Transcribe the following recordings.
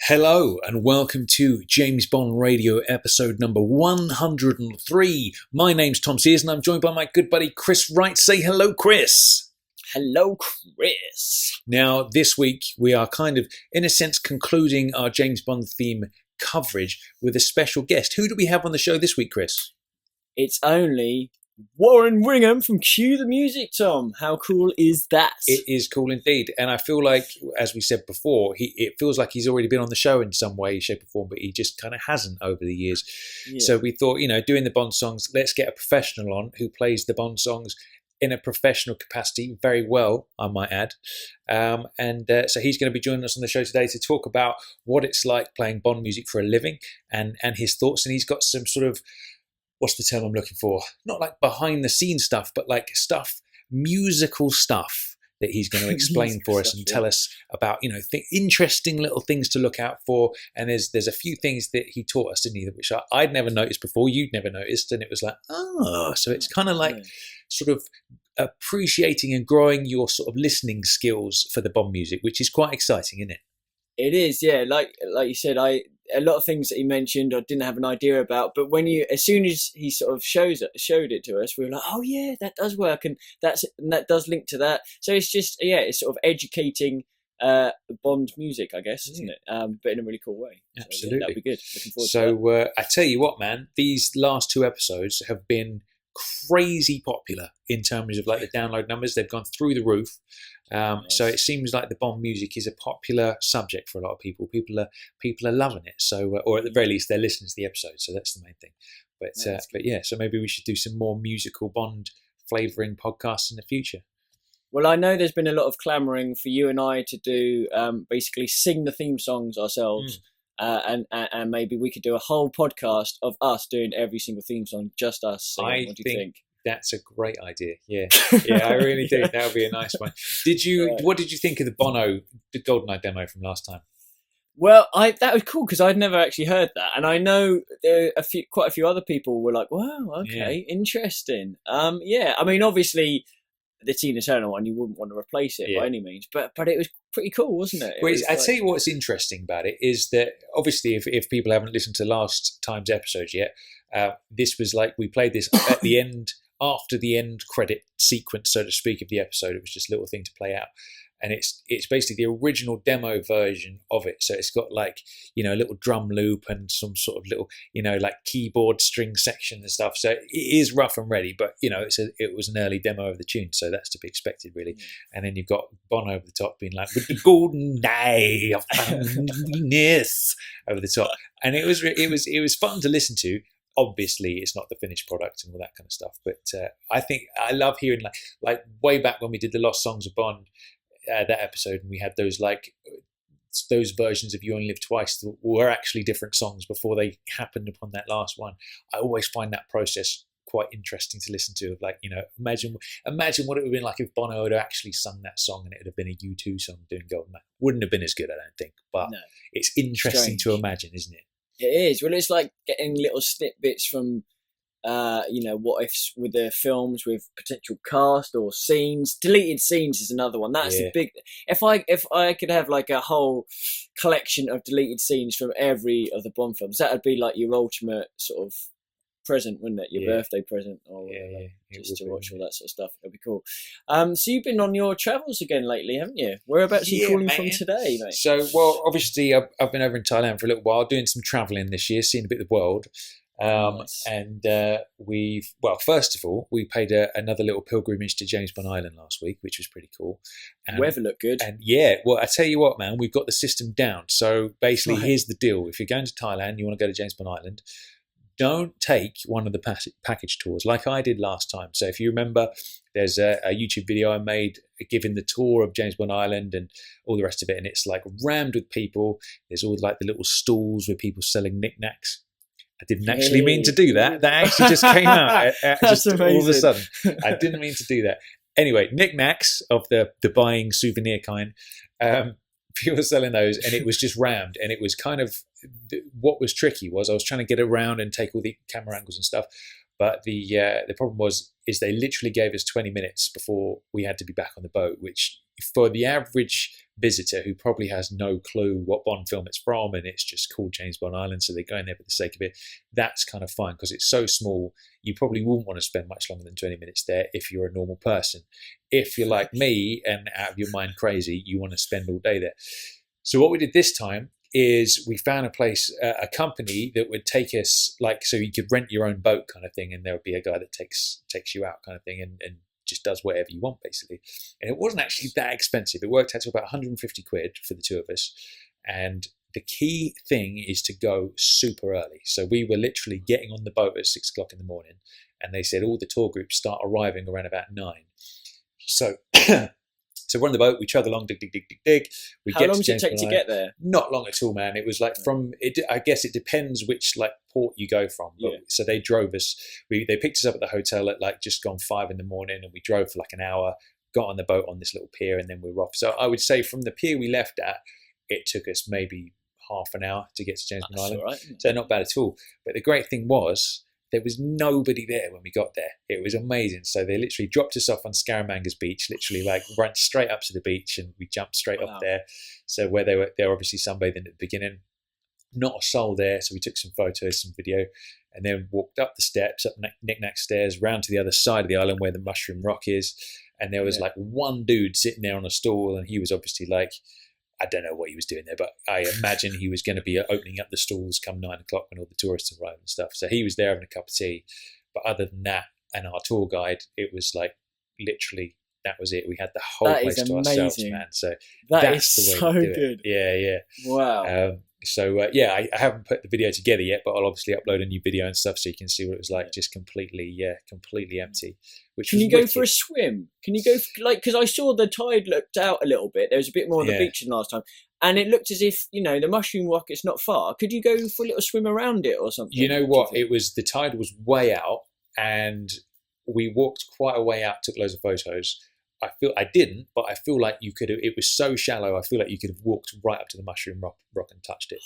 Hello and welcome to James Bond Radio episode number 103. My name's Tom Sears and I'm joined by my good buddy Chris Wright. Say hello, Chris. Hello, Chris. Now, this week we are kind of, in a sense, concluding our James Bond theme coverage with a special guest. Who do we have on the show this week, Chris? It's only Warren Ringham from Cue the Music, Tom. How cool is that? It is cool indeed. And I feel like, as we said before, it feels like he's already been on the show in some way, shape or form, but he just kind of hasn't over the years. Yeah. So we thought, doing the Bond songs, let's get a professional on who plays the Bond songs in a professional capacity very well, I might add. So he's going to be joining us on the show today to talk about what it's like playing Bond music for a living and his thoughts. And he's got some sort of, what's the term I'm looking for? Not like behind the scenes stuff, but like musical stuff that he's going to explain for us and tell us about, interesting little things to look out for. And there's a few things that he taught us, didn't he, which I'd never noticed before, you'd never noticed. And it was like, so it's kind of like sort of appreciating and growing your sort of listening skills for the Bond music, which is quite exciting, isn't it? It is, yeah. Like you said, a lot of things that he mentioned I didn't have an idea about, but as soon as he sort of showed it to us, we were like, oh yeah, that does work, and that does link to that. So it's just, it's sort of educating Bond music, I guess, isn't it? But in a really cool way. Absolutely. So, that'd be good. Looking forward to that. I tell you what, man, these last two episodes have been crazy popular in terms of like the download numbers. They've gone through the roof. Nice. So it seems like the Bond music is a popular subject for a lot of people. People are loving it. So, or at the very least, they're listening to the episode. So that's the main thing. But so maybe we should do some more musical Bond flavouring podcasts in the future. Well, I know there's been a lot of clamouring for you and I to do basically sing the theme songs ourselves. And maybe we could do a whole podcast of us doing every single theme song, just us singing. What do you think? That's a great idea. Yeah, I really do. That would be a nice one. What did you think of the GoldenEye demo from last time? Well, that was cool because I'd never actually heard that, and I know quite a few other people were like, "Wow, okay, interesting." I mean, obviously, the Tina Turner one, you wouldn't want to replace it by any means, but it was pretty cool, wasn't it? I'd tell you what's interesting about it is that obviously if people haven't listened to last time's episodes yet, this was like we played this at the end, after the end credit sequence, so to speak, of the episode. It was just a little thing to play out. And it's basically the original demo version of it. So it's got like, a little drum loop and some sort of little, like keyboard string section and stuff. So it is rough and ready, but, it was an early demo of the tune. So that's to be expected, really. And then you've got Bon over the top being like, with the golden eye of happiness over the top. And it was fun to listen to. Obviously, it's not the finished product and all that kind of stuff. But I think I love hearing like way back when we did the Lost Songs of Bond, that episode, and we had those versions of You Only Live Twice that were actually different songs before they happened upon that last one. I always find that process quite interesting to listen to. Of like, imagine what it would have been like if Bono had actually sung that song and it would have been a U2 song doing GoldenEye. Wouldn't have been as good, I don't think, but it's interesting to imagine, isn't it? It is. Well, it's like getting little snippets from what ifs with the films with potential cast or scenes. Deleted scenes is another one. That's the big. If I could have like a whole collection of deleted scenes from every of the Bond films, that would be like your ultimate sort of present, wouldn't it? Your birthday present, or just to watch all that sort of stuff. It'd be cool. So you've been on your travels again lately, haven't you? Whereabouts are you calling from today, mate? So, well, obviously I've been over in Thailand for a little while, doing some travelling this year, seeing a bit of the world. Nice. And first of all, we paid another little pilgrimage to James Bond Island last week, which was pretty cool. And, weather looked good. And I tell you what, man, we've got the system down. So basically, here's the deal. If you're going to Thailand, you want to go to James Bond Island, don't take one of the package tours like I did last time. So if you remember, there's a YouTube video I made giving the tour of James Bond Island and all the rest of it. And it's like rammed with people. There's all like the little stalls with people selling knickknacks. I didn't actually mean to do that. That actually just came out just all of a sudden. I didn't mean to do that. Anyway, knickknacks of the buying souvenir kind. People selling those, and it was just rammed. And it was kind of, what was tricky was I was trying to get around and take all the camera angles and stuff. But the problem is they literally gave us 20 minutes before we had to be back on the boat, which for the average visitor who probably has no clue what Bond film it's from, and it's just called James Bond Island, so they're going there for the sake of it, that's kind of fine because it's so small. You probably wouldn't want to spend much longer than 20 minutes there if you're a normal person. If you're like me and out of your mind crazy, you want to spend all day there. So what we did this time is we found a place, a company that would take us, like, so you could rent your own boat kind of thing, and there would be a guy that takes you out kind of thing, and just does whatever you want basically. And it wasn't actually that expensive. It worked out to about 150 quid for the two of us. And the key thing is to go super early. So we were literally getting on the boat at 6 o'clock in the morning, and they said all the tour groups start arriving around about 9. So so we're on the boat, we chug along, dig. We How get long to does it take to get there? Not long at all, man. It was like from it. I guess it depends which like port you go from. But, so they drove us. They picked us up at the hotel at like just gone 5 in the morning, and we drove for like an hour. Got on the boat on this little pier, and then we were off. So I would say from the pier we left at, it took us maybe half an hour to get to James Bond Island. Right. So not bad at all. But the great thing was, there was nobody there when we got there. It was amazing. So they literally dropped us off on Scaramanga's beach, literally like ran straight up to the beach, and we jumped straight up there. So where they were obviously sunbathing at the beginning, not a soul there. So we took some photos, some video, and then walked up the steps, up Knick-Knack stairs, round to the other side of the island where the Mushroom Rock is. And there was like one dude sitting there on a stool, and he was obviously like, I don't know what he was doing there, but I imagine he was going to be opening up the stalls come 9 o'clock when all the tourists arrive and stuff. So he was there having a cup of tea. But other than that, and our tour guide, it was like literally that was it. We had the whole place to ourselves, man. So that's the way so to do good. It. Yeah. Wow. I haven't put the video together yet, but I'll obviously upload a new video and stuff so you can see what it was like, just completely empty. Can you go for a swim? Can you go because I saw the tide looked out a little bit. There was a bit more on the beach than last time, and it looked as if the Mushroom Rock, it's not far. Could you go for a little swim around it or something? You know what? It was the tide was way out, and we walked quite a way out, took loads of photos. I didn't, but I feel like you could have. It was so shallow. I feel like you could have walked right up to the Mushroom Rock and touched it.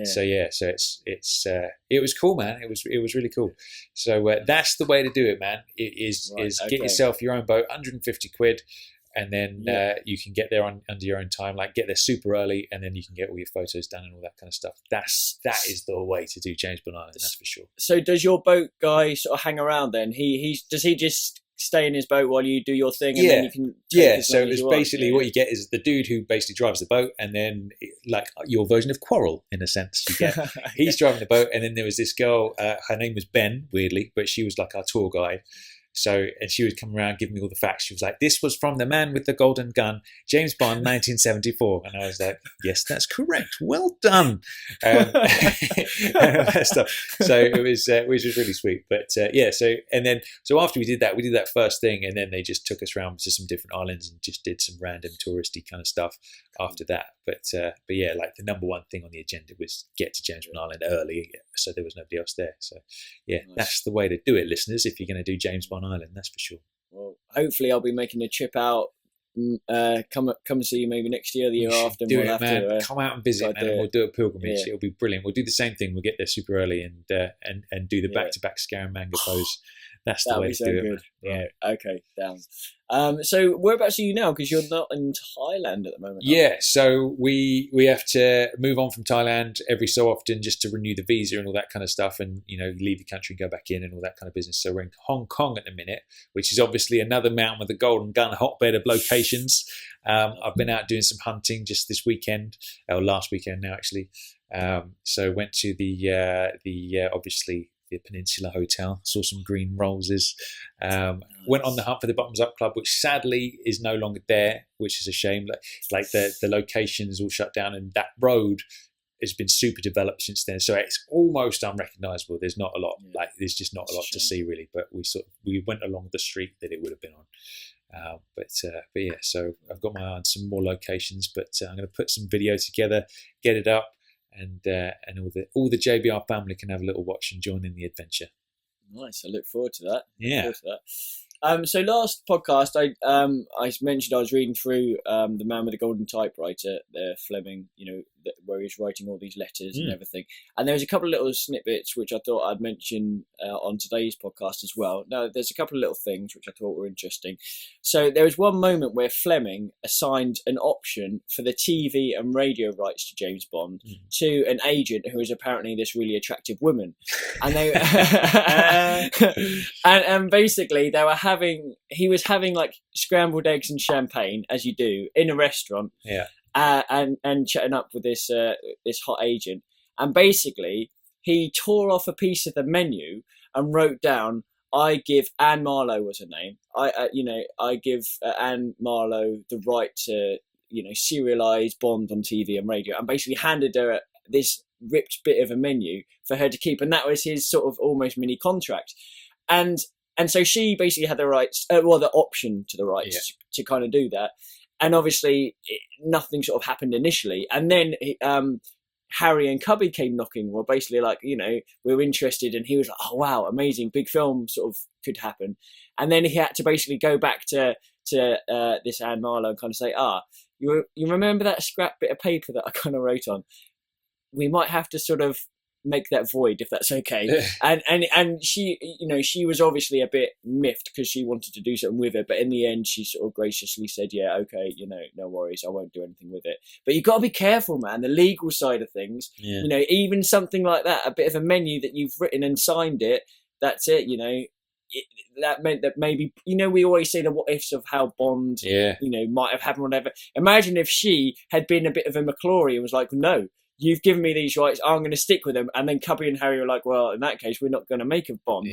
So it was cool, man. It was really cool. So that's the way to do it, man. Get yourself your own boat, 150 quid, and then you can get there under your own time. Like get there super early, and then you can get all your photos done and all that kind of stuff. That is the way to do James Bond Island. That's for sure. So does your boat guy sort of hang around then? Does he just stay in his boat while you do your thing, and then you can so it's basically what you get is the dude who basically drives the boat, and then like your version of Quarrel in a sense. You get he's driving the boat, and then there was this girl, her name was Ben, weirdly, but she was like our tour guide. So, and she would come around giving me all the facts. She was like, "This was from the man with the golden gun, James Bond, 1974." And I was like, "Yes, that's correct. Well done." Stuff. So it was really sweet. But so after we did that first thing, and then they just took us around to some different islands and just did some random touristy kind of stuff after that. But yeah, like the number one thing on the agenda was get to James Bond Island early, so there was nobody else there. So yeah, That's the way to do it, listeners. If you're going to do James Bond Island, that's for sure. Well, hopefully I'll be making a trip out. Come see you maybe next year, the year after. Do it, man. Come out and visit, man, and we'll do a pilgrimage. Yeah. It'll be brilliant. We'll do the same thing. We'll get there super early and do the back-to-back Scaramanga pose. That's the way to do it. Man. Yeah. Okay. Down. So whereabouts are you now? Because you're not in Thailand at the moment. Yeah. So we have to move on from Thailand every so often just to renew the visa and all that kind of stuff, and you leave the country and go back in and all that kind of business. So we're in Hong Kong at the minute, which is obviously another mountain with a golden gun hotbed of locations. I've been out doing some hunting just this weekend, or last weekend now actually. So went to the obviously the Peninsula Hotel, saw some green roses, went on the hunt for the Bottoms Up Club, which sadly is no longer there, which is a shame. Like the location is all shut down, and that road has been super developed since then, so it's almost unrecognisable. There's not a lot, there's just not a lot to see really. But we went along the street that it would have been on. But yeah, so I've got my eye on some more locations, but I'm going to put some video together, get it up, and all the JBR family can have a little watch and join in the adventure. Nice. I look forward to that. Yeah. So last podcast, I mentioned I was reading through The Man with the Golden Typewriter, the Fleming, where he's writing all these letters and everything. And there was a couple of little snippets which I thought I'd mention on today's podcast as well. Now, there's a couple of little things which I thought were interesting. So there was one moment where Fleming assigned an option for the TV and radio rights to James Bond to an agent who was apparently this really attractive woman. And they and basically he was having like scrambled eggs and champagne, as you do in a restaurant. Yeah. And chatting up with this hot agent, and basically he tore off a piece of the menu and wrote down, "I give Anne Marlowe," was her name. I give Anne Marlowe the right to serialize Bond on TV and radio, and basically handed her this ripped bit of a menu for her to keep, and that was his sort of almost mini contract, and so she basically had the rights, the option to the rights to kind of do that. And obviously, nothing sort of happened initially. And then Harry and Cubby came knocking. Well, basically, like, we're interested. And he was like, "Oh, wow, amazing. Big film sort of could happen." And then he had to basically go back to this Anne Marlowe and kind of say, you remember that scrap bit of paper that I kind of wrote on? We might have to sort of make that void, if that's okay. And she she was obviously a bit miffed because she wanted to do something with it, but in the end she sort of graciously said, "Yeah, okay, no worries, I won't do anything with it." But you've got to be careful, man, the legal side of things. Even something like that, a bit of a menu that you've written and signed it, that's it. That meant that maybe we always say the what ifs of how Bond might have happened, whatever. Imagine if she had been a bit of a McClory and was like, "No, you've given me these rights, I'm going to stick with them." And then Cubby and Harry were like, "Well, in that case, we're not going to make a Bond."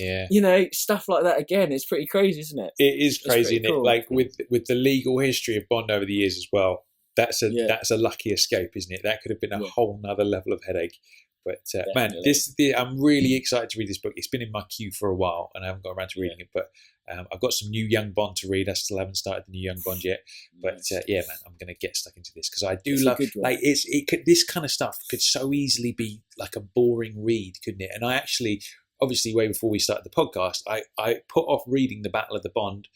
Stuff like that. Again, it's pretty crazy, isn't it? It is crazy, isn't it? Like with the legal history of Bond over the years as well. That's a lucky escape, isn't it? That could have been a whole nother level of headache. But man, I'm really excited to read this book. It's been in my queue for a while, and I haven't got around to reading it. But I've got some new Young Bond to read. I still haven't started the new Young Bond yet. But man, I'm going to get stuck into this because I do love this kind of stuff. Could so easily be like a boring read, couldn't it? And I actually, obviously, way before we started the podcast, I put off reading the Battle of Bond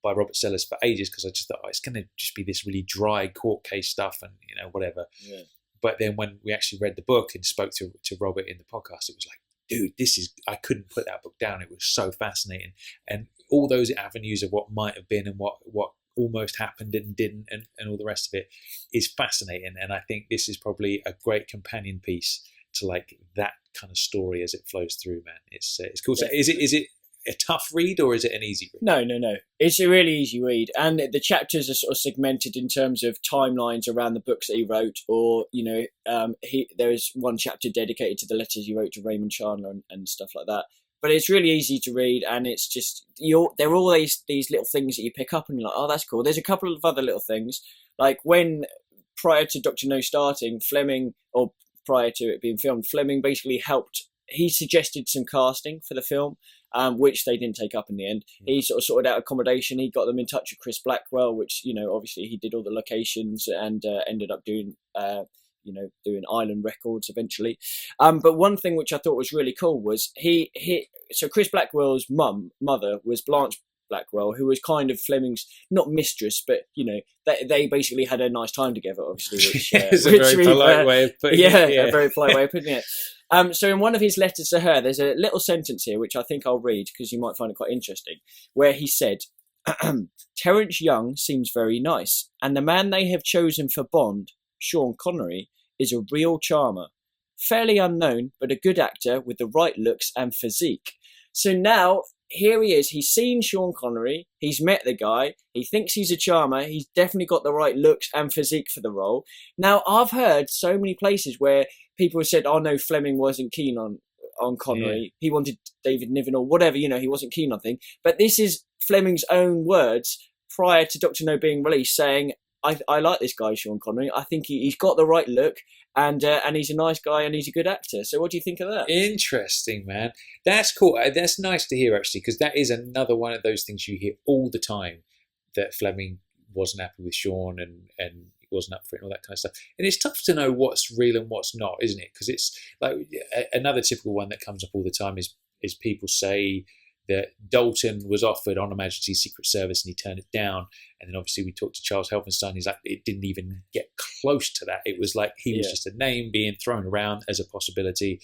by Robert Sellers for ages because I just thought it's going to just be this really dry court case stuff and whatever. Yeah. But then when we actually read the book and spoke to Robert in the podcast, it was like, dude, I couldn't put that book down. It was so fascinating. And all those avenues of what might have been and what almost happened and didn't and all the rest of it is fascinating. And I think this is probably a great companion piece to like that kind of story as it flows through, man. It's cool. So is it a tough read or is it an easy read? No. It's a really easy read, and the chapters are sort of segmented in terms of timelines around the books that he wrote, or there is one chapter dedicated to the letters he wrote to Raymond Chandler and stuff like that. But it's really easy to read, and it's just there are all these little things that you pick up, and you're like, "Oh, that's cool." There's a couple of other little things, like when prior to Dr. No starting, Fleming, or prior to it being filmed, Fleming basically helped. He suggested some casting for the film, which they didn't take up in the end. He sort of sorted out accommodation. He got them in touch with Chris Blackwell, which, obviously he did all the locations and ended up doing Island Records eventually. But one thing which I thought was really cool was so Chris Blackwell's mother was Blanche Blackwell, who was kind of Fleming's, not mistress, but, they basically had a nice time together, obviously. Which, it's a very polite way of putting it. Yeah, a very polite way of putting it. So in one of his letters to her, there's a little sentence here, which I think I'll read because you might find it quite interesting, where he said, "Terence Young seems very nice, and the man they have chosen for Bond, Sean Connery, is a real charmer. Fairly unknown, but a good actor with the right looks and physique." So now, here he is. He's seen Sean Connery. He's met the guy. He thinks he's a charmer. He's definitely got the right looks and physique for the role. Now, I've heard so many places where people have said, "Oh no, Fleming wasn't keen on Connery. He wanted David Niven or whatever. He wasn't keen on things." But this is Fleming's own words prior to Dr. No being released, saying, "I like this guy, Sean Connery. I think he's got the right look, and he's a nice guy, and he's a good actor." So what do you think of that? Interesting, man. That's cool. That's nice to hear, actually, because that is another one of those things you hear all the time, that Fleming wasn't happy with Sean and wasn't up for it and all that kind of stuff. And it's tough to know what's real and what's not, isn't it? Because it's like another typical one that comes up all the time is people say that Dalton was offered on Her Majesty's Secret Service and he turned it down. And then obviously we talked to Charles Helfenstein. He's like, it didn't even get close to that. It was like he was just a name being thrown around as a possibility.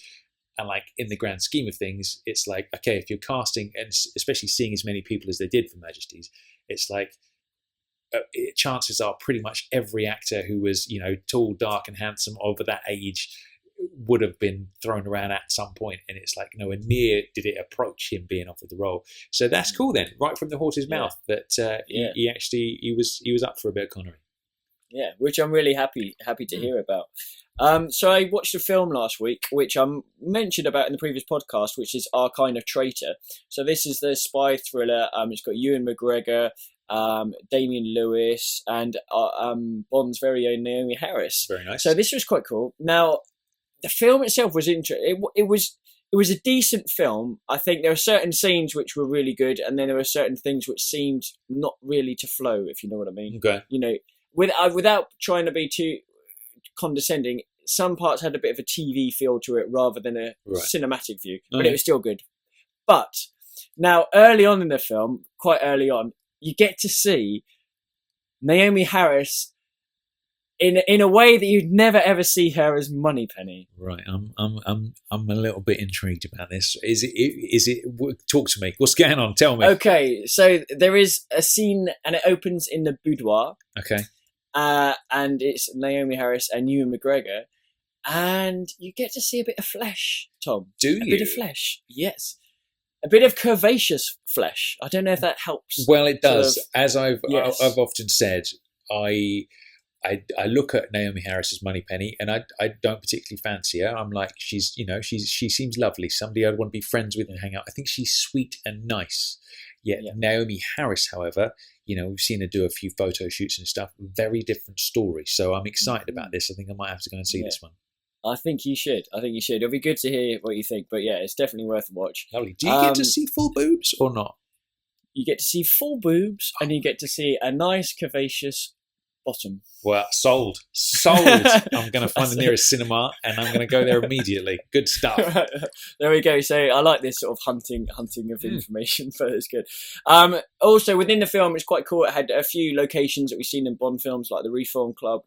And like in the grand scheme of things, it's like, okay, if you're casting, and especially seeing as many people as they did for Majesty's, it's like chances are pretty much every actor who was, tall, dark and handsome over that age would have been thrown around at some point, and it's like nowhere near did it approach him being offered the role. So that's cool then, right from the horse's mouth, that he was up for a bit of Connery. Yeah, which I'm really happy to hear about. So I watched a film last week, which I mentioned about in the previous podcast, which is Our Kind of Traitor. So this is the spy thriller. It's got Ewan McGregor, Damian Lewis, and Bond's very own Naomi Harris. Very nice. So this was quite cool. Now, the film itself was interesting. It was a decent film. I think there were certain scenes which were really good, and then there were certain things which seemed not really to flow, if you know what I mean. Okay. Without trying to be too condescending, some parts had a bit of a TV feel to it rather than a cinematic view, but it was still good. But now, early on in the film, quite early on, you get to see Naomi Harris in a way that you'd never ever see her as Moneypenny. Right, I'm a little bit intrigued about this. Is it? Talk to me. What's going on? Tell me. Okay, so there is a scene, and it opens in the boudoir. Okay. And it's Naomi Harris and Ewan McGregor, and you get to see a bit of flesh, Tom. Do you? A bit of flesh, yes. A bit of curvaceous flesh. I don't know if that helps. Well, it does. As I've often said, I look at Naomi Harris as Moneypenny, and I don't particularly fancy her. I'm like, she seems lovely, somebody I'd want to be friends with and hang out. I think she's sweet and nice. Yet Naomi Harris, however, we've seen her do a few photo shoots and stuff. Very different story. So I'm excited about this. I think I might have to go and see this one. I think you should. It'll be good to hear what you think. But yeah, it's definitely worth a watch. Lovely. Do you get to see full boobs or not? You get to see full boobs, and you get to see a nice curvaceous bottom. Well, sold. I'm going to find the nearest cinema, and I'm going to go there immediately. Good stuff. There we go. So I like this sort of hunting of information, but it's good. Also, within the film, it's quite cool. It had a few locations that we've seen in Bond films, like the Reform Club,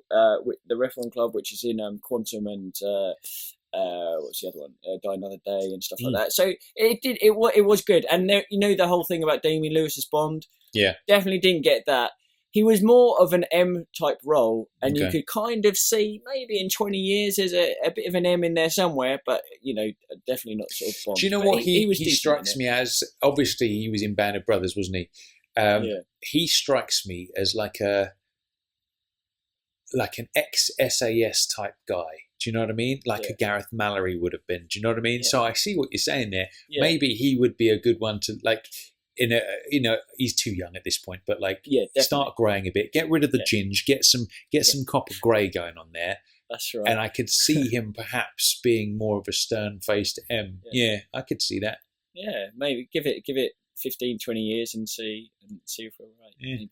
which is in Quantum, and what's the other one? Die Another Day and stuff like that. So it was good. And there, the whole thing about Damian Lewis's Bond. Yeah, definitely didn't get that. He was more of an M-type role, and you could kind of see maybe in 20 years there's a bit of an M in there somewhere, but, definitely not sort of Bond. Do you know what he strikes me as? Obviously, he was in Band of Brothers, wasn't he? He strikes me as like an ex-SAS type guy. Do you know what I mean? Like a Gareth Mallory would have been. Do you know what I mean? Yeah. So I see what you're saying there. Yeah. Maybe he would be a good one to, like... he's too young at this point, but start growing a bit, get rid of the ginge, get some copper grey going on there. That's right. And I could see him perhaps being more of a stern-faced M. Yeah, I could see that. Yeah, maybe give it 15, 20 years and see if we're right. Yeah.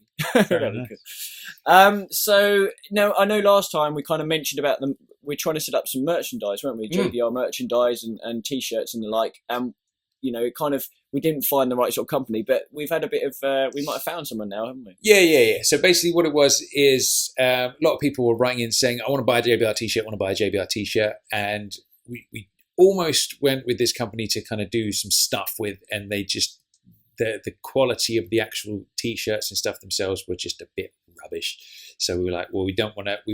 Maybe. So now I know last time we kind of mentioned about them. We're trying to set up some merchandise, weren't we? JBR merchandise and T-shirts and the like. We didn't find the right sort of company, but we've had a bit of, we might have found someone now, haven't we? Yeah. So basically what it was is a lot of people were writing in saying, I want to buy a JBR t-shirt. And we almost went with this company to kind of do some stuff with, and they just, the quality of the actual t-shirts and stuff themselves were just a bit rubbish. So we were like, well, we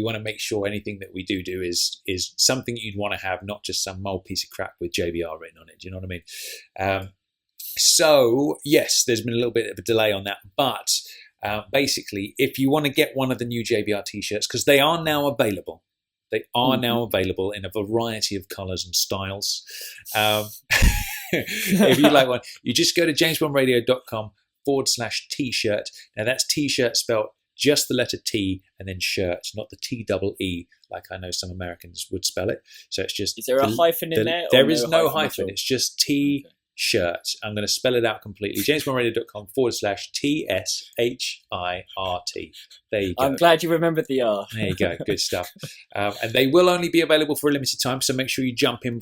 want to make sure anything that we do is something you'd want to have, not just some old piece of crap with JBR written on it. Do you know what I mean? So yes, there's been a little bit of a delay on that, but basically, if you want to get one of the new JBR t-shirts, because they are now available, in a variety of colours and styles. If you'd like one, you just go to jamesbondradio.com/t-shirt. Now that's t-shirt spelled just the letter T and then shirt, not the T-double-E, like I know some Americans would spell it. So it's just... Is there a hyphen in there? There is no hyphen. It's just T shirt. I'm going to spell it out completely. jamesbondradio.com/TSHIRT. There you go. I'm glad you remembered the R. There you go. Good stuff. And they will only be available for a limited time, so make sure you jump in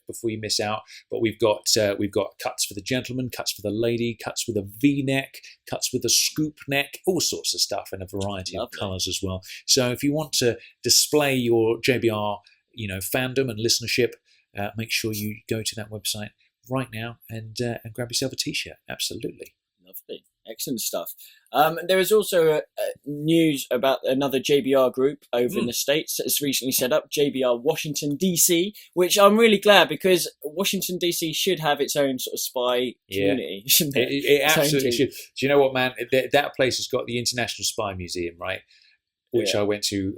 before you miss out. But we've got cuts for the gentleman, cuts for the lady, cuts with a V-neck, cuts with a scoop neck, all sorts of stuff in a variety of colours as well. So if you want to display your JBR, fandom and listenership, make sure you go to that website right now and grab yourself a t-shirt. Absolutely. Lovely. Excellent stuff. There is also news about another JBR group over in the States that's recently set up, JBR Washington, D.C., which I'm really glad, because Washington, D.C. should have its own sort of spy community, shouldn't it? It absolutely should. Do you know what, man? That place has got the International Spy Museum, right? Which I went to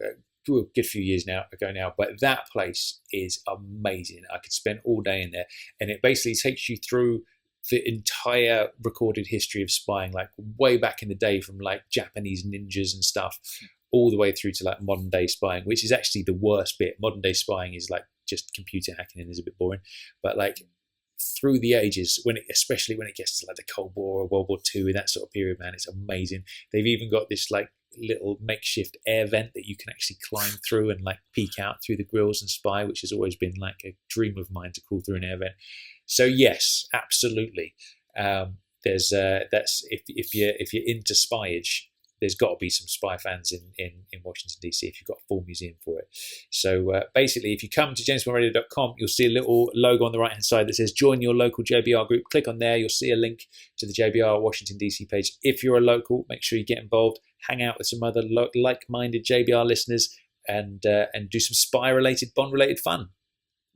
a good few years ago now. But that place is amazing. I could spend all day in there. And it basically takes you through the entire recorded history of spying, like way back in the day, from like Japanese ninjas and stuff all the way through to like modern day spying, which is actually the worst bit. Modern day spying is like just computer hacking and is a bit boring, but like through the ages, especially when it gets to like the Cold War or World War II, in that sort of period, man, it's amazing. They've even got this like little makeshift air vent that you can actually climb through and like peek out through the grills and spy, which has always been like a dream of mine, to crawl through an air vent. So yes, absolutely. There's that's if you're into spyage, there's got to be some spy fans in Washington DC if you've got a full museum for it. So basically, if you come to jamesbondradio.com, you'll see a little logo on the right hand side that says join your local JBR group. Click on there, you'll see a link to the JBR Washington DC page. If you're a local, make sure you get involved, hang out with some other like-minded JBR listeners, and do some spy-related, Bond-related fun.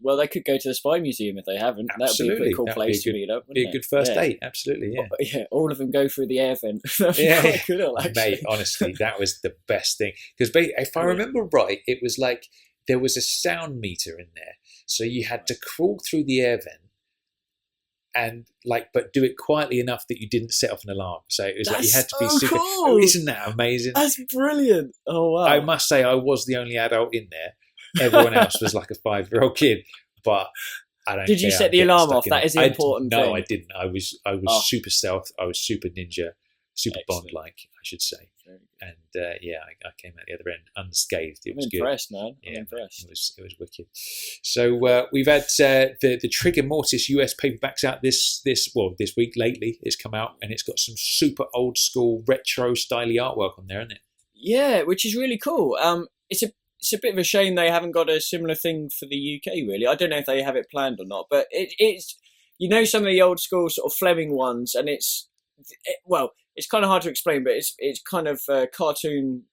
Well, they could go to the Spy Museum if they haven't. That would be a pretty cool place to meet up. Be a good first date, absolutely, yeah. Yeah, all of them go through the air vent. Yeah, cool, mate, honestly, that was the best thing. Because if I remember right, it was like there was a sound meter in there. So you had to crawl through the air vent and but do it quietly enough that you didn't set off an alarm. So it was like you had to be super cool. Oh, isn't that amazing? That's brilliant. Oh, wow. I must say I was the only adult in there. Everyone else was like a 5-year-old kid, but I don't. Did you set the alarm off? That is the important thing. No, I didn't. I was super stealth. I was super ninja, super Bond-like, I should say. And I came out the other end unscathed. It was good. I'm impressed, man. I'm impressed. It was wicked. So we've had the Trigger Mortis US paperbacks out this week. Lately, it's come out, and it's got some super old school retro styly artwork on there, isn't it? Yeah, which is really cool. It's a bit of a shame they haven't got a similar thing for the UK, really. I don't know if they have it planned or not, but it's some of the old school sort of Fleming ones, and it's kind of hard to explain, but it's kind of cartoon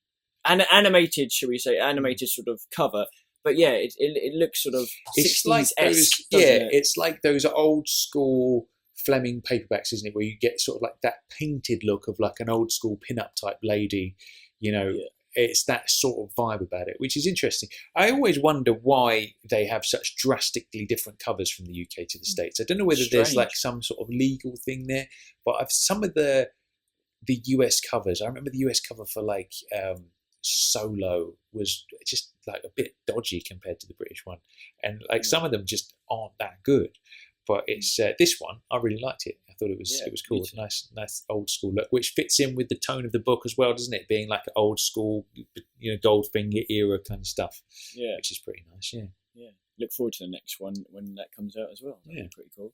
and animated, shall we say, animated sort of cover. But yeah, it looks sort of 60s-esque, it's like those old school Fleming paperbacks, isn't it, where you get sort of like that painted look of like an old school pin-up type lady, It's that sort of vibe about it, which is interesting. I always wonder why they have such drastically different covers from the UK to the States. I don't know whether there's like some sort of legal thing there, but some of the US covers, I remember the US cover for like Solo was just like a bit dodgy compared to the British one. And like some of them just aren't that good. But it's this one, I really liked it. I thought it was cool. It's nice old school look, which fits in with the tone of the book as well, doesn't it? Being like an old school, Goldfinger era kind of stuff. Yeah, which is pretty nice. Yeah. Yeah. Look forward to the next one when that comes out as well. That'd be pretty cool.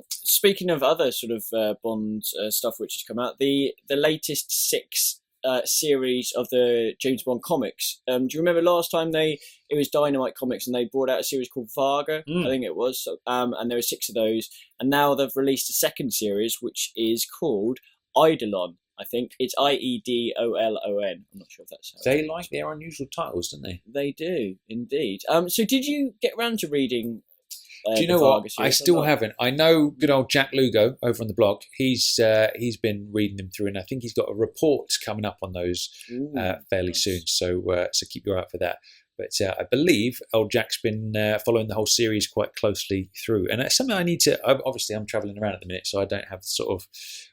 Speaking of other sort of Bond stuff which has come out, the latest 6 series of the James Bond comics. Do you remember last time it was Dynamite Comics and they brought out a series called Varga, I think it was, and there were 6 of those, and now they've released a second series which is called Eidolon. I think it's Iedolon. I'm not sure if that's how they like their unusual titles, don't they? They do indeed. So did you get around to reading do you know what? I still haven't. I know good old Jack Lugo over on the blog. He's been reading them through, and I think he's got a report coming up on those fairly soon. So keep your eye out for that. But I believe old Jack's been following the whole series quite closely through, and that's something I need to. Obviously, I'm travelling around at the minute, so I don't have sort of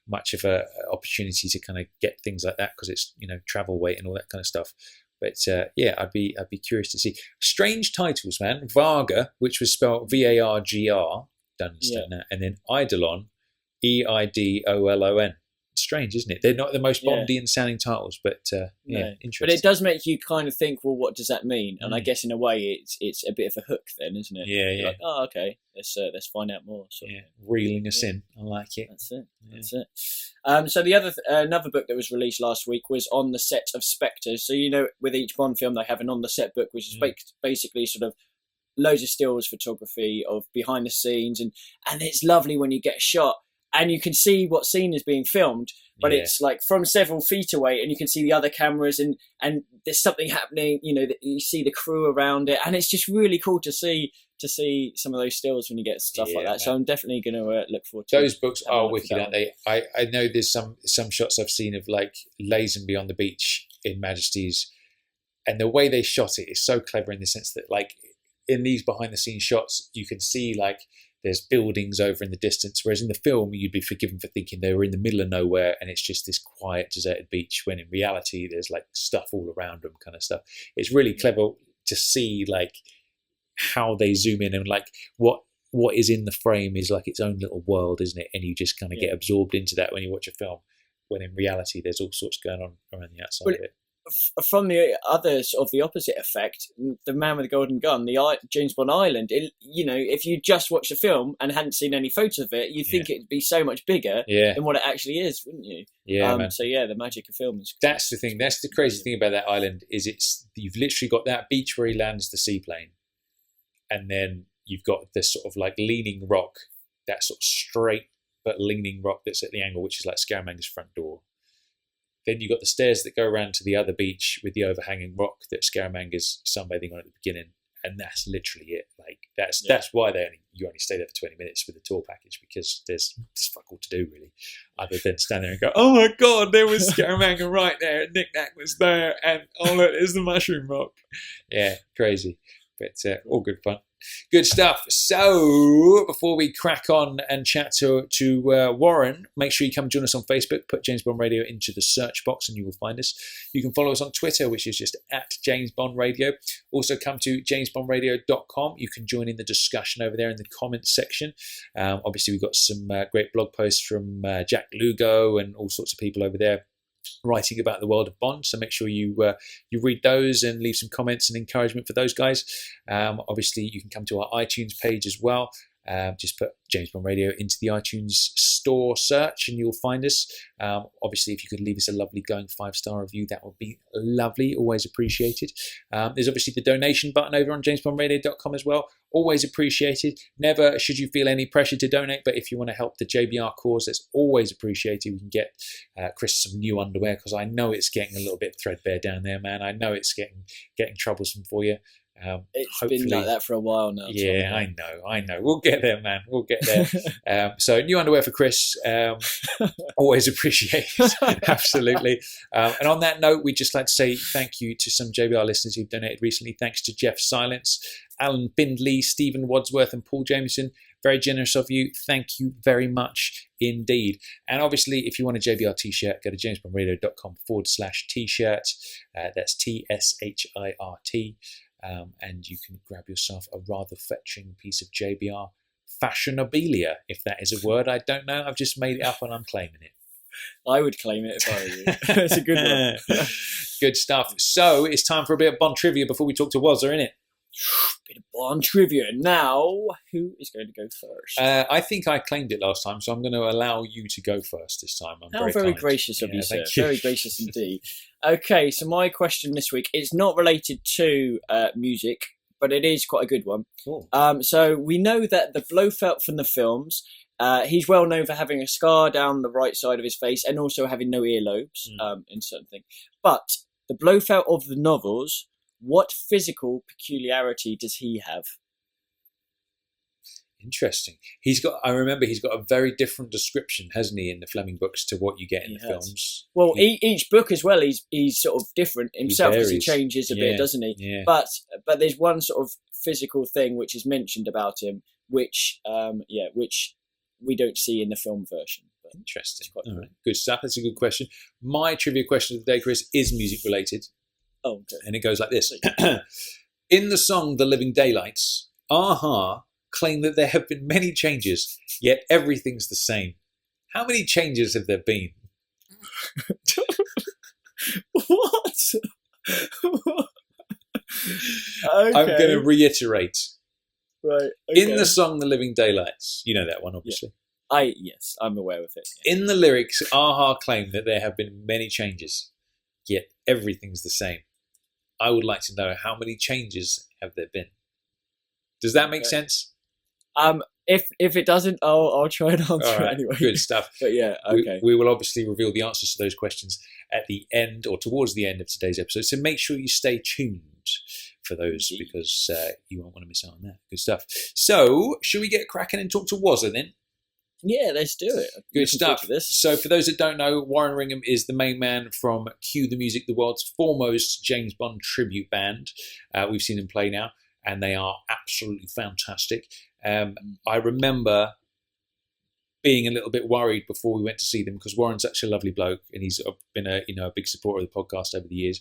much of a opportunity to kind of get things like that because it's travel weight and all that kind of stuff. But I'd be curious to see. Strange titles, man. Varga, which was spelled Vargr, done that. And then Eidolon, Eidolon. Strange, isn't it? They're not the most Bondian sounding titles, but interesting. But it does make you kind of think, well, what does that mean? And I guess in a way, it's a bit of a hook, then, isn't it? Yeah. Like, oh, okay, let's find out more. Reeling us in. I like it. That's it. That's it. So the another book that was released last week was On the Set of Spectres. So with each Bond film, they have an on the set book, which is basically sort of loads of stills photography of behind the scenes, and it's lovely when you get a shot. And you can see what scene is being filmed, but it's like from several feet away, and you can see the other cameras, and there's something happening. That you see the crew around it, and it's just really cool to see some of those stills when you get stuff like that. Man. So I'm definitely going to look forward to those books. Are wicked, aren't they? I know there's some shots I've seen of like Lazenby on the beach in Majesty's, and the way they shot it is so clever in the sense that like in these behind the scenes shots, you can see like there's buildings over in the distance, whereas in the film you'd be forgiven for thinking they were in the middle of nowhere and it's just this quiet deserted beach, when in reality there's like stuff all around them, kind of stuff. It's really clever to see like how they zoom in, and like what is in the frame is like its own little world, isn't it? And you just kind of get absorbed into that when you watch a film, when in reality there's all sorts going on around the outside of it. From the others of the opposite effect, The Man with the Golden Gun, the James Bond Island, if you just watched the film and hadn't seen any photos of it, you'd think it'd be so much bigger than what it actually is, wouldn't you? Man. So the magic of film is... That's the thing. That's the crazy thing about that island, is you've literally got that beach where he lands the seaplane, and then you've got this sort of like leaning rock, that sort of straight but leaning rock that's at the angle, which is like Scaramanga's front door. Then you've got the stairs that go around to the other beach with the overhanging rock that Scaramanga's sunbathing on at the beginning, and that's literally it. Like that's why you only stay there for 20 minutes with the tour package, because there's fuck all to do really, other than stand there and go, oh my god, there was Scaramanga right there, and Nick Nack was there, and oh look, there's the mushroom rock. Yeah, crazy, but all good fun. Good stuff. So before we crack on and chat to Warren, make sure you come join us on Facebook. Put James Bond Radio into the search box and you will find us. You can follow us on Twitter, which is just at James Bond Radio. Also come to jamesbondradio.com. You can join in the discussion over there in the comments section. Obviously we've got some great blog posts from Jack Lugo and all sorts of people over there writing about the world of Bond, so make sure you read those and leave some comments and encouragement for those guys. Obviously you can come to our iTunes page as well. Just put James Bond Radio into the iTunes store search and you'll find us. Obviously, if you could leave us a lovely going 5-star review, that would be lovely. Always appreciated. There's obviously the donation button over on jamesbondradio.com as well. Always appreciated. Never should you feel any pressure to donate, but if you want to help the JBR cause, that's always appreciated. We can get Chris some new underwear, because I know it's getting a little bit threadbare down there, man. I know it's getting troublesome for you. It's been like that for a while now. Yeah, I know. We'll get there, man. We'll get there. So new underwear for Chris. Always appreciated. Absolutely. And on that note, we'd just like to say thank you to some JBR listeners who've donated recently. Thanks to Jeff Silence, Alan Bindley, Stephen Wadsworth and Paul Jameson. Very generous of you. Thank you very much indeed. And obviously, if you want a JBR t-shirt, go to jamesbondradio.com/t-shirt. That's TSHIRT. And you can grab yourself a rather fetching piece of JBR fashionabilia, if that is a word. I don't know. I've just made it up and I'm claiming it. I would claim it if I were you. It's a good one. Good stuff. So it's time for a bit of Bond trivia before we talk to Wazza, innit? Bit of Bond trivia. Now, who is going to go first? I think I claimed it last time, so I'm going to allow you to go first this time. I'm very gracious of you, sir. Very gracious indeed. Okay, so my question this week is not related to music, but it is quite a good one. Cool. So we know that the Blofeld from the films, he's well known for having a scar down the right side of his face and also having no earlobes in certain things. But the Blofeld of the novels, what physical peculiarity does he have? Interesting. I remember he's got a very different description, hasn't he, in the Fleming books to what you get in the films. Well, each book as well, he's sort of different himself because he changes a bit, doesn't he? Yeah. But there's one sort of physical thing which is mentioned about him, which we don't see in the film version. But interesting. All right. Good stuff. That's a good question. My trivia question of the day, Chris, is music related. Oh, okay. And it goes like this. In the song The Living Daylights, Aha claim that there have been many changes, yet everything's the same. How many changes have there been? What? I'm going to reiterate. Right. Okay. In the song The Living Daylights, you know that one, obviously. Yes, I'm aware of it. Yeah. In the lyrics, a-ha claim that there have been many changes, yet everything's the same. I would like to know, how many changes have there been? Does that make sense? If it doesn't, I'll try and answer it anyway. Good stuff. But yeah, okay. We will obviously reveal the answers to those questions at the end or towards the end of today's episode. So make sure you stay tuned for those, because you won't want to miss out on that. Good stuff. So, should we get cracking and talk to Wazza then? Yeah, let's do it. Good stuff. So for those that don't know, Warren Ringham is the main man from Cue the Music, the world's foremost James Bond tribute band. We've seen them play now, and they are absolutely fantastic. I remember being a little bit worried before we went to see them, because Warren's such a lovely bloke, and he's been a big supporter of the podcast over the years.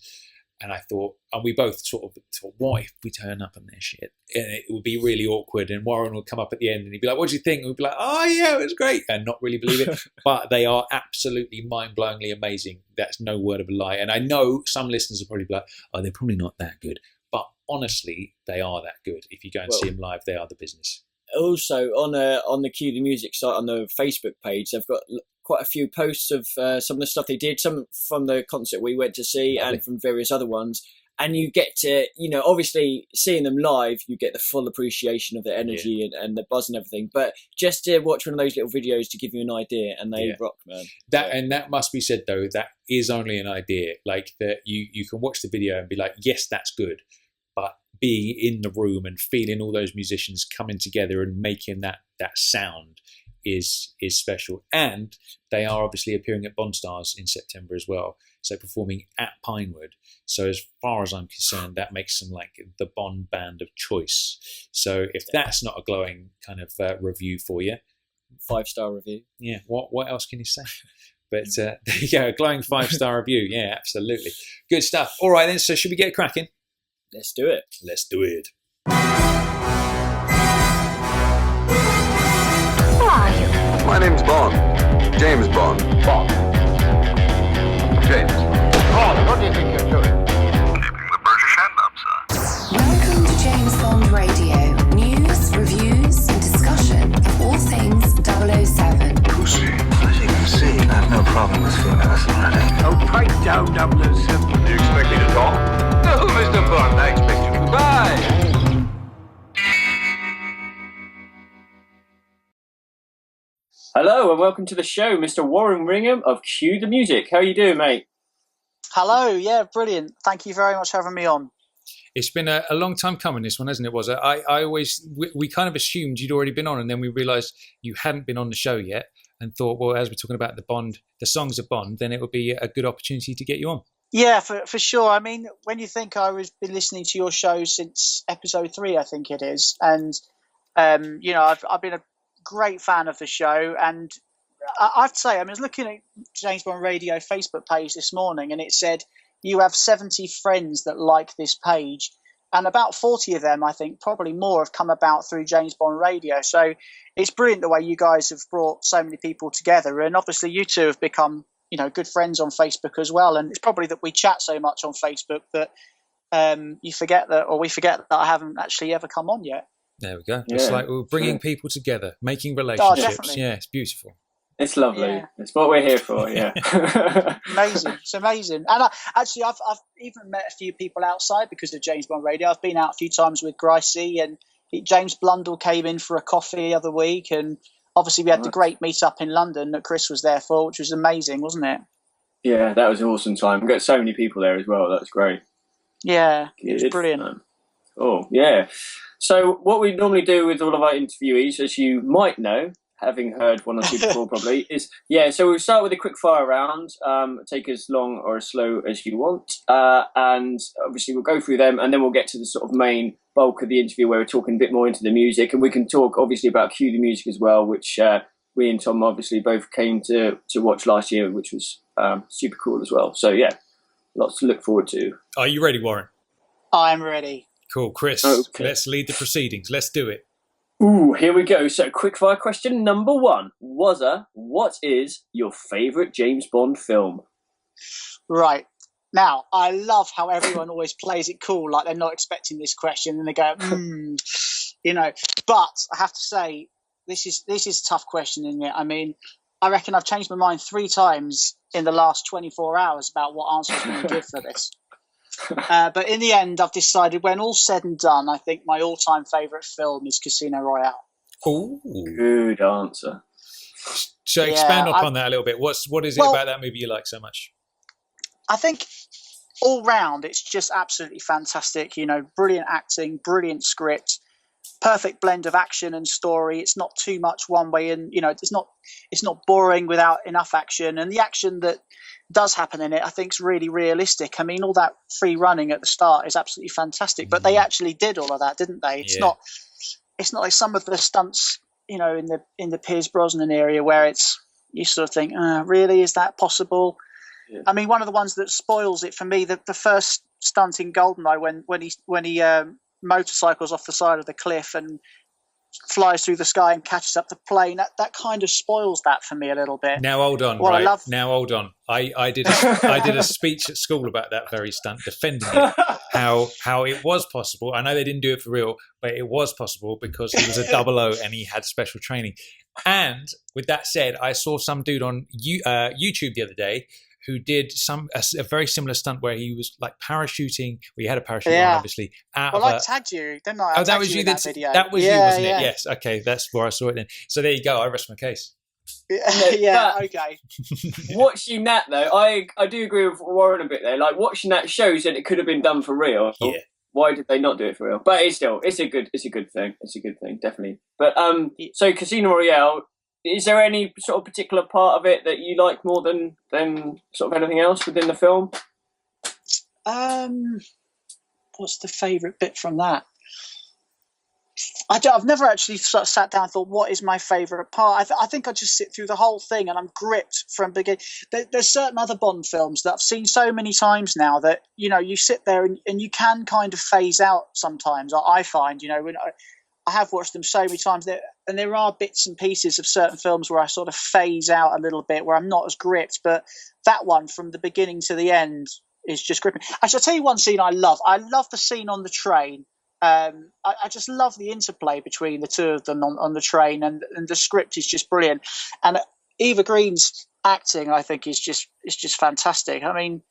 And I thought, and we both sort of thought, what if we turn up on their shit? And it would be really awkward. And Warren would come up at the end and he'd be like, what do you think? And we'd be like, oh yeah, it was great. And not really believe it. But they are absolutely mind-blowingly amazing. That's no word of a lie. And I know some listeners will probably be like, oh, they're probably not that good. But honestly, they are that good. If you go and see them live, they are the business. Also, on the Cue the Music site, on the Facebook page, they've got quite a few posts of some of the stuff they did, some from the concert we went to see and from various other ones. And you get to, obviously seeing them live, you get the full appreciation of the energy and the buzz and everything. But just to watch one of those little videos to give you an idea, and they rock, man. And that must be said, though, that is only an idea. Like, that you can watch the video and be like, yes, that's good. But being in the room and feeling all those musicians coming together and making that sound is special. And they are obviously appearing at Bond Stars in September as well, so performing at Pinewood. So as far as I'm concerned, that makes them like the Bond band of choice. So if that's not a glowing kind of review for you, 5-star review. Yeah, what else can you say? But there you go, a glowing 5-star review. Yeah, absolutely. Good stuff. All right then, so should we get cracking? Let's do it. Let's do it. Who are you? My name's Bond. James Bond. Bond. James. Bond, what do you think you're doing? Keeping the British end up, sir. Welcome to James Bond Radio. News, reviews, and discussion of all things 007. Pussy. As you can see, I have no problem with female authority. Oh, pipe down, 007. Do you expect me to talk? No, Mr. Bond, I expect you to buy. Hello and welcome to the show, Mr. Warren Ringham of Cue the Music. How are you doing, mate? Hello, yeah, brilliant. Thank you very much for having me on. It's been a long time coming, this one, hasn't it? Was we kind of assumed you'd already been on, and then we realised you hadn't been on the show yet, and thought, well, as we're talking about the songs of Bond, then it would be a good opportunity to get you on. Yeah, for sure. I mean, when you think I've been listening to your show since episode 3, I think it is, and I've been a great fan of the show, and I have to say, I was looking at James Bond Radio Facebook page this morning, and it said you have 70 friends that like this page, and about 40 of them, I think, probably more, have come about through James Bond Radio. So it's brilliant the way you guys have brought so many people together, and obviously you two have become good friends on Facebook as well. And it's probably that we chat so much on Facebook that we forget that I haven't actually ever come on yet. There we go. It's like we're bringing people together, making relationships. Oh, it's beautiful. It's lovely. Yeah. It's what we're here for. Yeah. Amazing. It's amazing. And I've even met a few people outside because of James Bond Radio. I've been out a few times with Gricey, and James Blundell came in for a coffee the other week, and obviously we had the great meet up in London that Chris was there for, which was amazing, wasn't it? Yeah, that was an awesome time. We got so many people there as well. That's great. Yeah, it was brilliant. Oh, yeah. So what we normally do with all of our interviewees, as you might know, having heard one or two before probably, is, so we'll start with a quick fire round, take as long or as slow as you want, and obviously we'll go through them, and then we'll get to the sort of main bulk of the interview where we're talking a bit more into the music, and we can talk obviously about Cue the Music as well, which we and Tom obviously both came to watch last year, which was super cool as well. So yeah, lots to look forward to. Are you ready, Warren? I'm ready. Cool. Chris, Let's lead the proceedings. Let's do it. Ooh, here we go. So, quickfire question number 1. Wazza, what is your favourite James Bond film? Right. Now, I love how everyone always plays it cool, like they're not expecting this question, and they go, you know. But I have to say, this is a tough question, isn't it? I mean, I reckon I've changed my mind 3 times in the last 24 hours about what answer I was going to give for this. But in the end, I've decided, when all's said and done, I think my all-time favourite film is Casino Royale. Ooh. Good answer. So expand upon that a little bit. What is it about that movie you like so much? I think all round, it's just absolutely fantastic. You know, brilliant acting, brilliant script, perfect blend of action and story. It's not too much one way, and you know, it's not boring without enough action. And the action that does happen in it, I think, is really realistic. I mean, all that free running at the start is absolutely fantastic. But they actually did all of that, didn't they? It's not like some of the stunts, you know, in the Pierce Brosnan area where you sort of think, really, is that possible? Yeah. I mean, one of the ones that spoils it for me, the first stunt in Goldeneye when he motorcycles off the side of the cliff and flies through the sky and catches up the plane. That kind of spoils that for me a little bit. Now hold on, right? Now hold on. I did a speech at school about that very stunt, defending it. How it was possible. I know they didn't do it for real, but it was possible because he was a 00 and he had special training. And with that said, I saw some dude on YouTube the other day who did a very similar stunt where he was like parachuting. Well, he had a parachute on, obviously. I tagged you, didn't I? That was you. That video. That was you, wasn't it? Yes. Okay, that's where I saw it then. So there you go. I rest my case. Okay. Watching that though, I do agree with Warren a bit there. Like watching that shows that it could have been done for real. Yeah. Why did they not do it for real? But it's a good thing. It's a good thing, definitely. But so Casino Royale. Is there any sort of particular part of it that you like more than sort of anything else within the film? What's the favourite bit from that? I've never actually sort of sat down and thought, what is my favourite part? I think I just sit through the whole thing and I'm gripped from beginning. There's certain other Bond films that I've seen so many times now that, you know, you sit there and you can kind of phase out sometimes. I find, you know, when I have watched them so many times, and there are bits and pieces of certain films where I sort of phase out a little bit, where I'm not as gripped. But that one, from the beginning to the end, is just gripping. Actually, I'll tell you one scene I love. I love the scene on the train. I just love the interplay between the two of them on the train, and the script is just brilliant. And Eva Green's acting, I think, is just fantastic. I mean,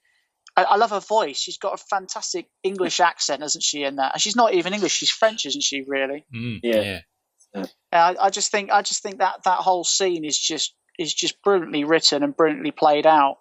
I love her voice. She's got a fantastic English accent, hasn't she, in that? And she's not even English; she's French, isn't she? Really? Yeah. I just think that whole scene is just brilliantly written and brilliantly played out.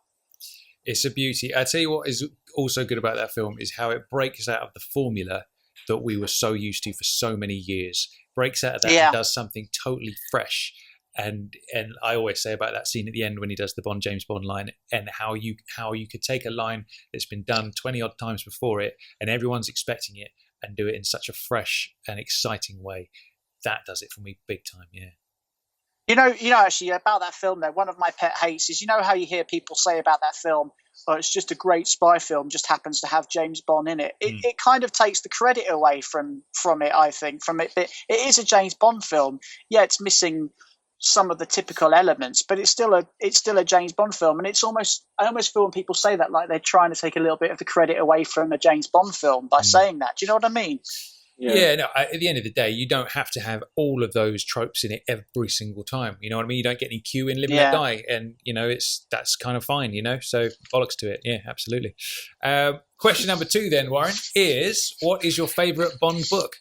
It's a beauty. I tell you what is also good about that film is how it breaks out of the formula that we were so used to for so many years. Breaks out of that and does something totally fresh. And I always say about that scene at the end when he does the James Bond line, and how you could take a line that's been done 20 odd times before it, and everyone's expecting it, and do it in such a fresh and exciting way. That does it for me big time. Yeah. You know, actually about that film though, one of my pet hates is, you know how you hear people say about that film, oh, it's just a great spy film, just happens to have James Bond in it. It kind of takes the credit away from it. I think from it, it is a James Bond film. Yeah, it's missing some of the typical elements, but it's still a James Bond film, and I almost feel when people say that like they're trying to take a little bit of the credit away from a James Bond film by saying that. Do you know what I mean? Yeah, no, at the end of the day, you don't have to have all of those tropes in it every single time. You know what I mean? You don't get any Q in Live and Let Die, and you know that's kind of fine. You know, so bollocks to it. Yeah, absolutely. Question number 2 then, Warren, is what is your favourite Bond book?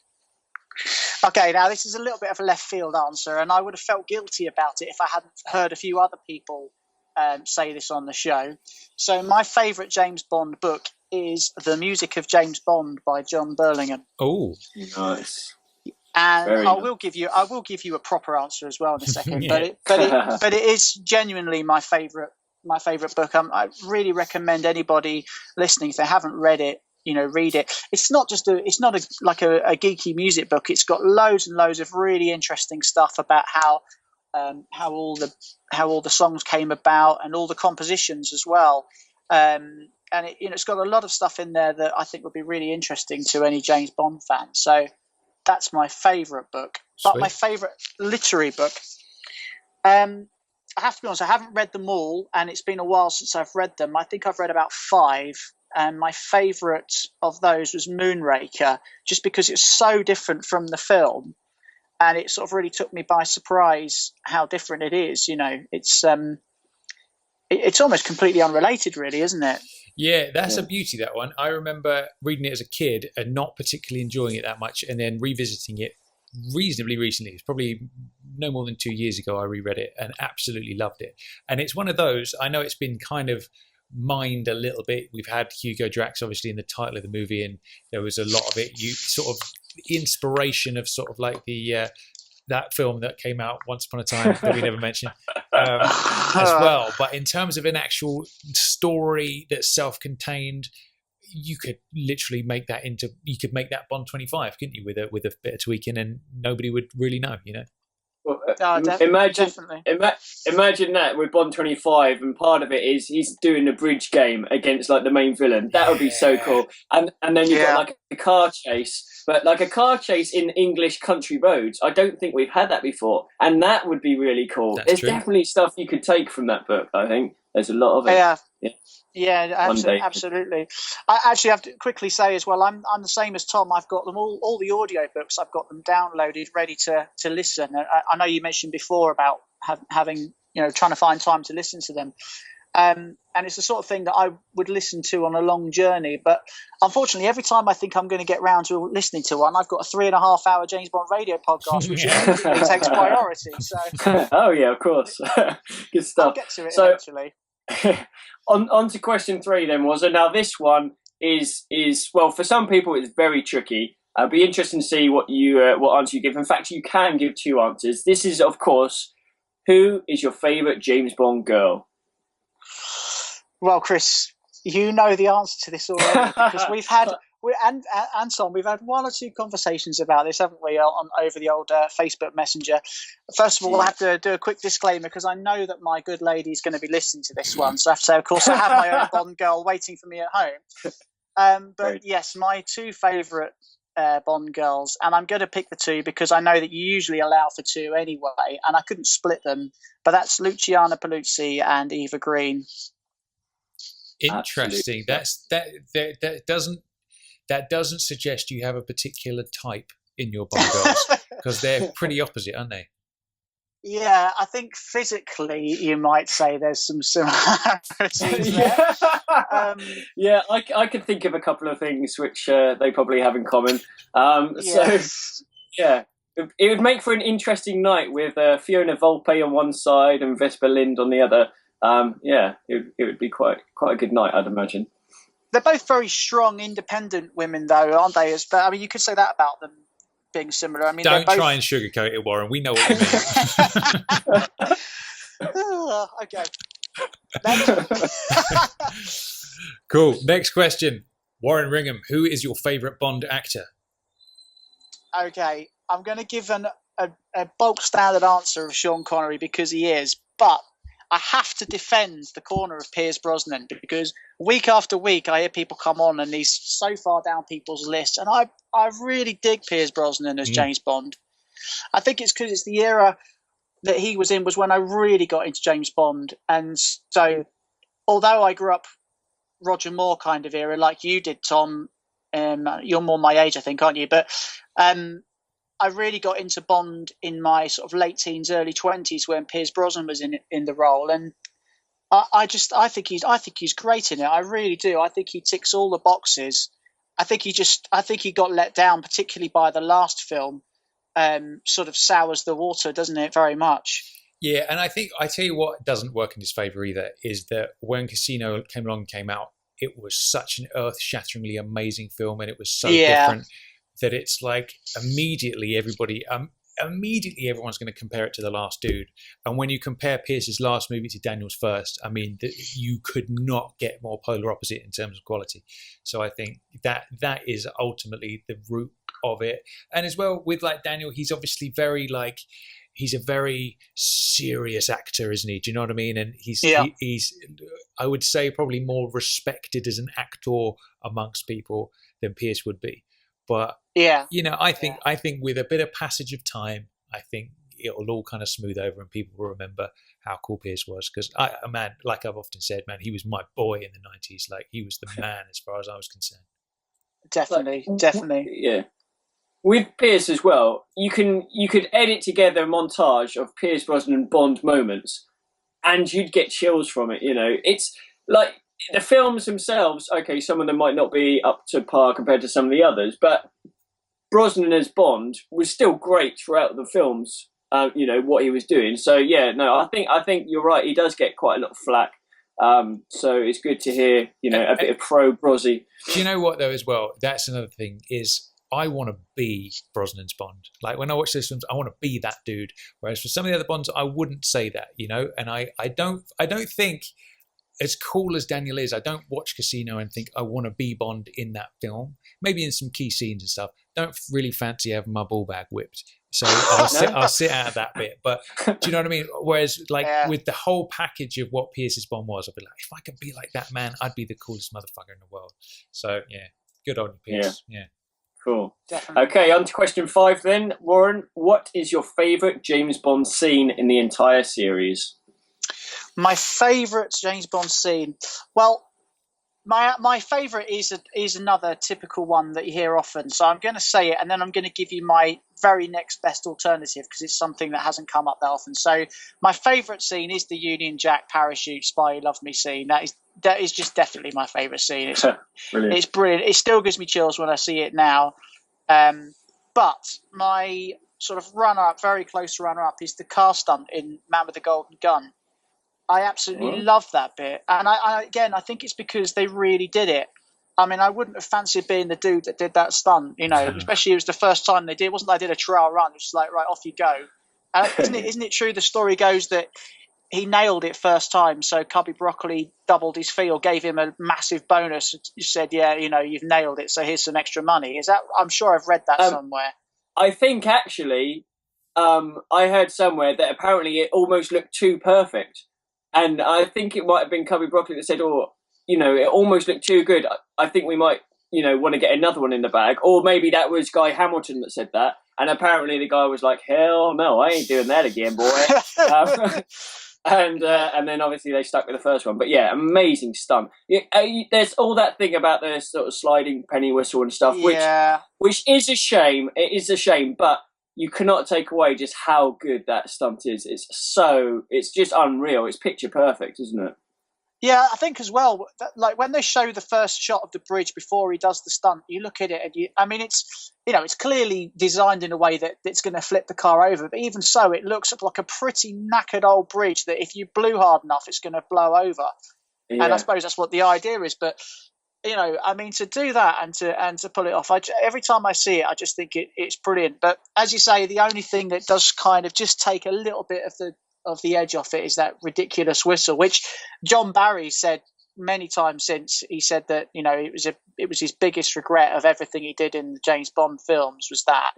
Okay, now this is a little bit of a left field answer, and I would have felt guilty about it if I hadn't heard a few other people say this on the show. So my favourite James Bond book is The Music of James Bond by John Burlingham. Oh, nice. And I will give you a proper answer as well in a second. But it is genuinely my favourite book. I really recommend anybody listening, if they haven't read it, you know, read it. It's not like a geeky music book. It's got loads and loads of really interesting stuff about how all the songs came about and all the compositions as well. And it's got a lot of stuff in there that I think would be really interesting to any James Bond fan. So That's my favourite book. But Sweet. my favourite literary book, I have to be honest, I haven't read them all, and it's been a while since I've read them. I think I've read about 5, and my favourite of those was Moonraker, just because it's so different from the film, and it sort of really took me by surprise how different it is. You know, it's almost completely unrelated, really, isn't it? Yeah, that's a beauty, that one. I remember reading it as a kid and not particularly enjoying it that much, and then revisiting it reasonably recently. It's probably no more than 2 years ago I reread it and absolutely loved it. And it's one of those, I know it's been kind of mined a little bit. We've had Hugo Drax obviously in the title of the movie, and there was a lot of it. You sort of inspiration of sort of like the that film that came out once upon a time that we never mentioned as well. But in terms of an actual story that's self-contained, you could literally make that Bond 25, couldn't you, with a bit of tweaking, and nobody would really know, you know. Well, Definitely. Imagine that with Bond 25, and part of it is he's doing a bridge game against like the main villain. That would be so cool. And then you've got like a car chase, but like a car chase in English country roads. I don't think we've had that before, and that would be really cool. There's definitely stuff you could take from that book. I think there's a lot of it. Yeah, absolutely. I actually have to quickly say as well, I'm the same as Tom. I've got them all the audio books. I've got them downloaded, ready to listen. I know you mentioned before about having, trying to find time to listen to them. And it's the sort of thing that I would listen to on a long journey. But unfortunately, every time I think I'm going to get round to listening to one, I've got a 3.5-hour James Bond radio podcast, which immediately takes priority. So, oh yeah, of course, good stuff. I'll get to it eventually. On to question 3 then, was it? Now this one is well, for some people it's very tricky. It'd be interesting to see what answer you give. In fact, you can give 2 answers. This is, of course, who is your favourite James Bond girl? Well, Chris, you know the answer to this already, because we've had Tom, we've had 1 or 2 conversations about this, haven't we, over the old Facebook Messenger. First of all, I have to do a quick disclaimer, because I know that my good lady is going to be listening to this one. So I have to say, of course, I have my own Bond girl waiting for me at home. But yes, my 2 favourite Bond girls, and I'm going to pick the 2 because I know that you usually allow for 2 anyway, and I couldn't split them. But that's Luciana Paluzzi and Eva Green. Interesting. That doesn't suggest you have a particular type in your Bond girls, because they're pretty opposite, aren't they? Yeah, I think physically you might say there's some similarities there. I could think of a couple of things which they probably have in common. Yes. So, yeah, it would make for an interesting night with Fiona Volpe on one side and Vesper Lind on the other. It would be quite a good night, I'd imagine. They're both very strong, independent women, though, aren't they? But I mean, you could say that about them being similar. I mean, don't try and sugarcoat it, Warren. We know what you mean. Okay. Cool. Next question. Warren Ringham, who is your favourite Bond actor? Okay, I'm going to give a bulk standard answer of Sean Connery because he is, but I have to defend the corner of Pierce Brosnan, because week after week I hear people come on and he's so far down people's lists, and I really dig Pierce Brosnan as James Bond. I think it's because it's the era that he was in was when I really got into James Bond, and so although I grew up Roger Moore kind of era like you did, Tom, you're more my age I think, aren't you? But I really got into Bond in my sort of late teens, early 20s when Pierce Brosnan was in the role, and I think he's great in it. I really do. I think he ticks all the boxes. I think he got let down, particularly by the last film. Sort of sours the water, doesn't it? Very much. Yeah, and I tell you what doesn't work in his favour either is that when Casino came out, it was such an earth-shatteringly amazing film, and it was so different that it's like immediately everyone's going to compare it to The Last Dude. And when you compare Pierce's last movie to Daniel's first, I mean, you could not get more polar opposite in terms of quality. So I think that is ultimately the root of it. And as well with like Daniel, he's obviously he's a very serious actor, isn't he? Do you know what I mean? And he's I would say probably more respected as an actor amongst people than Pierce would be. But Yeah. I think with a bit of passage of time, I think it'll all kind of smooth over and people will remember how cool Pierce was. Because man, like I've often said, man, he was my boy in the 90s. Like he was the man as far as I was concerned. Definitely. Yeah. With Pierce as well, you could edit together a montage of Pierce Brosnan Bond moments, and you'd get chills from it. It's like the films themselves. Okay, some of them might not be up to par compared to some of the others, but Brosnan as Bond was still great throughout the films. What he was doing. So yeah, no, I think you're right. He does get quite a lot of flack. So it's good to hear, a bit of pro Brosy. Do you know what though? As well, that's another thing is. I want to be Brosnan's Bond. Like when I watch those films, I want to be that dude. Whereas for some of the other Bonds, I wouldn't say that, And I don't think, as cool as Daniel is, I don't watch Casino and think I want to be Bond in that film. Maybe in some key scenes and stuff. Don't really fancy having my ball bag whipped. So I'll sit out of that bit. But do you know what I mean? Whereas with the whole package of what Pierce's Bond was, I'd be like, if I could be like that man, I'd be the coolest motherfucker in the world. So yeah, good on you, Pierce. Yeah. Cool. Definitely. Okay, on to question 5 then. Warren, what is your favourite James Bond scene in the entire series? My favourite James Bond scene? Well, my favourite is another typical one that you hear often. So I'm going to say it, and then I'm going to give you my very next best alternative because it's something that hasn't come up that often. So my favourite scene is the Union Jack parachute Spy Who Loved Me scene. That is just definitely my favourite scene. It's brilliant. It's brilliant. It still gives me chills when I see it now. But my sort of runner-up, very close runner-up, is the car stunt in Man with the Golden Gun. I absolutely love that bit. And I think it's because they really did it. I mean, I wouldn't have fancied being the dude that did that stunt, especially it was the first time they did. It wasn't like I did a trial run. It was like, right, off you go. Isn't it true the story goes that he nailed it first time, so Cubby Broccoli doubled his fee or gave him a massive bonus. You said, yeah, you've nailed it, so here's some extra money. Is that? I'm sure I've read that somewhere. I think actually, I heard somewhere that apparently it almost looked too perfect, and I think it might have been Cubby Broccoli that said, it almost looked too good. I think we might, want to get another one in the bag, or maybe that was Guy Hamilton that said that, and apparently the guy was like, hell no, I ain't doing that again, boy. And then obviously they stuck with the first one. But yeah, amazing stunt. There's all that thing about the sort of sliding penny whistle and stuff, which is a shame. It is a shame, but you cannot take away just how good that stunt is. It's just unreal. It's picture perfect, isn't it? Yeah, I think as well, like when they show the first shot of the bridge before he does the stunt, you look at it and it's clearly designed in a way that it's going to flip the car over. But even so, it looks like a pretty knackered old bridge that if you blew hard enough, it's going to blow over. Yeah. And I suppose that's what the idea is. But, to do that and to pull it off, every time I see it, I just think it's brilliant. But as you say, the only thing that does kind of just take a little bit of the edge off it is that ridiculous whistle, which John Barry said many times since. He said that it was his biggest regret of everything he did in the James Bond films was that.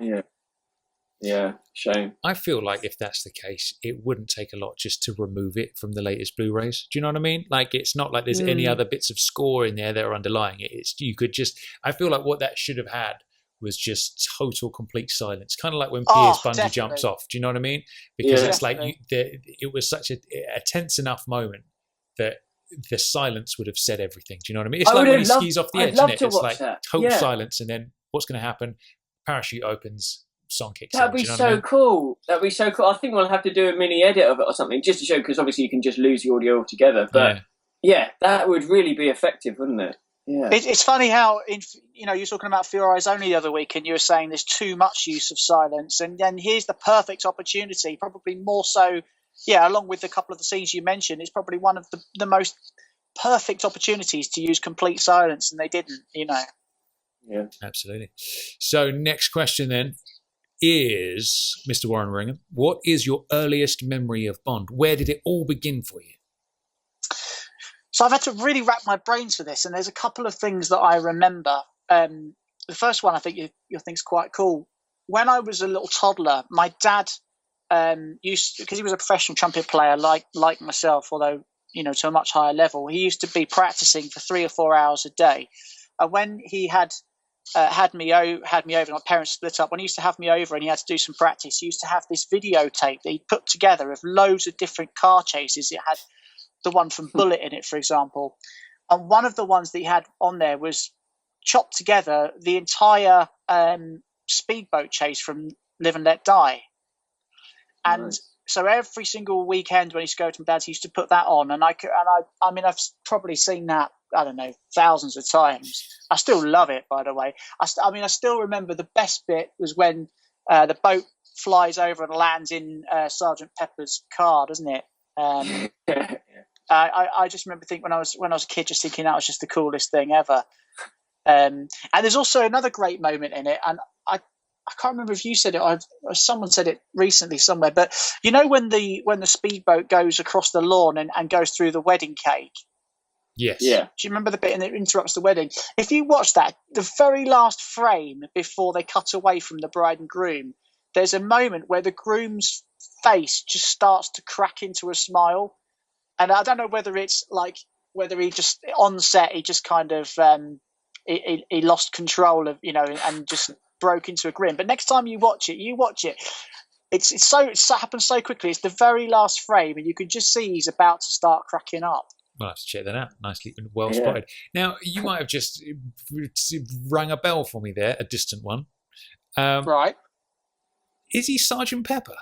Yeah, shame. I feel like if that's the case, it wouldn't take a lot just to remove it from the latest Blu-rays. Do you know what I mean? Like it's not like there's any other bits of score in there that are underlying it. You could just. I feel like what that should have had was just total, complete silence. Kind of like when Pierce bungee jumps off. Do you know what I mean? Because it's like it was such a tense enough moment that the silence would have said everything. Do you know what I mean? It's like when he skis off the edge, isn't it? It's like total silence, and then what's going to happen? Parachute opens, song kicks in. That'd be so cool. That'd be so cool. I think we'll have to do a mini edit of it or something just to show, because obviously you can just lose the audio altogether. But yeah, that would really be effective, wouldn't it? Yeah. It's funny how, you're talking about For Your Eyes Only the other week, and you were saying there's too much use of silence, and then here's the perfect opportunity, probably more so, along with a couple of the scenes you mentioned, it's probably one of the most perfect opportunities to use complete silence, and they didn't, Yeah, absolutely. So next question then is, Mr. Warren Ringham, what is your earliest memory of Bond? Where did it all begin for you? So I've had to really rack my brains for this, and there's a couple of things that I remember. The first one I think you'll think is quite cool. When I was a little toddler, my dad because he was a professional trumpet player like myself, although to a much higher level, he used to be practicing for 3 or 4 hours a day. And when he had had me over. My parents split up. When he used to have me over and he had to do some practice, he used to have this videotape that he put together of loads of different car chases. It had the one from Bullet in it, for example. And one of the ones that he had on there was chopped together the entire speedboat chase from Live and Let Die. And so every single weekend when he used to go to my dad's, he used to put that on. And I mean, I've probably seen that, I don't know, thousands of times. I still love it, by the way. I still remember the best bit was when the boat flies over and lands in Sergeant Pepper's car, doesn't it? I just remember thinking when I was a kid, just thinking that was just the coolest thing ever. And there's also another great moment in it, and I can't remember if you said it or someone said it recently somewhere, but you know when the speedboat goes across the lawn and goes through the wedding cake? Yes. Yeah. Do you remember the bit and it interrupts the wedding? If you watch that, the very last frame before they cut away from the bride and groom, there's a moment where the groom's face just starts to crack into a smile. And I don't know whether it's like, whether he just, on set, he just kind of, he lost control of, and just broke into a grin. But next time you watch it. It happens so quickly. It's the very last frame, and you can just see he's about to start cracking up. I'll have to check that out. Nicely, well spotted. Now, you might have just rung a bell for me there, a distant one. Right. Is he Sergeant Pepper?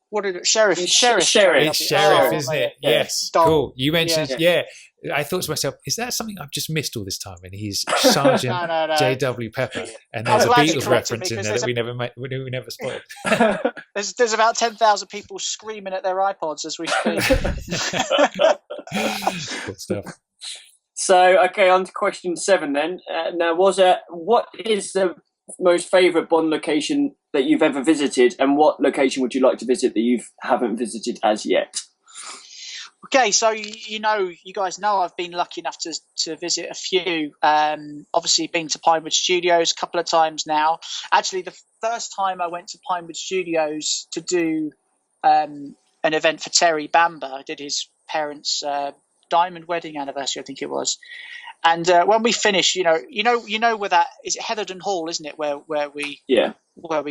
What is it? Sheriff. It's Sheriff, isn't it? Yeah. Yes. Cool. You mentioned, I thought to myself, is that something I've just missed all this time? And he's Sergeant No. J.W. Pepper. And there's a Beatles reference in there that we never spotted. There's about 10,000 people screaming at their iPods as we speak. Cool stuff. So, okay, on to question 7 then. Now, what is the most favourite Bond location that you've ever visited, and what location would you like to visit that you haven't visited as yet? Okay, so you guys know I've been lucky enough to visit a few. Obviously, been to Pinewood Studios a couple of times now. Actually, the first time I went to Pinewood Studios to do an event for Terry Bamber, I did his parents' diamond wedding anniversary, I think it was. And when we finished, you know where that is, Heatherden Hall, isn't it? Where we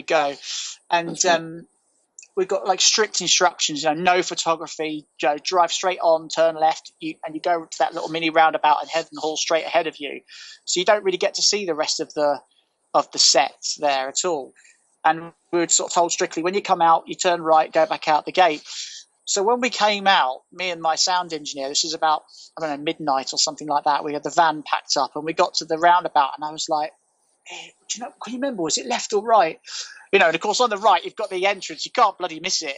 go, and we've got like strict instructions. No photography. Drive straight on, turn left, and you go to that little mini roundabout in Heatherden Hall straight ahead of you. So you don't really get to see the rest of the sets there at all. And we were sort of told strictly, when you come out, you turn right, go back out the gate. So when we came out, me and my sound engineer, this is about, midnight or something like that, we had the van packed up and we got to the roundabout and I was like, hey, can you remember, was it left or right? And of course on the right, you've got the entrance, you can't bloody miss it.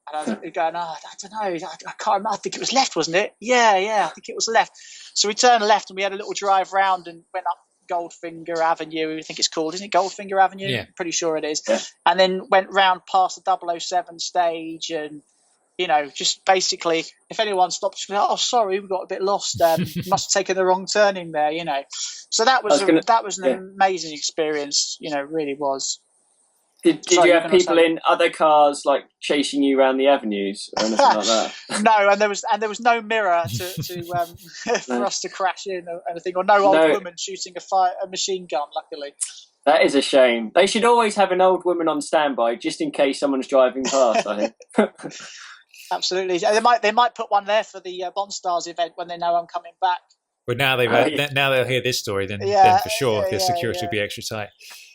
And I was going, I don't know, I can't remember, I think it was left, wasn't it? Yeah, I think it was left. So we turned left and we had a little drive round and went up Goldfinger Avenue, I think it's called, isn't it Goldfinger Avenue? Yeah. Pretty sure it is. Yeah. And then went round past the 007 stage and just basically, if anyone stopped, oh, sorry, we got a bit lost. Must have taken the wrong turning there, So that was an amazing experience, it really was. Did you have people in other cars like chasing you around the avenues or anything like that? No, and there was no mirror for us to crash in or anything, or no old woman shooting a machine gun. Luckily. That is a shame. They should always have an old woman on standby just in case someone's driving past, I think. Absolutely. They might put one there for the Bond Stars event when they know I'm coming back. But now they'll hear this story, then for sure the security will be extra tight.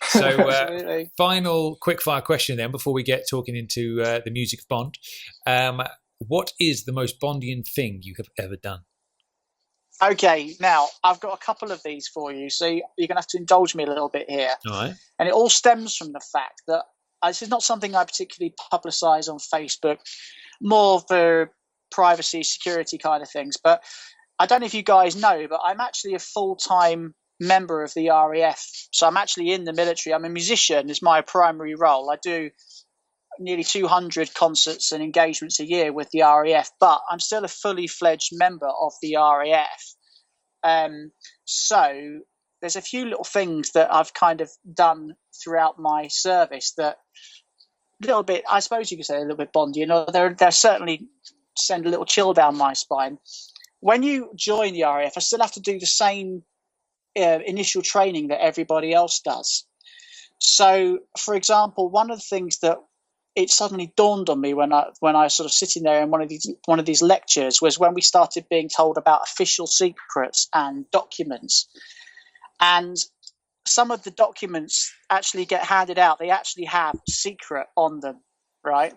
So final quick-fire question then before we get talking into the music of Bond. What is the most Bondian thing you have ever done? Okay, now I've got a couple of these for you, so you're going to have to indulge me a little bit here. All right. And it all stems from the fact that this is not something I particularly publicise on Facebook, more for privacy, security kind of things. But I don't know if you guys know, but I'm actually a full-time member of the RAF. So I'm actually in the military. I'm a musician is my primary role. I do nearly 200 concerts and engagements a year with the RAF, but I'm still a fully fledged member of the RAF. So there's a few little things that I've kind of done throughout my service that a little bit, I suppose you could say a little bit Bondy, they're certainly send a little chill down my spine. When you join the RAF, I still have to do the same initial training that everybody else does. So, for example, one of the things that it suddenly dawned on me when I sort of sitting there in one of these lectures was when we started being told about official secrets and documents, and some of the documents actually get handed out. They actually have secret on them, right?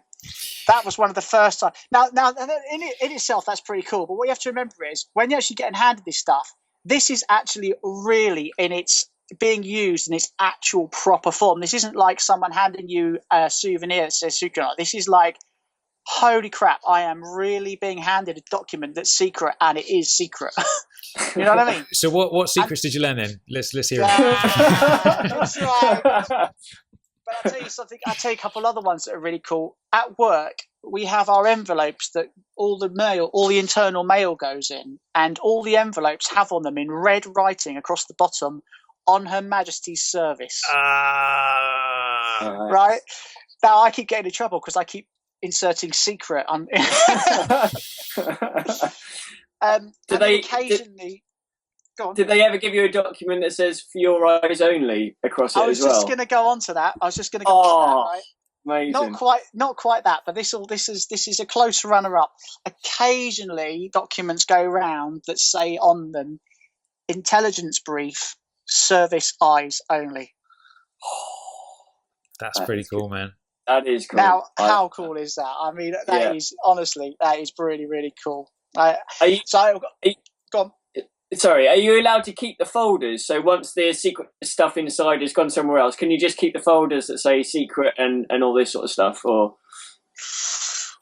That was one of the first times. Now, in itself, that's pretty cool. But what you have to remember is when you're actually getting handed this stuff, this is actually really being used in its actual proper form. This isn't like someone handing you a souvenir that says secret. This is like, holy crap, I am really being handed a document that's secret, and it is secret. You know what I mean? So what secrets did you learn then? Let's hear it. That's right. But I'll tell you something. I'll tell you a couple other ones that are really cool. At work, we have our envelopes that all the internal mail goes in, and all the envelopes have on them in red writing across the bottom, "On Her Majesty's service." Right? Now I keep getting in trouble because I keep inserting secret on. Did they ever give you a document that says "for your eyes only" across it as well? I was just going to go on to that. Right? Amazing. Not quite that, but this is a close runner-up. Occasionally, documents go round that say on them, "Intelligence brief, service eyes only." That's pretty cool, man. That is cool. Now, how cool is that? I mean, that is really, really cool. Go on. Sorry, are you allowed to keep the folders? So once the secret stuff inside has gone somewhere else, can you just keep the folders that say secret and all this sort of stuff? Or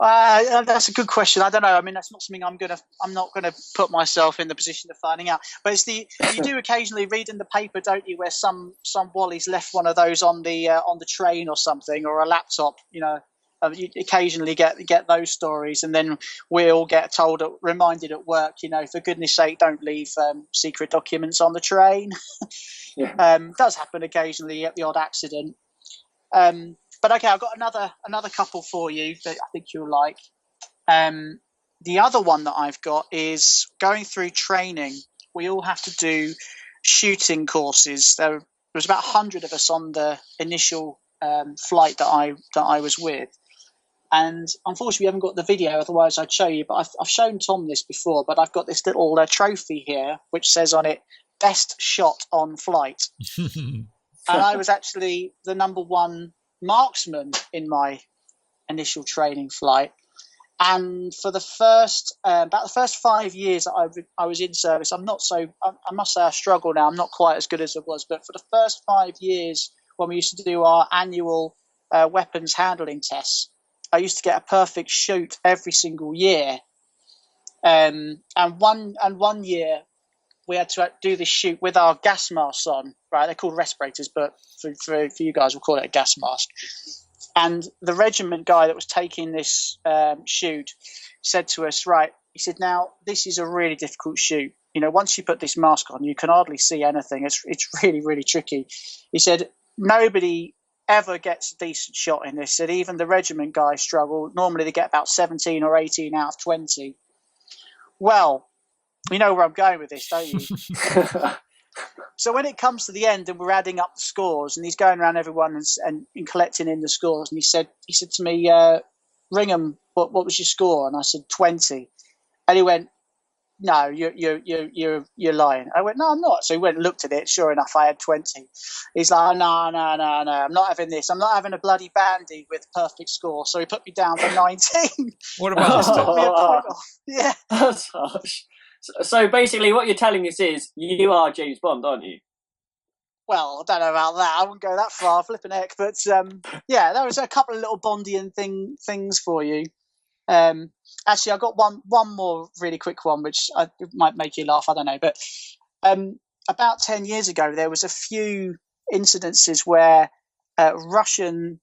that's a good question. I don't know. I mean, that's not something I'm not gonna put myself in the position of finding out. But you do occasionally read in the paper, don't you, where some Wally's left one of those on the train or something, or a laptop. You know, you occasionally get those stories, and then we all get reminded at work, you know, for goodness sake, don't leave secret documents on the train. Yeah. Does happen occasionally at the odd accident. But okay, I've got another couple for you that I think you'll like. The other one that I've got is going through training. We all have to do shooting courses. There was about 100 of us on the initial flight that I was with. And unfortunately, we haven't got the video, otherwise I'd show you. But I've shown Tom this before, but I've got this little trophy here, which says on it, "Best shot on flight." And I was actually the number one marksman in my initial training flight. And for the first, about the first 5 years that I was in service, I must say I struggle now. I'm not quite as good as I was. But for the first 5 years, when we used to do our annual weapons handling tests, I used to get a perfect shoot every single year. And one year we had to do this shoot with our gas masks on. Right, they're called respirators, but for you guys, we'll call it a gas mask. And the regiment guy that was taking this shoot said to us, right, he said, "Now, this is a really difficult shoot. You know, once you put this mask on, you can hardly see anything. It's really, really tricky." He said, "Nobody ever gets a decent shot in this." He said, "Even the regiment guys struggle. Normally they get about 17 or 18 out of 20. Well, you know where I'm going with this, don't you? So when it comes to the end and we're adding up the scores, and he's going around everyone and collecting in the scores, and he said to me, "Ringham, what was your score?" And I said 20. And he went, "No, you're lying." I went, "No, I'm not." So he went and looked at it. Sure enough, I had 20. He's like, no, I'm not having this. I'm not having a bloody bandy with perfect score. So he put me down for 19. What a bastard. Yeah. That's harsh. So basically, what you're telling us is you are James Bond, aren't you? Well, I don't know about that. I wouldn't go that far, flipping heck. But yeah, there was a couple of little Bondian things for you. Actually, I got one more really quick one, which might make you laugh. I don't know, but about 10 years ago, there was a few incidences where Russian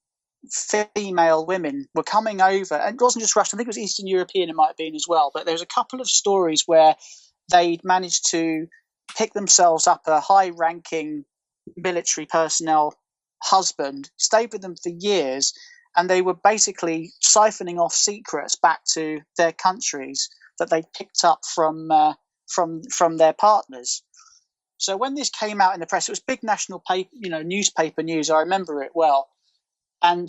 female women were coming over, and it wasn't just Russian. I think it was Eastern European. It might have been as well. But there was a couple of stories where they'd managed to pick themselves up a high-ranking military personnel husband, stayed with them for years, and they were basically siphoning off secrets back to their countries that they picked up from their partners. So when this came out in the press, it was big national paper, newspaper news. I remember it well. And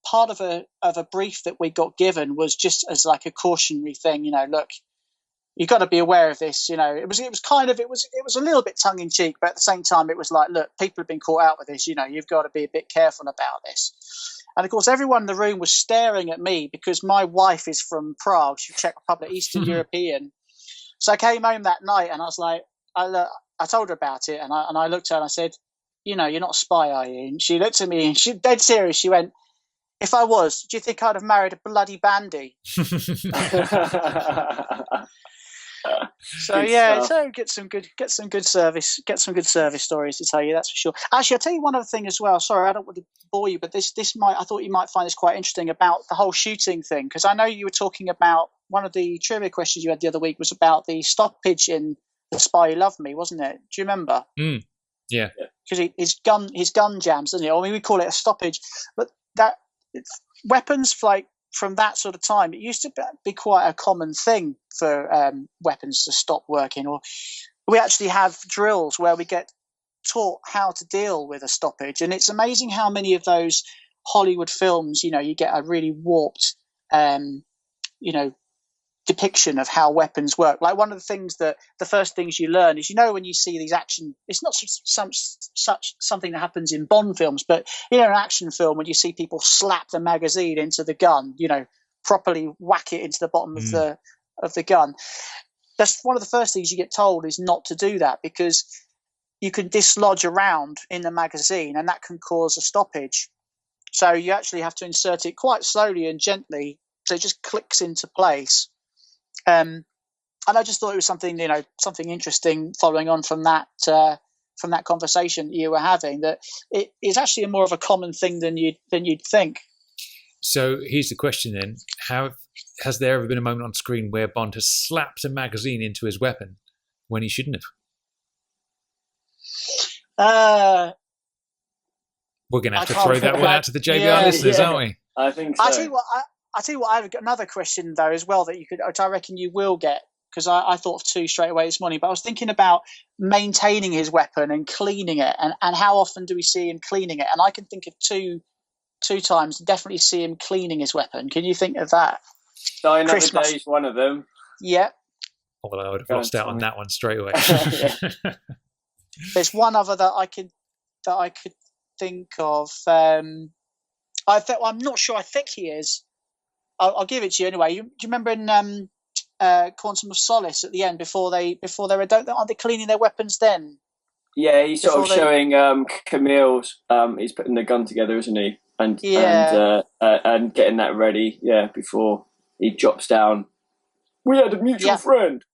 part of a brief that we got given was just as like a cautionary thing. Look, you've got to be aware of this. It was a little bit tongue in cheek, but at the same time, it was like, look, people have been caught out with this. You've got to be a bit careful about this. And of course, everyone in the room was staring at me because my wife is from Prague, she's Czech Republic, Eastern European. So I came home that night and I was like, I told her about it, and I looked at her and I said, you're not a spy, are you? And she looked at me and she dead serious. She went, if I was, do you think I'd have married a bloody bandy? So get some good service stories to tell you, that's for sure. Actually, I'll tell you one other thing as well. Sorry, I don't want to bore you, but I thought you might find this quite interesting about the whole shooting thing, because I know you were talking about, one of the trivia questions you had the other week was about the stoppage in The Spy Who Loved Me, wasn't it? Do you remember? Yeah. Because his gun jams, doesn't it? I mean, we call it a stoppage, but that weapons like from that sort of time, it used to be quite a common thing for weapons to stop working. Or we actually have drills where we get taught how to deal with a stoppage, and it's amazing how many of those Hollywood films, you get a really warped, depiction of how weapons work. Like one of the things that the first things you learn is, when you see these action, it's not something that happens in Bond films, but an action film, when you see people slap the magazine into the gun, properly whack it into the bottom of the gun. That's one of the first things you get told is not to do that, because you can dislodge a round in the magazine and that can cause a stoppage. So you actually have to insert it quite slowly and gently so it just clicks into place. And I just thought it was something interesting following on from that conversation that you were having, that it is actually more of a common thing than you'd think. So here's the question then: has there ever been a moment on screen where Bond has slapped a magazine into his weapon when he shouldn't have? We're going to have to throw that one out to the JBR listeners, aren't we? I think so. I tell you what, I've got another question though as well that which I reckon you will get, because I thought of two straight away this morning. But I was thinking about maintaining his weapon and cleaning it, and how often do we see him cleaning it? And I can think of two times definitely see him cleaning his weapon. Can you think of that? Die Another Day is one of them. Yeah. Well, I would have lost out on that one straight away. There's one other that I could think of. I'm not sure. I think he is. I'll give it to you anyway. Do you remember in Quantum of Solace at the end, before they aren't they cleaning their weapons then? Yeah, he's sort of showing Camille's. He's putting the gun together, isn't he? And getting that ready. Yeah, before he drops down. We had a mutual friend.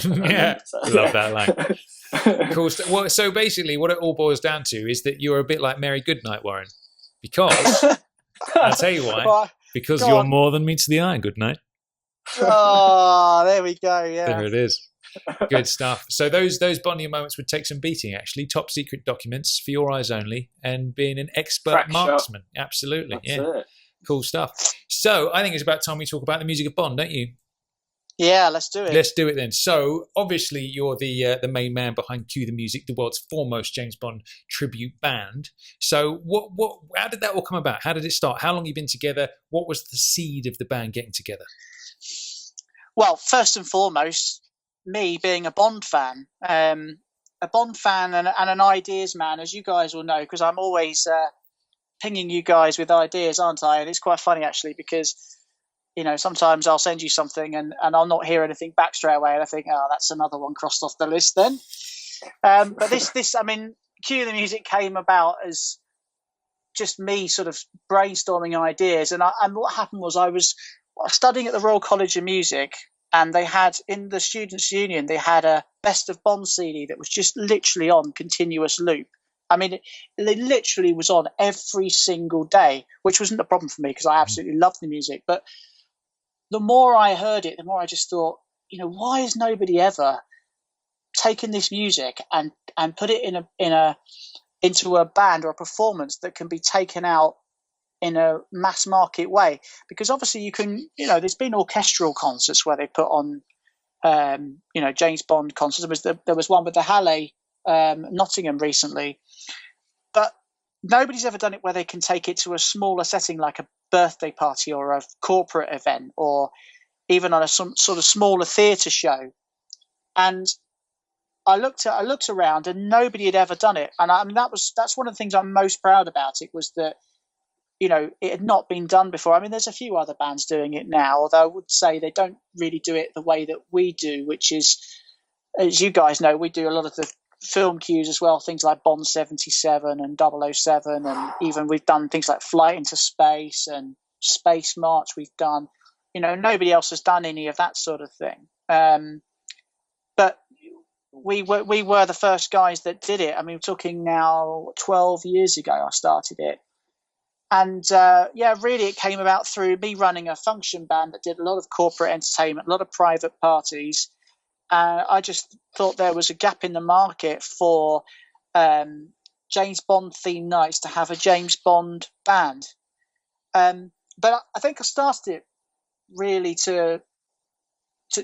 Yeah, love that line. Cool. So basically, what it all boils down to is that you're a bit like Mary Goodnight, Warren, because I'll tell you why. Because you're more than meets the eye. Good night. Oh, there we go. Yeah, there it is. Good stuff. So those bonding moments would take some beating, actually. Top secret documents for your eyes only, and being an expert marksman. Absolutely. That's it. Cool stuff. So I think it's about time we talk about the music of Bond, don't you? Yeah, let's do it. Let's do it then. So obviously you're the main man behind Cue the Music, the world's foremost James Bond tribute band. So how did that all come about? How did it start? How long have you been together? What was the seed of the band getting together? Well, first and foremost, me being a Bond fan and an ideas man, as you guys will know, because I'm always pinging you guys with ideas, aren't I? And it's quite funny actually, because sometimes I'll send you something and I'll not hear anything back straight away, and I think, oh, that's another one crossed off the list then. But this, I mean, Cue the Music came about as just me sort of brainstorming ideas, and what happened was I was studying at the Royal College of Music, and they had, in the Students' Union, they had a Best of Bond CD that was just literally on continuous loop. I mean, it literally was on every single day, which wasn't a problem for me because I absolutely loved the music. But the more I heard it, the more I just thought, why has nobody ever taken this music and put it into a band or a performance that can be taken out in a mass market way? Because obviously you can, there's been orchestral concerts where they put on, James Bond concerts. There was one with the Halle Nottingham recently, but nobody's ever done it where they can take it to a smaller setting, like a birthday party or a corporate event, or even on some sort of smaller theatre show. And I looked around, and nobody had ever done it. And I mean, that's one of the things I'm most proud about. It was that, you know, it had not been done before. I mean, there's a few other bands doing it now, although I would say they don't really do it the way that we do, which is, as you guys know, we do a lot of the film cues as well, things like Bond 77 and 007, and even we've done things like Flight into Space and Space March we've done. You know, nobody else has done any of that sort of thing. But we were the first guys that did it. I mean, we're talking now 12 years ago I started it. And really it came about through me running a function band that did a lot of corporate entertainment, a lot of private parties. I just thought there was a gap in the market for James Bond themed nights to have a James Bond band. But I think I started it really to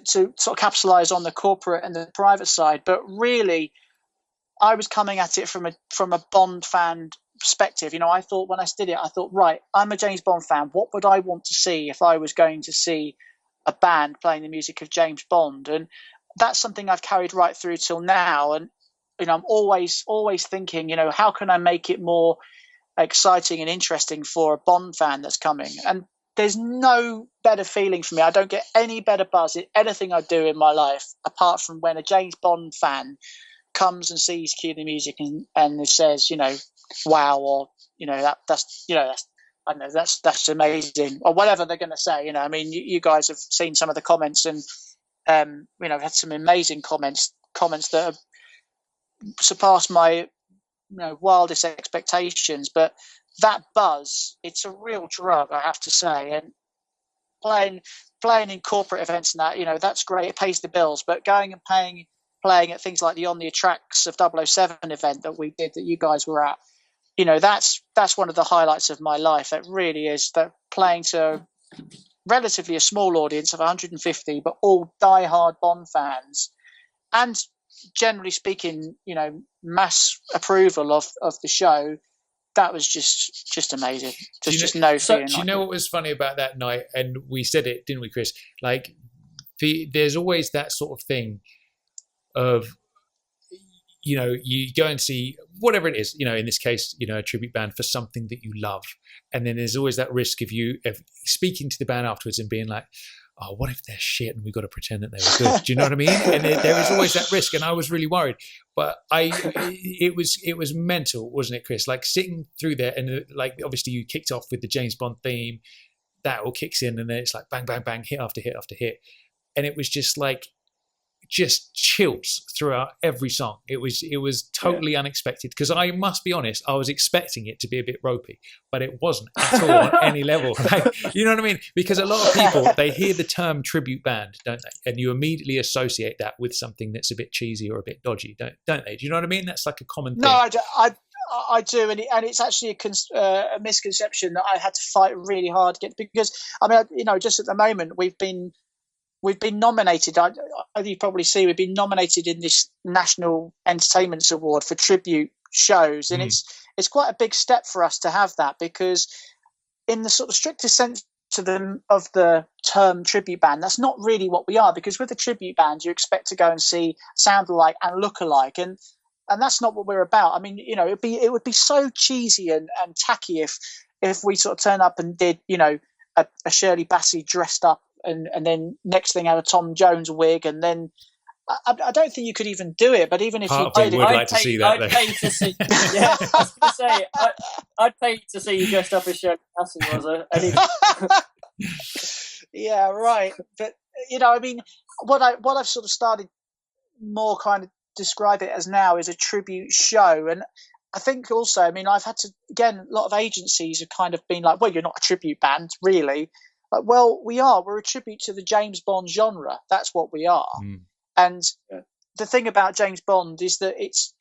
sort of capitalise on the corporate and the private side, but really I was coming at it from a Bond fan perspective. You know, I thought when I did it, I thought, right, I'm a James Bond fan. What would I want to see if I was going to see a band playing the music of James Bond? And that's something I've carried right through till now. And, you know, I'm always thinking, you know, how can I make it more exciting and interesting for a Bond fan that's coming? And there's no better feeling for me. I don't get any better buzz in anything I do in my life apart from when a James Bond fan comes and sees Cue the Music and says, you know, wow, or, you know, that's I don't know, that's amazing, or whatever they're going to say. You know, I mean, you guys have seen some of the comments, and you know, I've had some amazing comments that have surpassed my, you know, wildest expectations. But that buzz, it's a real drug, I have to say. And playing in corporate events and that, you know, that's great, it pays the bills. But going and playing at things like the On the Tracks of 007 event that we did, that you guys were at, you know, that's one of the highlights of my life. It really is, that playing to relatively a small audience of 150, but all die-hard Bond fans, and generally speaking, you know, mass approval of the show. That was just amazing. There's just no feeling. Do you know what was funny about that night? And we said it, didn't we, Chris? Like, there's always that sort of thing of, you know, you go and see whatever it is, you know, in this case, you know, a tribute band for something that you love. And then there's always that risk of speaking to the band afterwards and being like, oh, what if they're shit and we've got to pretend that they were good? Do you know what I mean? And there is always that risk. And I was really worried. But it was mental, wasn't it, Chris? Like sitting through there, and like obviously you kicked off with the James Bond theme. That all kicks in, and then it's like bang, bang, bang, hit after hit after hit. And it was just like, just chills throughout every song. It was totally unexpected, because I must be honest, I was expecting it to be a bit ropey, but it wasn't at all on any level. Like, you know what I mean? Because a lot of people, they hear the term tribute band, don't they? And you immediately associate that with something that's a bit cheesy or a bit dodgy, don't they? Do you know what I mean? That's like a common thing. No, I do, and it's actually a misconception that I had to fight really hard to get, because I mean, you know, just at the moment we've been nominated. You probably see we've been nominated in this National Entertainment Award for tribute shows, and it's quite a big step for us to have that, because in the sort of strictest sense of the term tribute band, that's not really what we are. Because with a tribute band, you expect to go and see sound alike and look alike, and that's not what we're about. I mean, you know, it would be so cheesy and tacky if we sort of turn up and did, you know, a Shirley Bassey dressed up, and then next thing had a Tom Jones wig, and then I don't think you could even do it. But even if you did, I'd pay to see. Yeah, I was going to say, I'd pay to see you dressed up as Shirley Bassey. Yeah, right. But you know, I mean, what I've sort of started more kind of describe it as now is a tribute show. And I think also, I mean, I've had to, again, a lot of agencies have kind of been like, well, you're not a tribute band, really. Like, well, we are. We're a tribute to the James Bond genre. That's what we are. And the thing about James Bond is that it's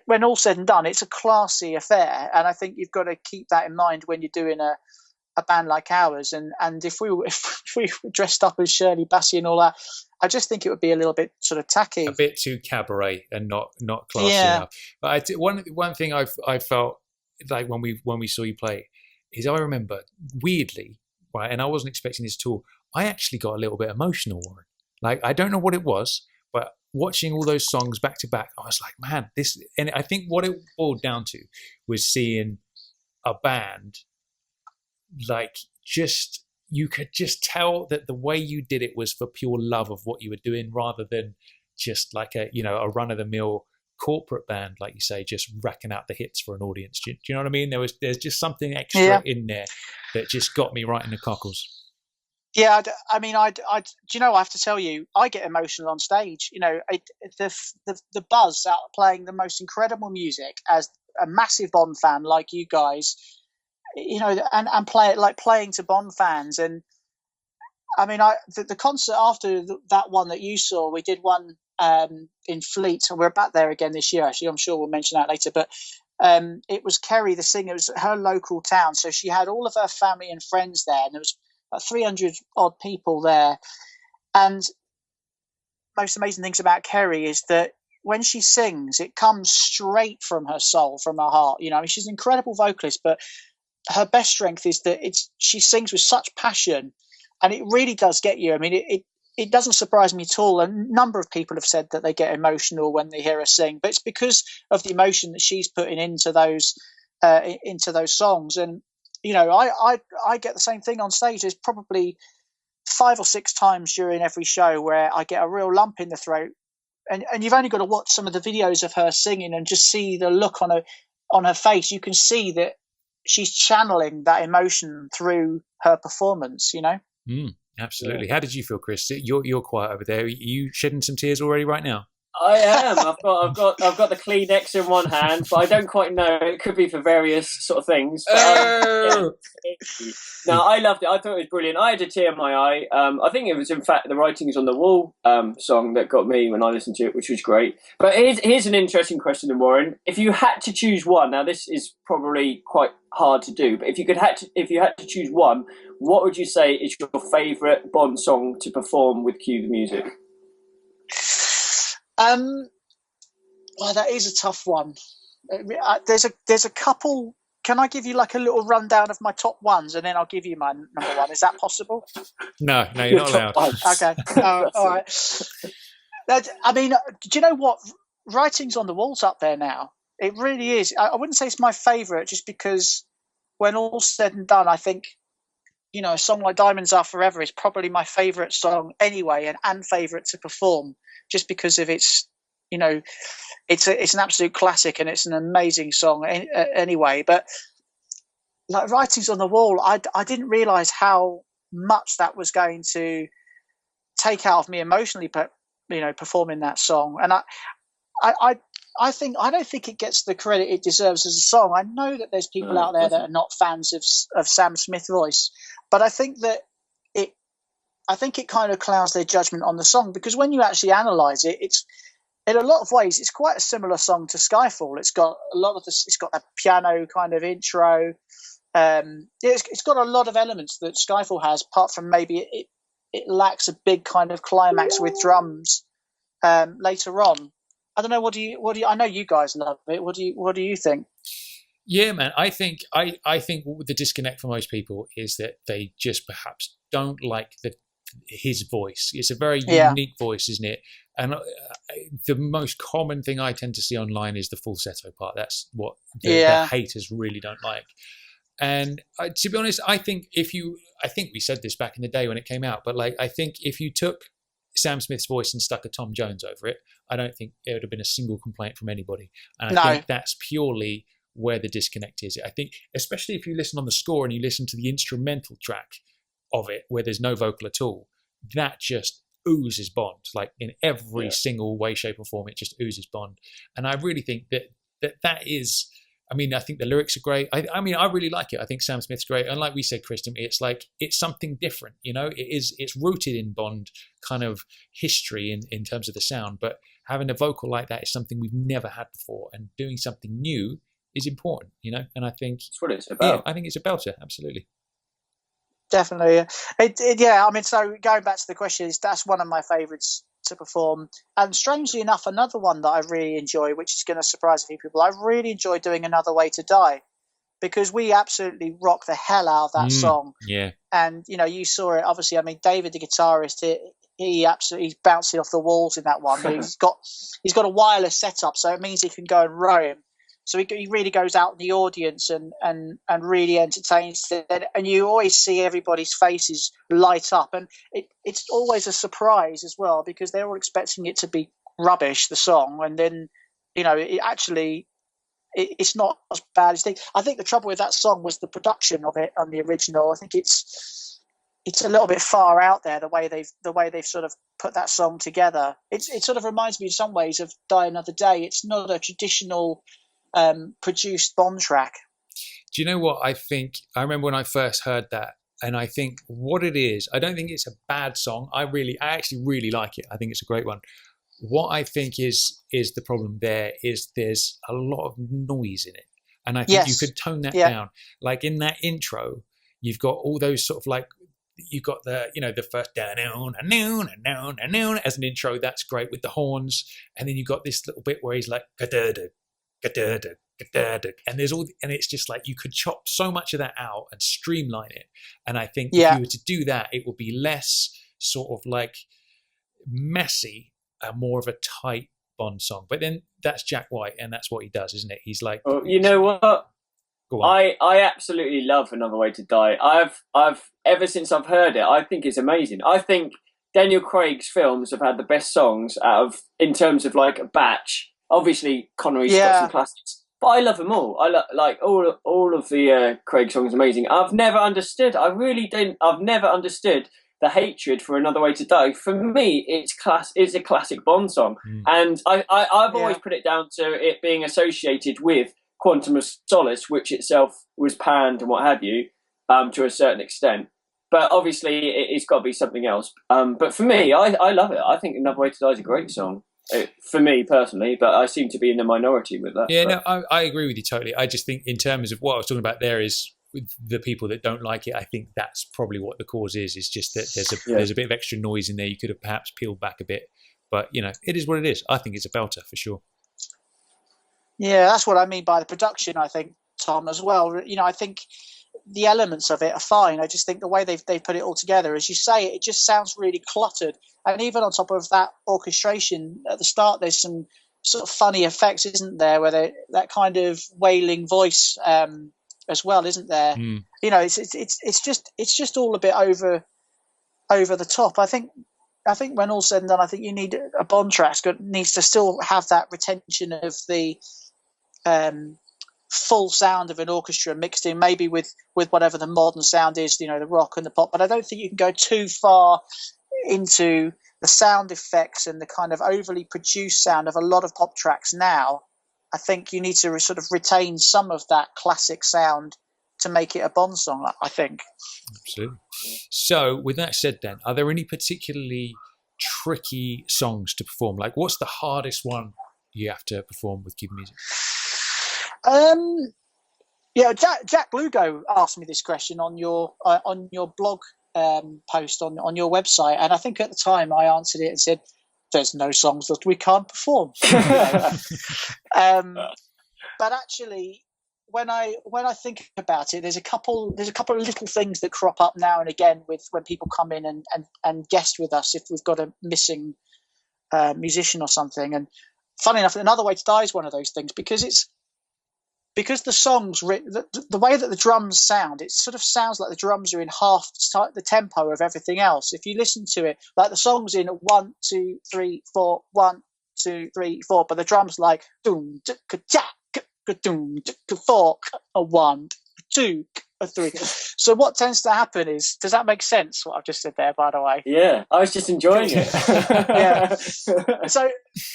when all said and done, it's a classy affair. And I think you've got to keep that in mind when you're doing a a band like ours, and if we were dressed up as Shirley Bassey and all that, I just think it would be a little bit sort of tacky, a bit too cabaret and not classy enough. But one thing I felt like when we saw you play is I remember weirdly, right, and I wasn't expecting this at all. I actually got a little bit emotional, Warren. Like, I don't know what it was, but watching all those songs back to back, I was like, man, this. And I think what it boiled down to was seeing a band, like, just, you could just tell that the way you did it was for pure love of what you were doing, rather than just like a run of the mill corporate band, like you say, just racking out the hits for an audience. Do you know what I mean? There's just something extra in there that just got me right in the cockles. Yeah, I mean, do you know? I have to tell you, I get emotional on stage. You know, the buzz out of playing the most incredible music as a massive Bond fan like you guys, you know, and playing to Bond fans. And I mean, the concert after that one that you saw, we did one in Fleet, and we're back there again this year. Actually, I'm sure we'll mention that later, but. It was Kerry, the singer. It was her local town, so she had all of her family and friends there, and there was about 300 odd people there. And most amazing things about Kerry is that when she sings, it comes straight from her soul, from her heart. You know, I mean, she's an incredible vocalist, but her best strength is that she sings with such passion, and it really does get you. I mean, it doesn't surprise me at all. A number of people have said that they get emotional when they hear her sing, but it's because of the emotion that she's putting into those songs. And you know, I get the same thing on stage. There's probably 5 or 6 times during every show where I get a real lump in the throat, and you've only got to watch some of the videos of her singing and just see the look on her face. You can see that she's channeling that emotion through her performance. You know. Absolutely. How did you feel, Chris? You're quiet over there. Are you shedding some tears already right now? I am. I've got the Kleenex in one hand, but I don't quite know. It could be for various sort of things. But No, I loved it. I thought it was brilliant. I had a tear in my eye. I think it was, in fact, the Writings on the Wall song that got me when I listened to it, which was great. But here's an interesting question, Warren. If you had to choose one, now this is probably quite hard to do, but if you had to choose one, what would you say is your favourite Bond song to perform with Cue the Music? Well, that is a tough one. There's a couple. Can I give you like a little rundown of my top ones, and then I'll give you my number one? Is that possible? No, you're not allowed. Okay, all right. I mean, do you know what? Writings on the Wall's up there now. It really is. I wouldn't say it's my favourite, just because when all's said and done, I think, you know, a song like Diamonds Are Forever is probably my favourite song anyway, and favourite to perform, just because of its, you know, it's an absolute classic and it's an amazing song anyway. But like Writings on the Wall, I didn't realise how much that was going to take out of me emotionally, but, you know, performing that song. And I don't think it gets the credit it deserves as a song. I know that there's people out there that are not fans of Sam Smith's voice, but I think it kind of clouds their judgment on the song, because when you actually analyse it, it's, in a lot of ways, it's quite a similar song to Skyfall. It's got it's got a piano kind of intro. It's got a lot of elements that Skyfall has, apart from maybe it lacks a big kind of climax with drums later on. I don't know. What do you? I know you guys love it. What do you think? Yeah, man. I think the disconnect for most people is that they just perhaps don't like his voice. It's a very unique voice, isn't it? And the most common thing I tend to see online is the falsetto part. That's what the haters really don't like. And to be honest, I think we said this back in the day when it came out, but like, I think if you took Sam Smith's voice and stuck a Tom Jones over it, I don't think there would have been a single complaint from anybody. And I think that's purely where the disconnect is. I think, especially if you listen on the score and you listen to the instrumental track of it, where there's no vocal at all, that just oozes Bond. Like, in every single way, shape or form, it just oozes Bond. And I really think that is, I mean, I think the lyrics are great. I mean, I really like it. I think Sam Smith's great. And like we said, Kristen, it's like, it's something different, you know? It's rooted in Bond kind of history in terms of the sound, but having a vocal like that is something we've never had before, and doing something new is important, you know? And I think that's what it's about. Yeah, I think it's a belter, absolutely. Definitely. Yeah, I mean, so going back to the question, that's one of my favourites to perform. And strangely enough, another one that I really enjoy, which is going to surprise a few people, I really enjoy doing Another Way to Die, because we absolutely rock the hell out of that song. Yeah. And, you know, you saw it, obviously. I mean, David, the guitarist, he's bouncing off the walls in that one. But he's got a wireless setup, so it means he can go and roam. So he really goes out in the audience and really entertains it. And you always see everybody's faces light up. And it's always a surprise as well, because they're all expecting it to be rubbish, the song. And then, you know, it's not as bad as they. I think the trouble with that song was the production of it on the original. I think it's a little bit far out there, the way they've sort of put that song together. It sort of reminds me in some ways of Die Another Day. It's not a traditional produced Bond track. Do you know what I think? I remember when I first heard that, and I think what it is, I don't think it's a bad song. I actually really like it. I think it's a great one. What I think is the problem there is there's a lot of noise in it. And I think you could tone that down. Like in that intro, you've got all those sort of like, you've got the first as an intro, that's great with the horns. And then you've got this little bit where he's like, and there's all, and it's just like you could chop so much of that out and streamline it. And I think if you were to do that, it would be less sort of like messy and more of a tight Bond song. But then that's Jack White, and that's what he does, isn't it? He's like, you know what? I absolutely love Another Way to Die. I've ever since I've heard it, I think it's amazing. I think Daniel Craig's films have had the best songs out of, in terms of like a batch. Obviously, Connery's got some classics, but I love them all. I like all of the Craig songs. Amazing. I've never understood. I've never understood the hatred for Another Way to Die. For me, it's a classic Bond song, and I've always put it down to it being associated with Quantum of Solace, which itself was panned and what have you, to a certain extent. But obviously, it's got to be something else. But for me, I love it. I think Another Way to Die is a great song. For me personally, but I seem to be in the minority with that. Yeah, no, I agree with you totally. I just think in terms of what I was talking about there is with the people that don't like it, I think that's probably what the cause is. It's just that there's a bit of extra noise in there. You could have perhaps peeled back a bit, but you know, it is what it is. I think it's a belter for sure. Yeah, that's what I mean by the production, I think, Tom, as well. You know, I think the elements of it are fine. I just think the way they've put it all together, as you say, it just sounds really cluttered. And even on top of that orchestration at the start, there's some sort of funny effects, isn't there? Where that kind of wailing voice as well, isn't there? You know, it's just all a bit over the top. I think when all's said and done, I think you need a Bond track needs to still have that retention of the full sound of an orchestra mixed in, maybe with whatever the modern sound is, you know, the rock and the pop. But I don't think you can go too far into the sound effects and the kind of overly produced sound of a lot of pop tracks now. I think you need to sort of retain some of that classic sound to make it a Bond song, I think. Absolutely. So with that said then, are there any particularly tricky songs to perform? Like what's the hardest one you have to perform with cue music? Yeah, Jack Lugo asked me this question on your blog post on your website, and I think at the time I answered it and said, "There's no songs that we can't perform." But actually, when I think about it, there's a couple of little things that crop up now and again when people come in and guest with us if we've got a missing musician or something. And funny enough, Another Way to Die is one of those things, because the songs, the way that the drums sound, it sort of sounds like the drums are in half the tempo of everything else. If you listen to it, like the song's in 1, 2, 3, 4, 1, 2, 3, 4, but the drums like doom, doom, 4, 1, 2, 3. So what tends to happen is, does that make sense? What I've just said there, by the way. Yeah, I was just enjoying it. Yeah.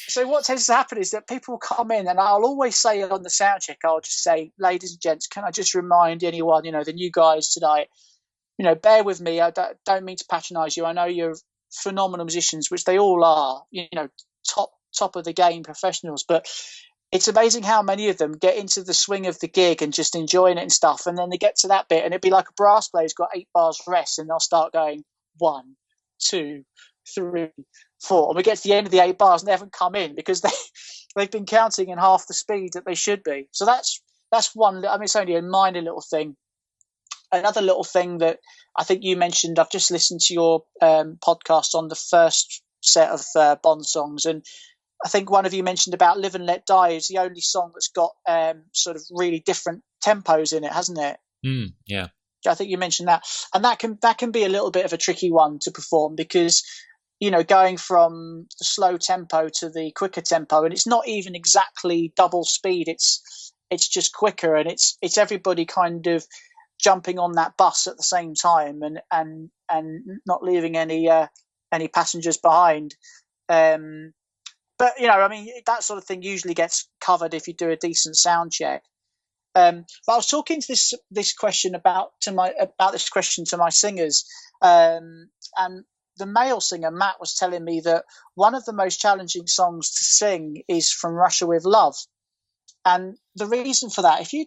So what tends to happen is that people come in, and I'll always say on the sound check, I'll just say, ladies and gents, can I just remind anyone, you know, the new guys tonight, you know, bear with me. I don't mean to patronise you. I know you're phenomenal musicians, which they all are, you know, top of the game professionals, but it's amazing how many of them get into the swing of the gig and just enjoying it and stuff, and then they get to that bit and it'd be like a brass player's got 8 bars rest and they'll start going 1, 2, 3, 4, and we get to the end of the 8 bars and they haven't come in because they've been counting in half the speed that they should be. So that's one. I mean, it's only a minor little thing. Another little thing that I think you mentioned, I've just listened to your podcast on the first set of Bond songs, and I think one of you mentioned about Live and Let Die is the only song that's got sort of really different tempos in it, hasn't it? Yeah. I think you mentioned that. And that can be a little bit of a tricky one to perform because, you know, going from the slow tempo to the quicker tempo, and it's not even exactly double speed, it's just quicker, and it's everybody kind of jumping on that bus at the same time and not leaving any passengers behind. But, you know, I mean, that sort of thing usually gets covered if you do a decent sound check. But I was talking to this question about this question to my singers, and the male singer Matt was telling me that one of the most challenging songs to sing is From Russia with Love, and the reason for that, if you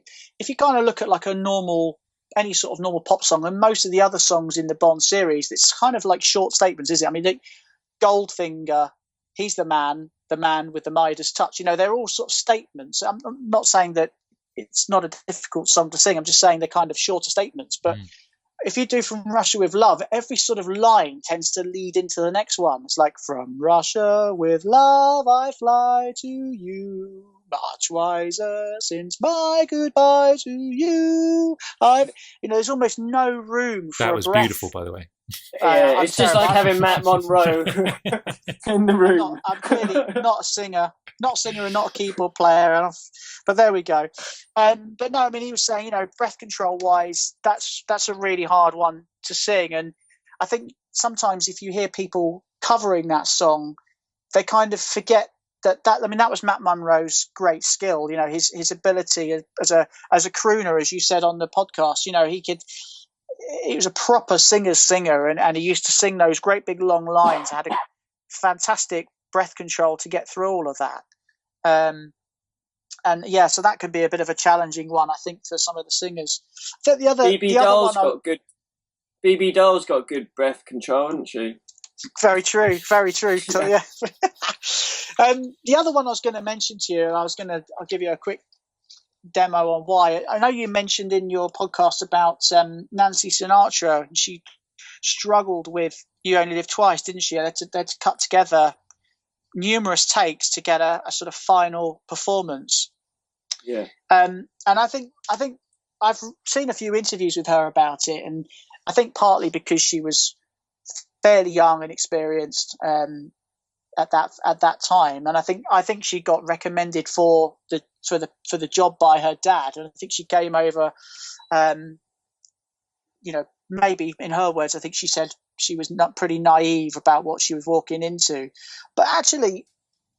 kind of look at like any sort of normal pop song, and most of the other songs in the Bond series, it's kind of like short statements, is it? I mean, Goldfinger, he's the man with the Midas touch. You know, they're all sort of statements. I'm not saying that it's not a difficult song to sing. I'm just saying they're kind of shorter statements. But if you do From Russia with Love, every sort of line tends to lead into the next one. It's like, from Russia with love, I fly to you, much wiser since my goodbye to you. There's almost no room for that a was breath. beautiful, by the way. Yeah, it's just like having Matt Monroe in the room. I'm clearly not a singer and not a keyboard player, but there we go. But no, I mean, he was saying, you know, breath control wise, that's a really hard one to sing, and I think sometimes if you hear people covering that song, they kind of forget that I mean, that was Matt Monroe's great skill. You know, his ability as a crooner, as you said on the podcast. You know, he was a proper singer's singer, and he used to sing those great big long lines. Had a fantastic breath control to get through all of that. And yeah, so that could be a bit of a challenging one, I think, for some of the singers. I think BB Doll's got good breath control, hasn't she? Very true. So, yeah. The other one I was going to mention to you, and I'll give you a quick demo on why. I know you mentioned in your podcast about Nancy Sinatra, and she struggled with You Only Live Twice, didn't she? They had to cut together numerous takes to get a sort of final performance. Yeah. And I think I've seen a few interviews with her about it, and I think partly because she was fairly young and experienced at that time, and I think she got recommended for the job by her dad, and I think she came over. You know, maybe in her words, I think she said she was not pretty naive about what she was walking into, but actually,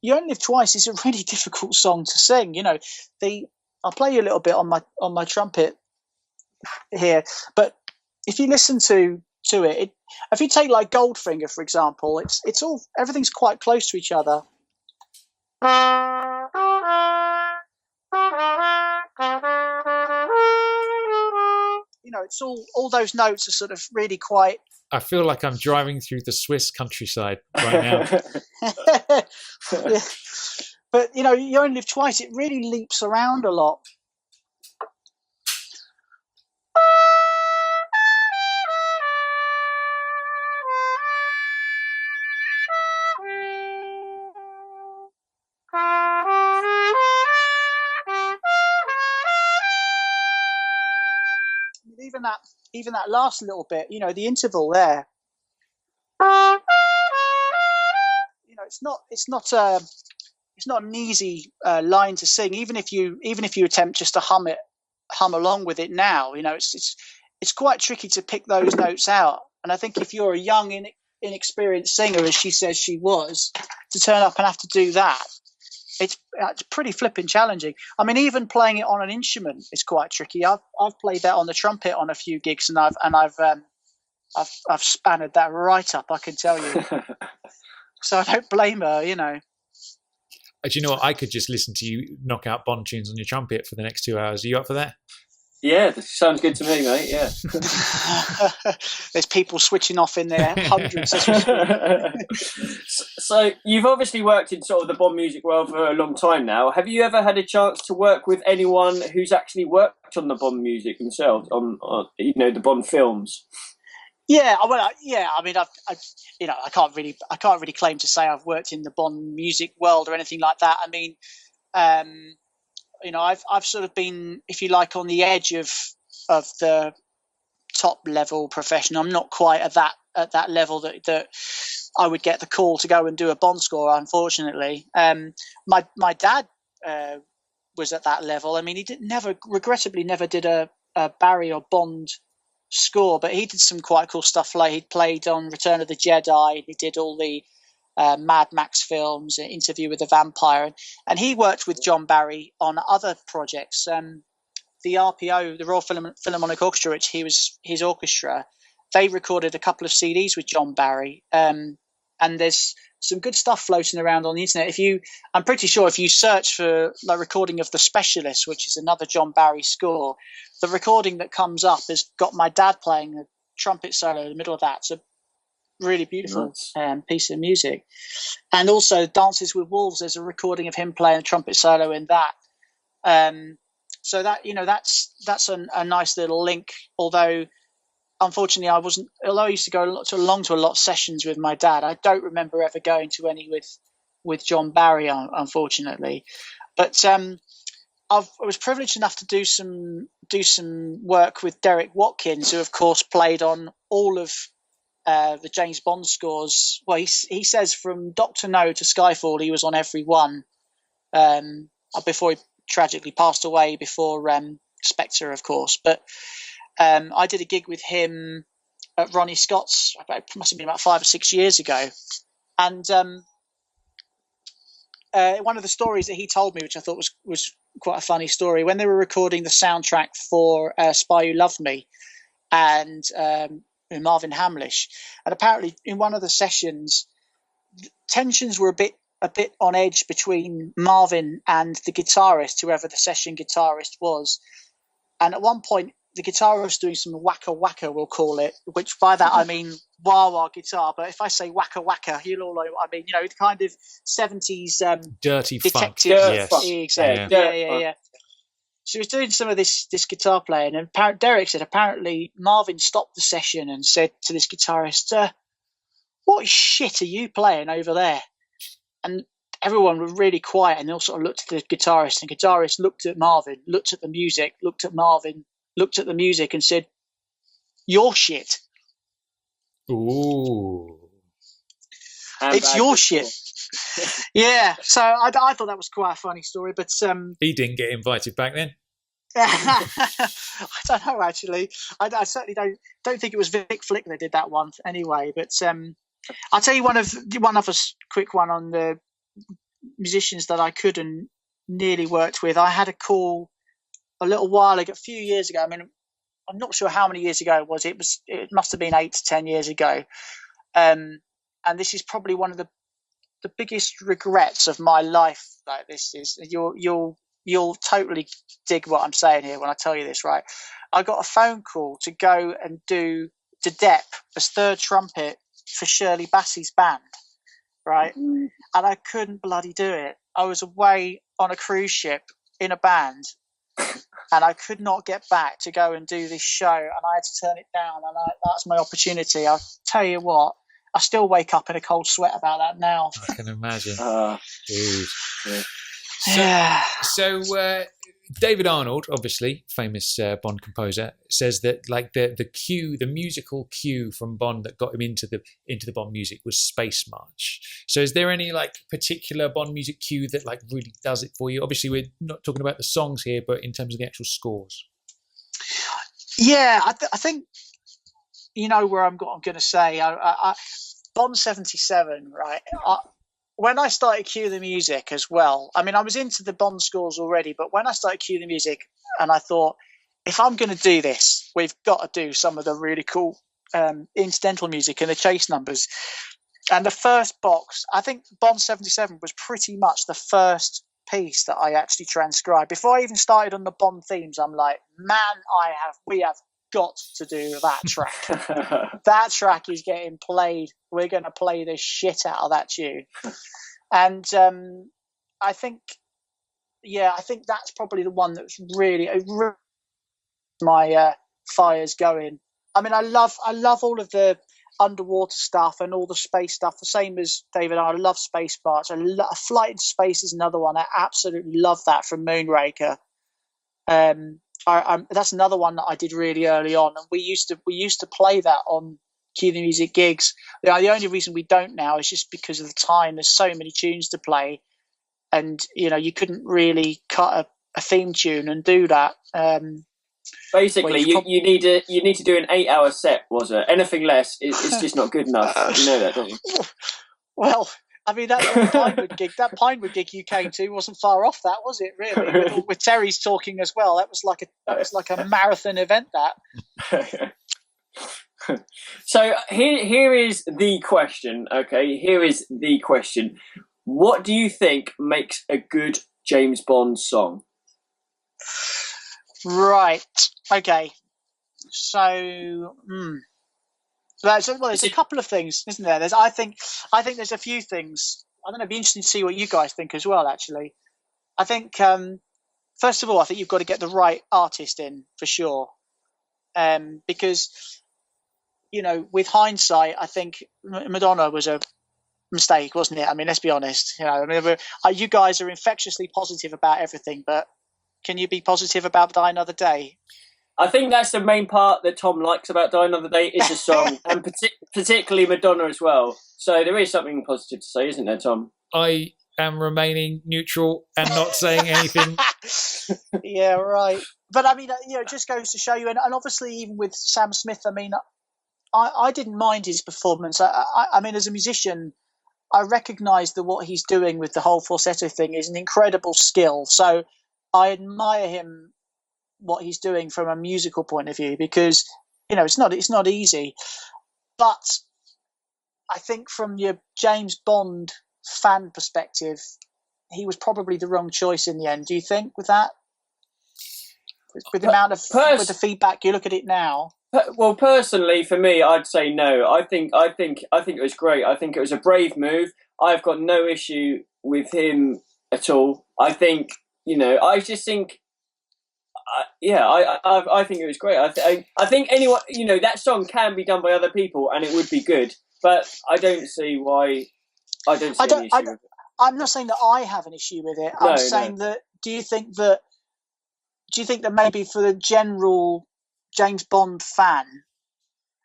You Only Live Twice is a really difficult song to sing. You know, I'll play you a little bit on my trumpet here, but if you listen to it, if you take like Goldfinger, for example, it's all, everything's quite close to each other. You know, it's all those notes are sort of really quite. I feel like I'm driving through the Swiss countryside right now. Yeah. But, you know, You Only Live Twice, it really leaps around a lot. Even that last little bit, you know, the interval there. You know, it's not an easy line to sing. Even if you attempt just to hum along with it now, you know, it's quite tricky to pick those notes out. And I think if you're a young, inexperienced singer, as she says she was, to turn up and have to do that, it's pretty flipping challenging. I mean, even playing it on an instrument is quite tricky. I've played that on the trumpet on a few gigs, and I've spanned that right up, I can tell you. So I don't blame her, you know. Do you know what? I could just listen to you knock out Bond tunes on your trumpet for the next 2 hours. Are you up for that? Yeah, that sounds good to me, mate. Yeah. There's people switching off in there, hundreds. So you've obviously worked in sort of the Bond music world for a long time now. Have you ever had a chance to work with anyone who's actually worked on the Bond music themselves, on the Bond films? Yeah, well, I mean, I can't really claim to say I've worked in the Bond music world or anything like that. I mean, I've sort of been, if you like, on the edge of the top level profession. I'm not quite at that level that I would get the call to go and do a Bond score. Unfortunately, my dad was at that level. I mean, he regrettably never did a Barry or Bond score, but he did some quite cool stuff. Like he played on Return of the Jedi. He did all the Mad Max films, Interview with the Vampire, and he worked with John Barry on other projects. The RPO, the Royal Philharmonic Orchestra, which he was his orchestra, they recorded a couple of CDs with John Barry, and there's some good stuff floating around on the internet. I'm pretty sure if you search for the recording of The Specialist, which is another John Barry score, the recording that comes up has got my dad playing a trumpet solo in the middle of that. It's a really beautiful piece of music. And also Dances with Wolves, there's a recording of him playing a trumpet solo in that. So that, that's a nice little link, although unfortunately although I used to go along to a lot of sessions with my dad, I don't remember ever going to any with John Barry, unfortunately. But I was privileged enough to do some work with Derek Watkins, who of course played on all of the James Bond scores. Well, he says from Dr. No to Skyfall, he was on every one before he tragically passed away, before Spectre, of course. But I did a gig with him at Ronnie Scott's, it must have been about 5 or 6 years ago. And one of the stories that he told me, which I thought was quite a funny story, when they were recording the soundtrack for Spy Who Loved Me and Marvin Hamlish, and apparently in one of the sessions, tensions were a bit on edge between Marvin and the guitarist, whoever the session guitarist was. And at one point, the guitarist was doing some wacka wacka, we'll call it, which by that I mean wah-wah guitar. But if I say wacka wacka, you'll all know what I mean. The kind of 70s dirty detective. funk. Yes. Exactly. Yeah. So he was doing some of this guitar playing, and Derek said apparently Marvin stopped the session and said to this guitarist, "What shit are you playing over there?" And everyone was really quiet, and they all sort of looked at the guitarist, and the guitarist looked at Marvin, looked at the music, looked at Marvin, looked at the music, and said, "Your shit." Ooh. It's your shit. Yeah, so I thought that was quite a funny story, but he didn't get invited back then. I don't know, actually. I certainly don't think it was Vic Flick that did that one anyway. But I'll tell you one other quick one on the musicians that I could and nearly worked with. I had a call a little while ago, a few years ago. I mean, I'm not sure how many years ago it was. It must have been 8 to 10 years ago. And this is probably one of the biggest regrets of my life. Like this is you'll totally dig what I'm saying here when I tell you this, right? I got a phone call to go and do De Depp as third trumpet for Shirley Bassey's band, right? And I couldn't bloody do it. I was away on a cruise ship in a band, and I could not get back to go and do this show, and I had to turn it down, and that's my opportunity. I'll tell you what, I still wake up in a cold sweat about that now. I can imagine. So David Arnold, obviously famous Bond composer, says that like the musical cue from Bond that got him into the Bond music was Space March. So is there any like particular Bond music cue that like really does it for you? Obviously we're not talking about the songs here, but in terms of the actual scores. Yeah, I think you know where I'm going to say. Bond 77, right? When I started cue the music as well, I mean, I was into the Bond scores already, but when I started cue the music, and I thought, if I'm going to do this, we've got to do some of the really cool incidental music and the chase numbers. And the first box, I think Bond 77 was pretty much the first piece that I actually transcribed. Before I even started on the Bond themes, I'm like, man, we have got to do that track. That track is getting played. We're going to play the shit out of that tune. And I think that's probably the one that's really my fires going. I mean, I love all of the underwater stuff and all the space stuff. The same as David, I love space parts. Flight into Space is another one. I absolutely love that from Moonraker. That's another one that I did really early on, and we used to play that on Cue the Music gigs. The only reason we don't now is just because of the time. There's so many tunes to play, and you couldn't really cut a theme tune and do that. Basically, you need to do an 8-hour set. Was it anything less? It's just not good enough. You know that, don't you? Well, I mean that Pinewood gig you came to wasn't far off that, was it? Really, with Terry's talking as well. That was like a marathon event. That. So here is the question. Okay, here is the question. What do you think makes a good James Bond song? Right. Okay. So, there's a couple of things, isn't there? I think there's a few things. I don't know. It'd be interesting to see what you guys think as well. Actually, I think first of all, I think you've got to get the right artist in for sure, because with hindsight, I think Madonna was a mistake, wasn't it? I mean, let's be honest. You guys are infectiously positive about everything, but can you be positive about Die Another Day? I think that's the main part that Tom likes about Die Another Day is the song, and particularly Madonna as well. So there is something positive to say, isn't there, Tom? I am remaining neutral and not saying anything. Yeah, right. But I mean, it just goes to show you, and obviously even with Sam Smith, I mean, I didn't mind his performance. I mean, as a musician, I recognise that what he's doing with the whole falsetto thing is an incredible skill. So I admire him, what he's doing from a musical point of view, because it's not easy. But I think from your James Bond fan perspective, he was probably the wrong choice in the end. Do you think with that? With the amount of with the feedback, you look at it now. Well, personally, for me, I'd say no. I think it was great. I think it was a brave move. I've got no issue with him at all. I think. I just think, I think it was great. I think anyone, that song can be done by other people and it would be good, but I don't see why. I don't see any issue with it. I'm not saying that I have an issue with it. I'm saying that. Do you think that maybe for the general James Bond fan?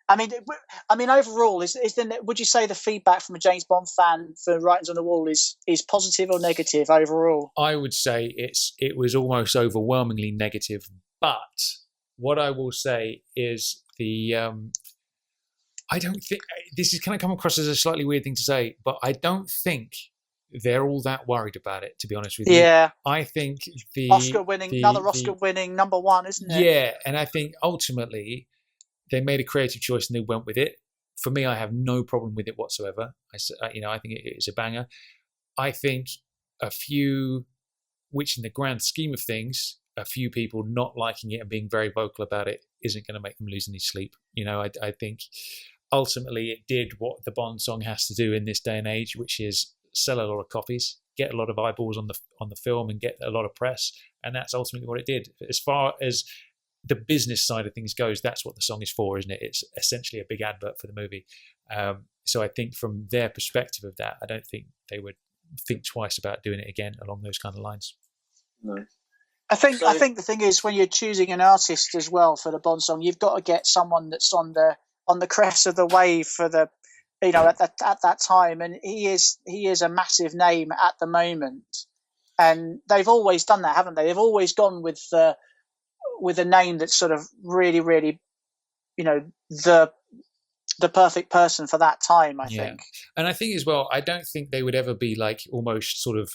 I mean, overall, would you say the feedback from a James Bond fan for Writings on the Wall is positive or negative overall? I would say it was almost overwhelmingly negative. But what I will say is I don't think this is going to come across as a slightly weird thing to say, but I don't think they're all that worried about it, to be honest with you. Yeah. I think another Oscar-winning number one, isn't it? Yeah, and I think ultimately they made a creative choice and they went with it. For me, I have no problem with it whatsoever. I think it is a banger. I think which in the grand scheme of things, a few people not liking it and being very vocal about it isn't going to make them lose any sleep. I think ultimately it did what the Bond song has to do in this day and age, which is sell a lot of copies, get a lot of eyeballs on the film, and get a lot of press. And that's ultimately what it did. As far as the business side of things goes, that's what the song is for, isn't it? It's essentially a big advert for the movie. So I think from their perspective of that, I don't think they would think twice about doing it again along those kind of lines. No. I think the thing is, when you're choosing an artist as well for the Bond song, you've got to get someone that's on the crest of the wave for the at that time, and he is a massive name at the moment, and they've always done that, haven't they? They've always gone with a name that's sort of really, really, the perfect person for that time, I think. And I think as well, I don't think they would ever be like almost sort of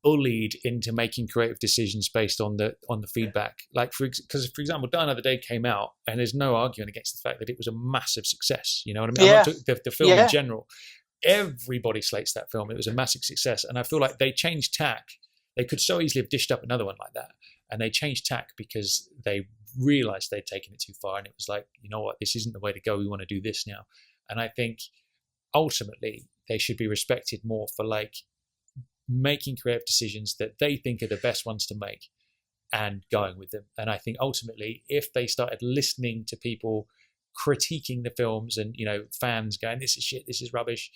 bullied into making creative decisions based on the feedback. Like because for example, Die Another Day came out, and there's no arguing against the fact that it was a massive success. You know what I mean? Yeah. The film in general. everybody slates that film. It was a massive success, and I feel like they changed tack. They could so easily have dished up another one like that, and they changed tack because they realised they'd taken it too far, and it was like, you know what, this isn't the way to go. We want to do this now. And I think ultimately they should be respected more for like making creative decisions that they think are the best ones to make and going with them. And I think ultimately, if they started listening to people critiquing the films and, you know, fans going, this is shit, this is rubbish,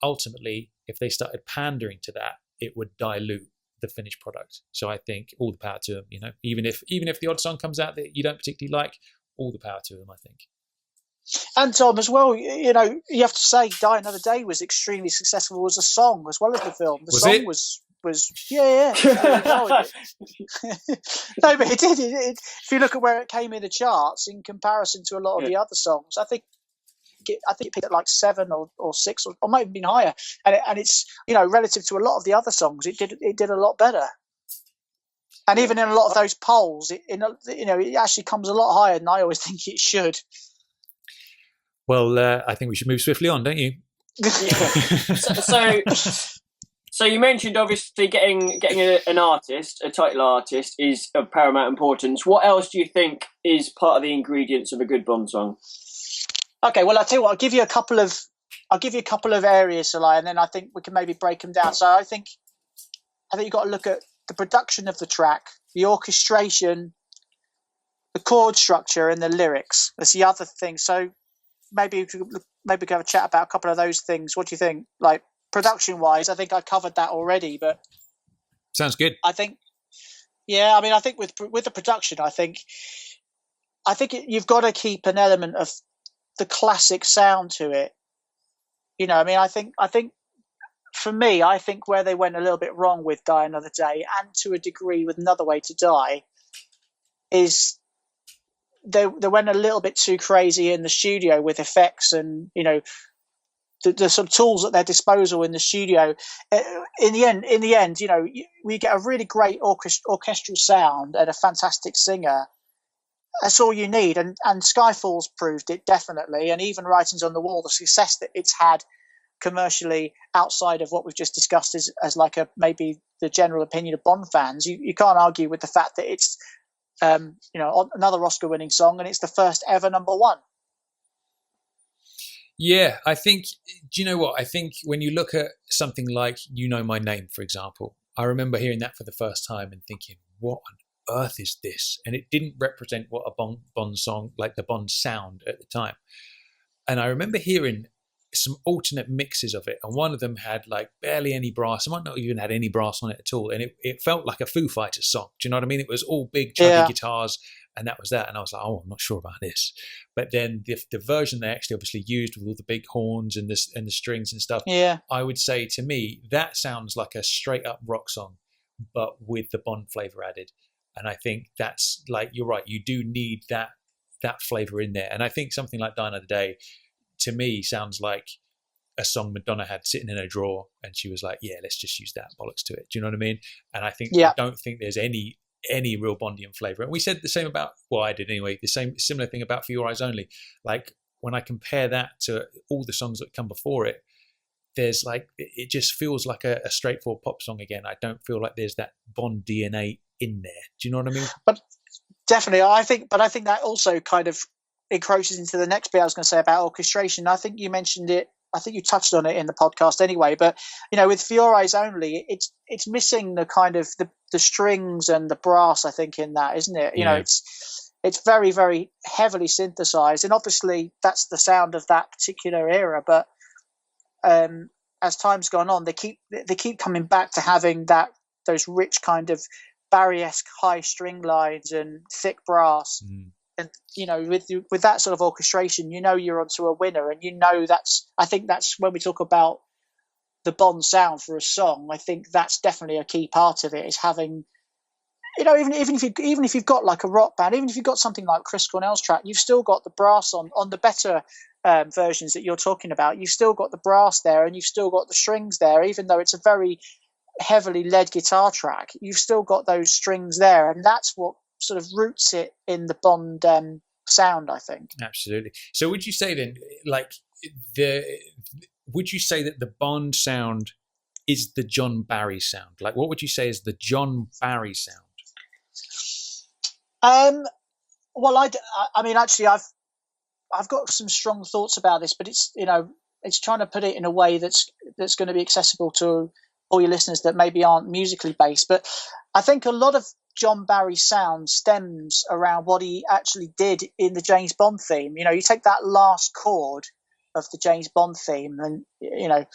ultimately, if they started pandering to that, it would dilute the finished product. So I think all the power to them, you know, even if the odd song comes out that you don't particularly like, all the power to them, I think. And Tom, as well, you know, you have to say Die Another Day was extremely successful as a song as well as the film. The song was yeah. No, but it did. If you look at where it came in the charts in comparison to a lot of the other songs, I think it picked at like 7 or 6 or might have been higher. And it's, you know, relative to a lot of the other songs, it did a lot better. And even in a lot of those polls, it actually comes a lot higher than I always think it should. Well, I think we should move swiftly on, don't you? So you mentioned obviously getting an artist, a title artist, is of paramount importance. What else do you think is part of the ingredients of a good Bond song? Okay, well, I'll tell you what. I'll give you a couple of areas, Salai, and then I think we can maybe break them down. So I think you've got to look at the production of the track, the orchestration, the chord structure, and the lyrics. That's the other thing. So maybe we could have a chat about a couple of those things. What do you think? Like production-wise, I think I covered that already, but sounds good. I think with the production, I think you've got to keep an element of the classic sound to it. You know, I mean, I think for me, I think where they went a little bit wrong with Die Another Day, and to a degree with Another Way to Die, is they went a little bit too crazy in the studio with effects and, you know, the sort of tools at their disposal in the studio. In the end, you know, we get a really great orchestral sound and a fantastic singer. That's all you need, and Skyfall's proved it definitely, and even Writings on the Wall, the success that it's had commercially outside of what we've just discussed as like maybe the general opinion of Bond fans. You can't argue with the fact that it's you know, another Oscar-winning song, and it's the first ever #1. Yeah, I think. Do you know what? I think when you look at something like "You Know My Name," for example, I remember hearing that for the first time and thinking, "What on earth is this?" And it didn't represent what a Bond song, like the Bond sound at the time. And I remember hearing some alternate mixes of it, and one of them had like barely any brass. It might not even had any brass on it at all, and it felt like a Foo Fighters song. Do you know what I mean? It was all big chunky guitars, and that was that. And I was like, oh, I'm not sure about this. But then the version they actually obviously used with all the big horns and the strings and stuff, I would say to me that sounds like a straight up rock song, but with the Bond flavor added. And I think that's like, you're right, you do need that flavor in there. And I think something like Die Another Day, to me, sounds like a song Madonna had sitting in her drawer, and she was like, yeah, let's just use that, bollocks to it. Do you know what I mean? And I think I don't think there's any real Bondian flavour. And we said the same about, well, I did anyway, similar thing about For Your Eyes Only. Like, when I compare that to all the songs that come before it, there's like, it just feels like a straightforward pop song again. I don't feel like there's that Bond DNA in there. Do you know what I mean? But definitely, I think that also kind of encroaches into the next bit I was going to say about orchestration. I think you mentioned it. I think you touched on it in the podcast anyway. But, you know, with For Your Eyes Only, it's missing the kind of the strings and the brass, I think, in that, isn't it? You know, it's very, very heavily synthesized, and obviously that's the sound of that particular era. But as time's gone on, they keep coming back to having those rich kind of Barry-esque high string lines and thick brass. And, you know, with that sort of orchestration, you know, you're onto a winner. And, you know, I think that's when we talk about the Bond sound for a song, I think that's definitely a key part of it, is having, you know, even if you've got like a rock band, even if you've got something like Chris Cornell's track, you've still got the brass on the better versions that you're talking about. You've still got the brass there, and you've still got the strings there, even though it's a very heavily led guitar track. You've still got those strings there, and that's what sort of roots it in the Bond sound, I think. Absolutely. So would you say then, like, would you say that the Bond sound is the John Barry sound? Like, what would you say is the John Barry sound? Well, I mean, actually, I've got some strong thoughts about this, but it's it's trying to put it in a way that's going to be accessible to all your listeners that maybe aren't musically based. But I think a lot of John Barry's sound stems around what he actually did in the James Bond theme. You take that last chord of the James Bond theme, and you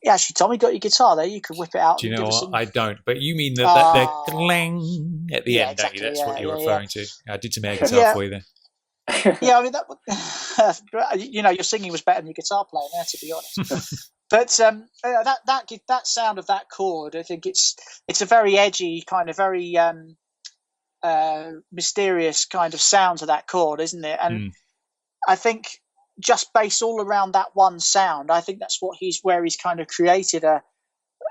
actually, Tommy, got your guitar there. You could whip it out. Do you and know give what? us I don't, but you mean that clang at the end, exactly, don't you? That's what you're referring to. I did some air guitar Yeah. for you there. Yeah, I mean that. Your singing was better than your guitar playing there, to be honest. But that sound of that chord, I think it's a very edgy kind of very mysterious kind of sound to that chord, isn't it? And I think just based all around that one sound, I think that's where he's kind of created a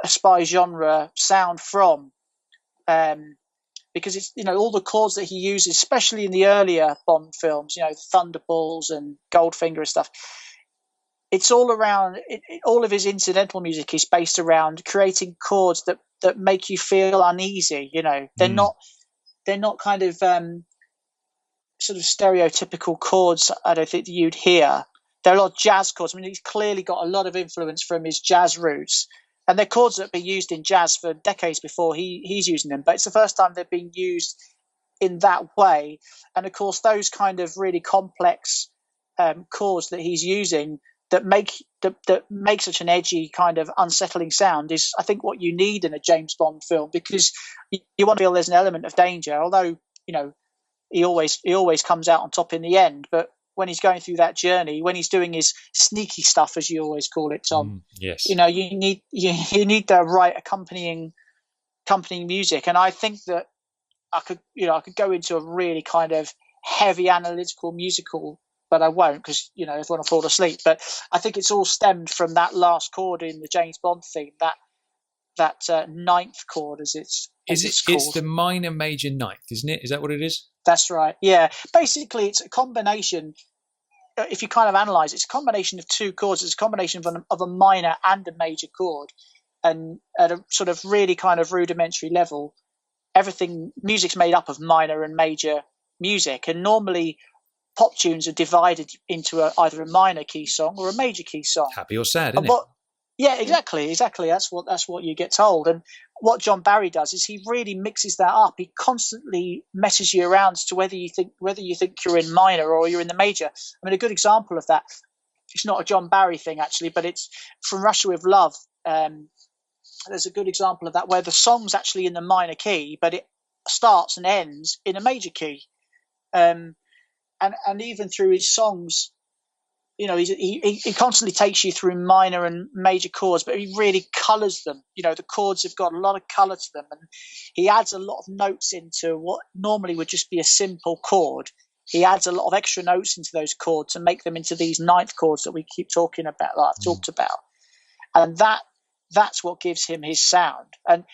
spy genre sound from. Because it's all the chords that he uses, especially in the earlier Bond films, the Thunderballs and Goldfinger and stuff. It's all around. All of his incidental music is based around creating chords that make you feel uneasy. They're not kind of sort of stereotypical chords. I don't think that you'd hear. They're a lot of jazz chords. I mean, he's clearly got a lot of influence from his jazz roots. And they're chords that have been used in jazz for decades before he's using them. But it's the first time they've been used in that way. And, of course, those kind of really complex chords that he's using that make such an edgy kind of unsettling sound is, I think, what you need in a James Bond film, because you want to feel there's an element of danger, although, he always comes out on top in the end. But when he's going through that journey, when he's doing his sneaky stuff, as you always call it, Tom, yes, you need the right accompanying music. And I think that I could go into a really kind of heavy analytical musical, but I won't, because everyone will fall asleep. But I think it's all stemmed from that last chord in the James Bond theme, that ninth chord, as it's called. It's the minor major ninth, isn't it? Is that what it is? That's right. Yeah. Basically, it's a combination. If you kind of analyse it, it's a combination of two chords. It's a combination of a minor and a major chord. And at a sort of really kind of rudimentary level, music's made up of minor and major music. And normally pop tunes are divided into either a minor key song or a major key song. Happy or sad, isn't it? Yeah, exactly. That's what you get told. And what John Barry does is he really mixes that up. He constantly messes you around as to whether you think you're in minor or you're in the major. I mean, a good example of that, it's not a John Barry thing actually, but it's from Russia with Love. There's a good example of that where the song's actually in the minor key, but it starts and ends in a major key. And even through his songs, he constantly takes you through minor and major chords, but he really colours them. The chords have got a lot of colour to them, and he adds a lot of notes into what normally would just be a simple chord. He adds a lot of extra notes into those chords and make them into these ninth chords that we keep talking about, that I've talked about. And that's what gives him his sound. And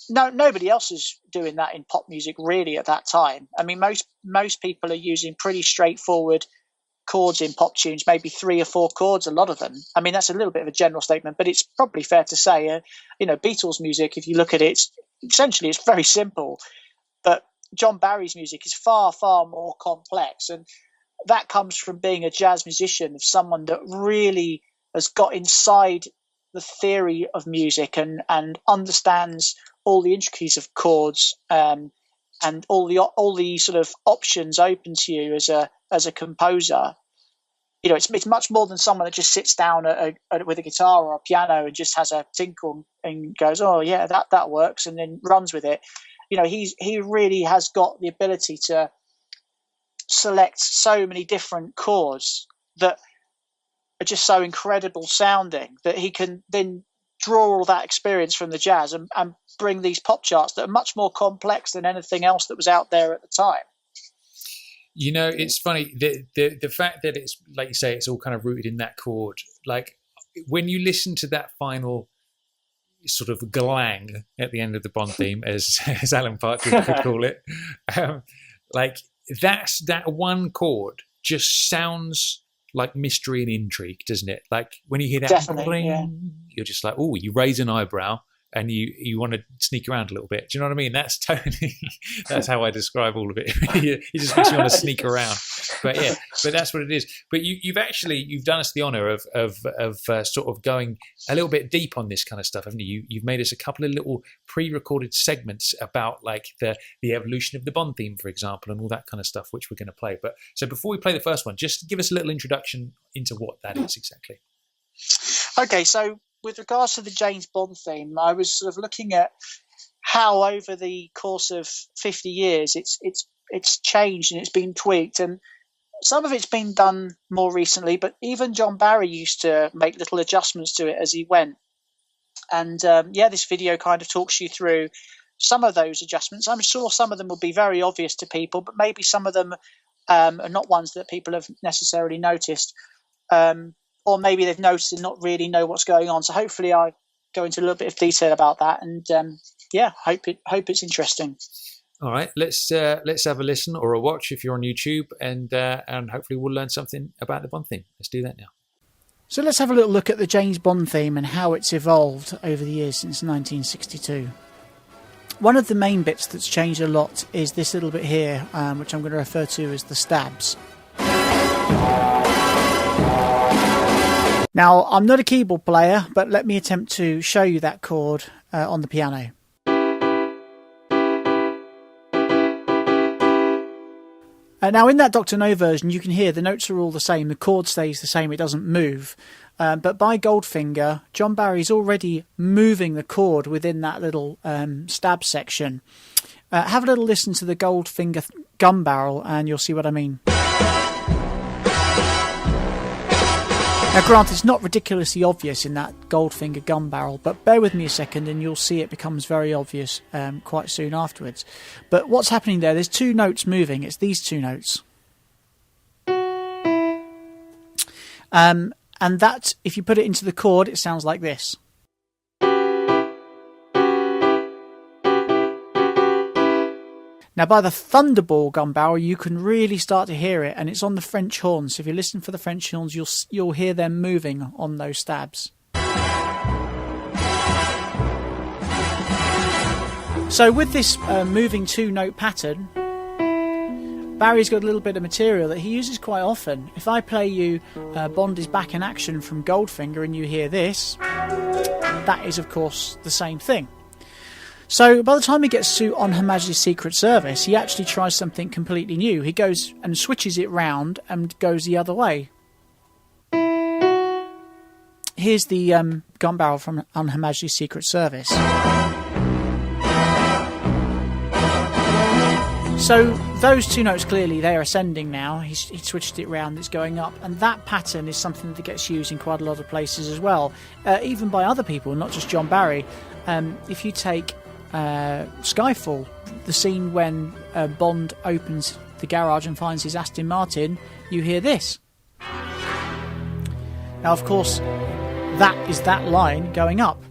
nobody else is doing that in pop music really at that time. I mean, most people are using pretty straightforward chords in pop tunes, maybe 3 or 4 chords, a lot of them. I mean, that's a little bit of a general statement, but it's probably fair to say, Beatles music, if you look at it, it's very simple. But John Barry's music is far, far more complex. And that comes from being a jazz musician, of someone that really has got inside the theory of music and understands all the intricacies of chords, and all the sort of options open to you as a composer. It's much more than someone that just sits down with a guitar or a piano and just has a tinkle and goes, oh yeah, that works, and then runs with it. He really has got the ability to select so many different chords that are just so incredible sounding that he can then draw all that experience from the jazz and bring these pop charts that are much more complex than anything else that was out there at the time. It's funny, the fact that it's, like you say, it's all kind of rooted in that chord. Like, when you listen to that final sort of glang at the end of the Bond theme, as Alan Partridge could call it, that one chord just sounds like mystery and intrigue, doesn't it? Like when you hear that, Definitely, bling, yeah. you're just like, oh, you raise an eyebrow and you want to sneak around a little bit. Do you know what I mean? That's totally, that's how I describe all of it. It just makes you want to sneak around. But yeah, but that's what it is. But you've done us the honour of sort of going a little bit deep on this kind of stuff, haven't you? You've made us a couple of little pre-recorded segments about like the evolution of the Bond theme, for example, and all that kind of stuff, which we're going to play. But so before we play the first one, just give us a little introduction into what that is exactly. Okay, so with regards to the James Bond theme, I was sort of looking at how over the course of 50 years it's changed and it's been tweaked, and some of it's been done more recently, but even John Barry used to make little adjustments to it as he went. And this video kind of talks you through some of those adjustments. I'm sure some of them will be very obvious to people, but maybe some of them are not ones that people have necessarily noticed. Or maybe they've noticed and not really know what's going on. So hopefully I go into a little bit of detail about that, and hope it's interesting. All right, let's have a listen or a watch if you're on YouTube, and hopefully we'll learn something about the Bond theme. Let's do that now. So let's have a little look at the James Bond theme and how it's evolved over the years since 1962. One of the main bits that's changed a lot is this little bit here, which I'm going to refer to as the stabs. Now, I'm not a keyboard player, but let me attempt to show you that chord on the piano. Now, in that Dr. No version, you can hear the notes are all the same. The chord stays the same. It doesn't move. But by Goldfinger, John Barry's already moving the chord within that little stab section. Have a little listen to the Goldfinger gun barrel and you'll see what I mean. Now, granted, it's not ridiculously obvious in that Goldfinger gun barrel, but bear with me a second and you'll see it becomes very obvious quite soon afterwards. But what's happening there's two notes moving. It's these two notes. And that, if you put it into the chord, it sounds like this. Now, by the Thunderball gun barrel, you can really start to hear it, and it's on the French horns. So if you listen for the French horns, you'll hear them moving on those stabs. So with this moving two-note pattern, Barry's got a little bit of material that he uses quite often. If I play you Bond is Back in Action from Goldfinger and you hear this, that is, of course, the same thing. So by the time he gets to On Her Majesty's Secret Service, he actually tries something completely new. He goes and switches it round and goes the other way. Here's the gun barrel from On Her Majesty's Secret Service. So those two notes, clearly they are ascending now. He switched it round, it's going up, and that pattern is something that gets used in quite a lot of places as well, even by other people, not just John Barry. If you take Skyfall, the scene when Bond opens the garage and finds his Aston Martin, you hear this. Now, of course, that is that line going up.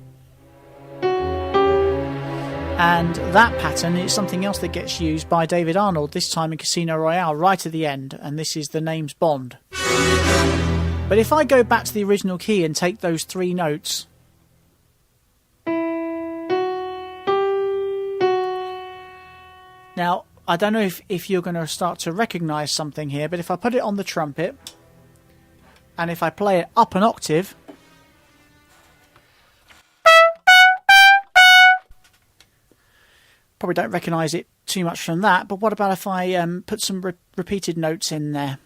And that pattern is something else that gets used by David Arnold, this time in Casino Royale, right at the end, and this is the name's Bond. But if I go back to the original key and take those three notes, now, I don't know if you're going to start to recognise something here, but if I put it on the trumpet, and if I play it up an octave, probably don't recognise it too much from that, but what about if I put some repeated notes in there?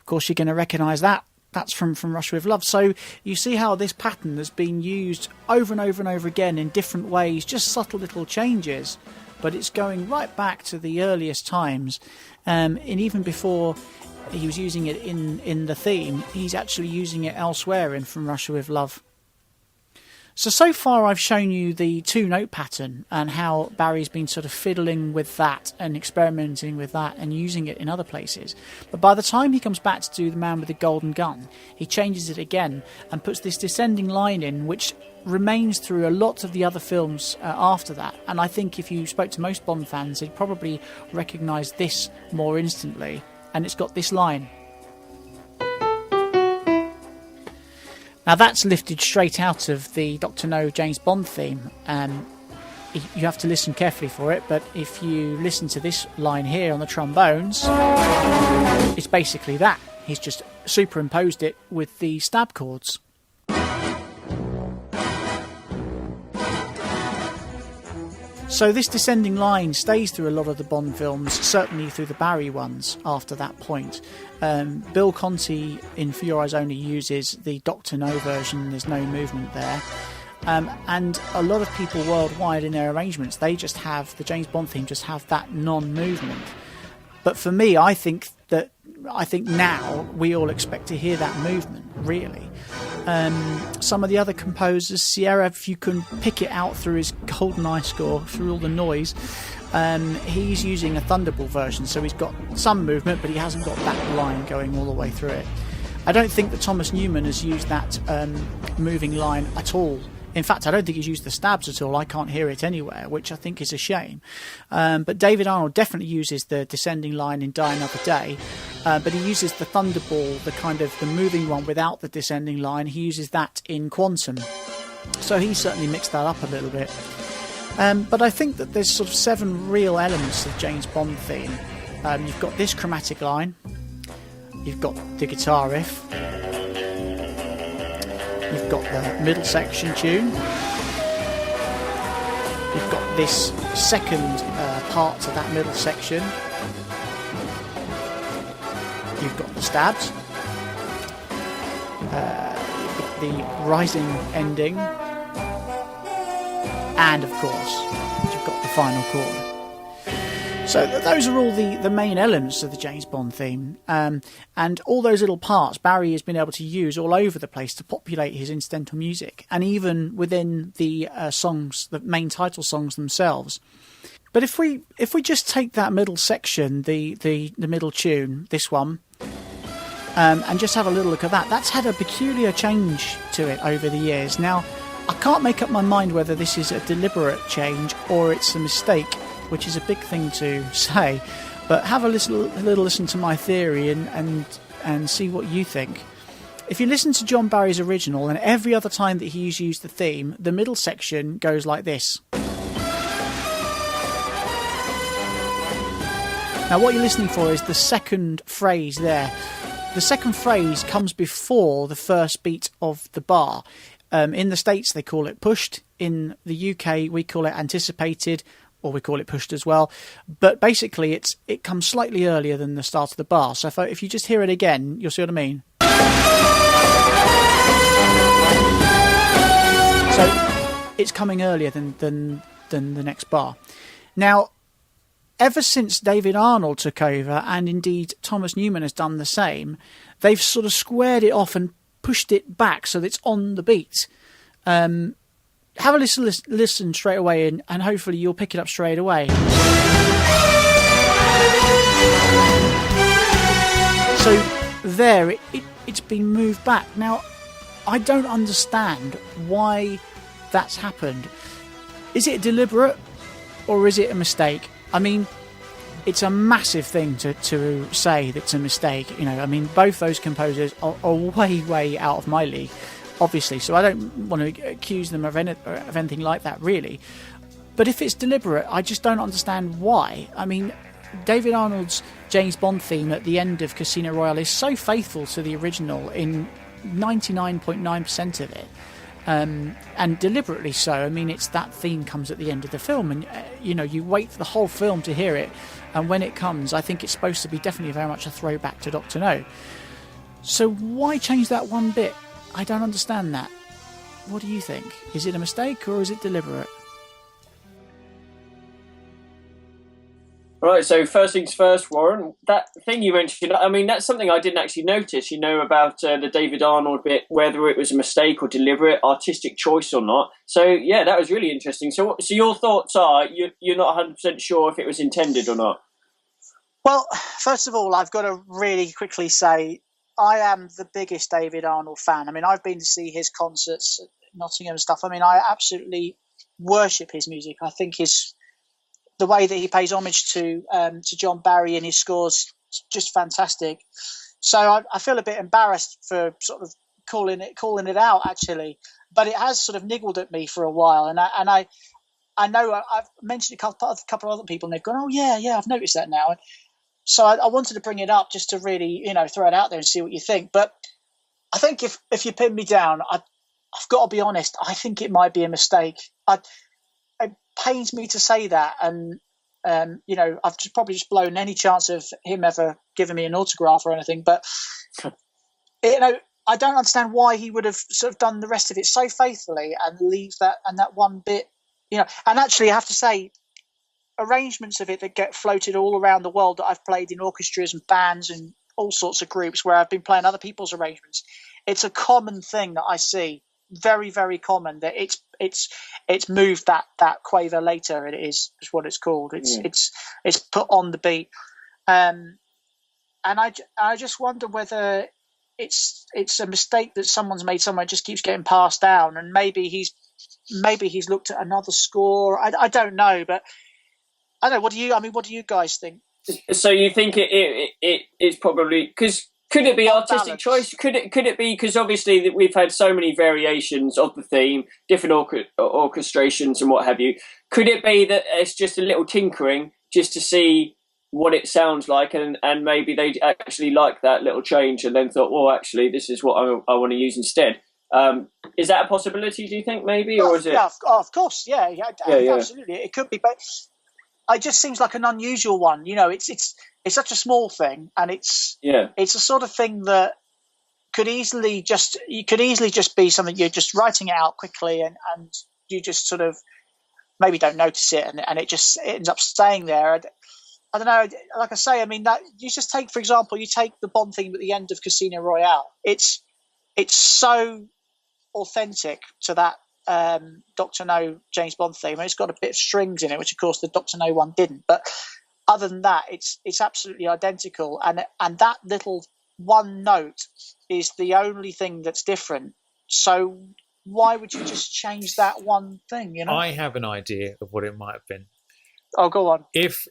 Of course, you're going to recognise that. That's from Russia with Love. So you see how this pattern has been used over and over and over again in different ways, just subtle little changes, but it's going right back to the earliest times, and even before he was using it in the theme, he's actually using it elsewhere in From Russia with Love. So far I've shown you the 2-note pattern and how Barry's been sort of fiddling with that and experimenting with that and using it in other places. But by the time he comes back to do The Man with the Golden Gun, he changes it again and puts this descending line in, which remains through a lot of the other films after that. And I think if you spoke to most Bond fans, they'd probably recognise this more instantly. And it's got this line. Now that's lifted straight out of the Dr. No James Bond theme. You have to listen carefully for it, but if you listen to this line here on the trombones, it's basically that. He's just superimposed it with the stab chords. So this descending line stays through a lot of the Bond films, certainly through the Barry ones after that point. Bill Conti in For Your Eyes Only uses the Dr. No version, there's no movement there. And a lot of people worldwide in their arrangements, they just have, the James Bond theme just have that non-movement. But for me, I think now we all expect to hear that movement, really. Some of the other composers, Sierra, if you can pick it out through his GoldenEye score, through all the noise, he's using a Thunderball version, so he's got some movement, but he hasn't got that line going all the way through it. I don't think that Thomas Newman has used that moving line at all. In fact, I don't think he's used the stabs at all. I can't hear it anywhere, which I think is a shame. But David Arnold definitely uses the descending line in Die Another Day, but he uses the Thunderball, the kind of the moving one without the descending line. He uses that in Quantum. So he certainly mixed that up a little bit. But I think that there's sort of 7 real elements of James Bond theme. You've got this chromatic line. You've got the guitar riff. You've got the middle section tune. You've got this second part to that middle section. You've got the stabs. You've got the rising ending. And of course, you've got the final chord. So those are all the main elements of the James Bond theme, and all those little parts Barry has been able to use all over the place to populate his incidental music, and even within the songs, the main title songs themselves. But if we just take that middle section, the middle tune, this one, and just have a little look at that, that's had a peculiar change to it over the years. Now, I can't make up my mind whether this is a deliberate change or it's a mistake, which is a big thing to say, but have a little listen to my theory and see what you think. If you listen to John Barry's original, and every other time that he's used the theme, the middle section goes like this. Now what you're listening for is the second phrase there. The second phrase comes before the first beat of the bar. In the States they call it pushed, in the UK we call it anticipated, or we call it pushed as well, but basically it comes slightly earlier than the start of the bar. So if you just hear it again, you'll see what I mean. So it's coming earlier than the next bar. Now, ever since David Arnold took over, and indeed Thomas Newman has done the same, they've sort of squared it off and pushed it back so that it's on the beat. Have a listen straight away, and hopefully you'll pick it up straight away. So there, it's been moved back. Now, I don't understand why that's happened. Is it deliberate or is it a mistake? I mean, it's a massive thing to say that's a mistake. You know, I mean, both those composers are way out of my league, obviously, so I don't want to accuse them of anything like that, really. But if it's deliberate, I just don't understand why. I mean, David Arnold's James Bond theme at the end of Casino Royale is so faithful to the original in 99.9% of it, and deliberately so. I mean, it's that theme comes at the end of the film, and you wait for the whole film to hear it, and when it comes, I think it's supposed to be definitely very much a throwback to Dr. No. So why change that one bit? I don't understand that. What do you think? Is it a mistake or is it deliberate? Right, so first things first, Warren, that thing you mentioned, I mean, that's something I didn't actually notice, about the David Arnold bit, whether it was a mistake or deliberate, artistic choice or not. So, yeah, that was really interesting. So your thoughts are, you're not 100% sure if it was intended or not? Well, first of all, I've got to really quickly say, I am the biggest David Arnold fan. I mean, I've been to see his concerts at Nottingham and stuff. I mean, I absolutely worship his music. I think the way that he pays homage to John Barry in his scores is just fantastic. So I feel a bit embarrassed for sort of calling it out, actually, but it has sort of niggled at me for a while, and I know I've mentioned a couple of other people, and they've gone, oh yeah, I've noticed that now. So I wanted to bring it up just to really throw it out there and see what you think. But I think if you pin me down, I've got to be honest. I think it might be a mistake. It pains me to say that, and I've probably just blown any chance of him ever giving me an autograph or anything. But I don't understand why he would have sort of done the rest of it so faithfully and leave that one bit. And actually, I have to say, arrangements of it that get floated all around the world that I've played in orchestras and bands and all sorts of groups where I've been playing other people's arrangements. It's a common thing that I see. Very, very common that it's moved that quaver later. It is what it's called. It's put on the beat, and I just wonder whether it's a mistake that someone's made somewhere, just keeps getting passed down, and maybe he's looked at another score. I don't know, but I don't know. What do you guys think? So you think it's probably because. Could it be artistic choice? Could it be because obviously we've had so many variations of the theme, different orchestrations and what have you? Could it be that it's just a little tinkering just to see what it sounds like, and maybe they actually like that little change and then thought, well, actually, this is what I want to use instead? Is that a possibility? Do you think maybe, or is it? Yeah, of course, yeah, absolutely. It could be, but it just seems like an unusual one. It's such a small thing, and it's a sort of thing that could easily just be something you're just writing it out quickly, and you just sort of maybe don't notice it, and it just ends up staying there. I don't know. Like I say, I mean, that you just take, for example, you take the Bond theme at the end of Casino Royale. It's so authentic to that Dr. No James Bond theme, and it's got a bit of strings in it, which of course the Dr. No one didn't. But other than that, it's absolutely identical, and that little one note is the only thing that's different. So why would you just change that one thing? I have an idea of what it might have been. Oh, go on. If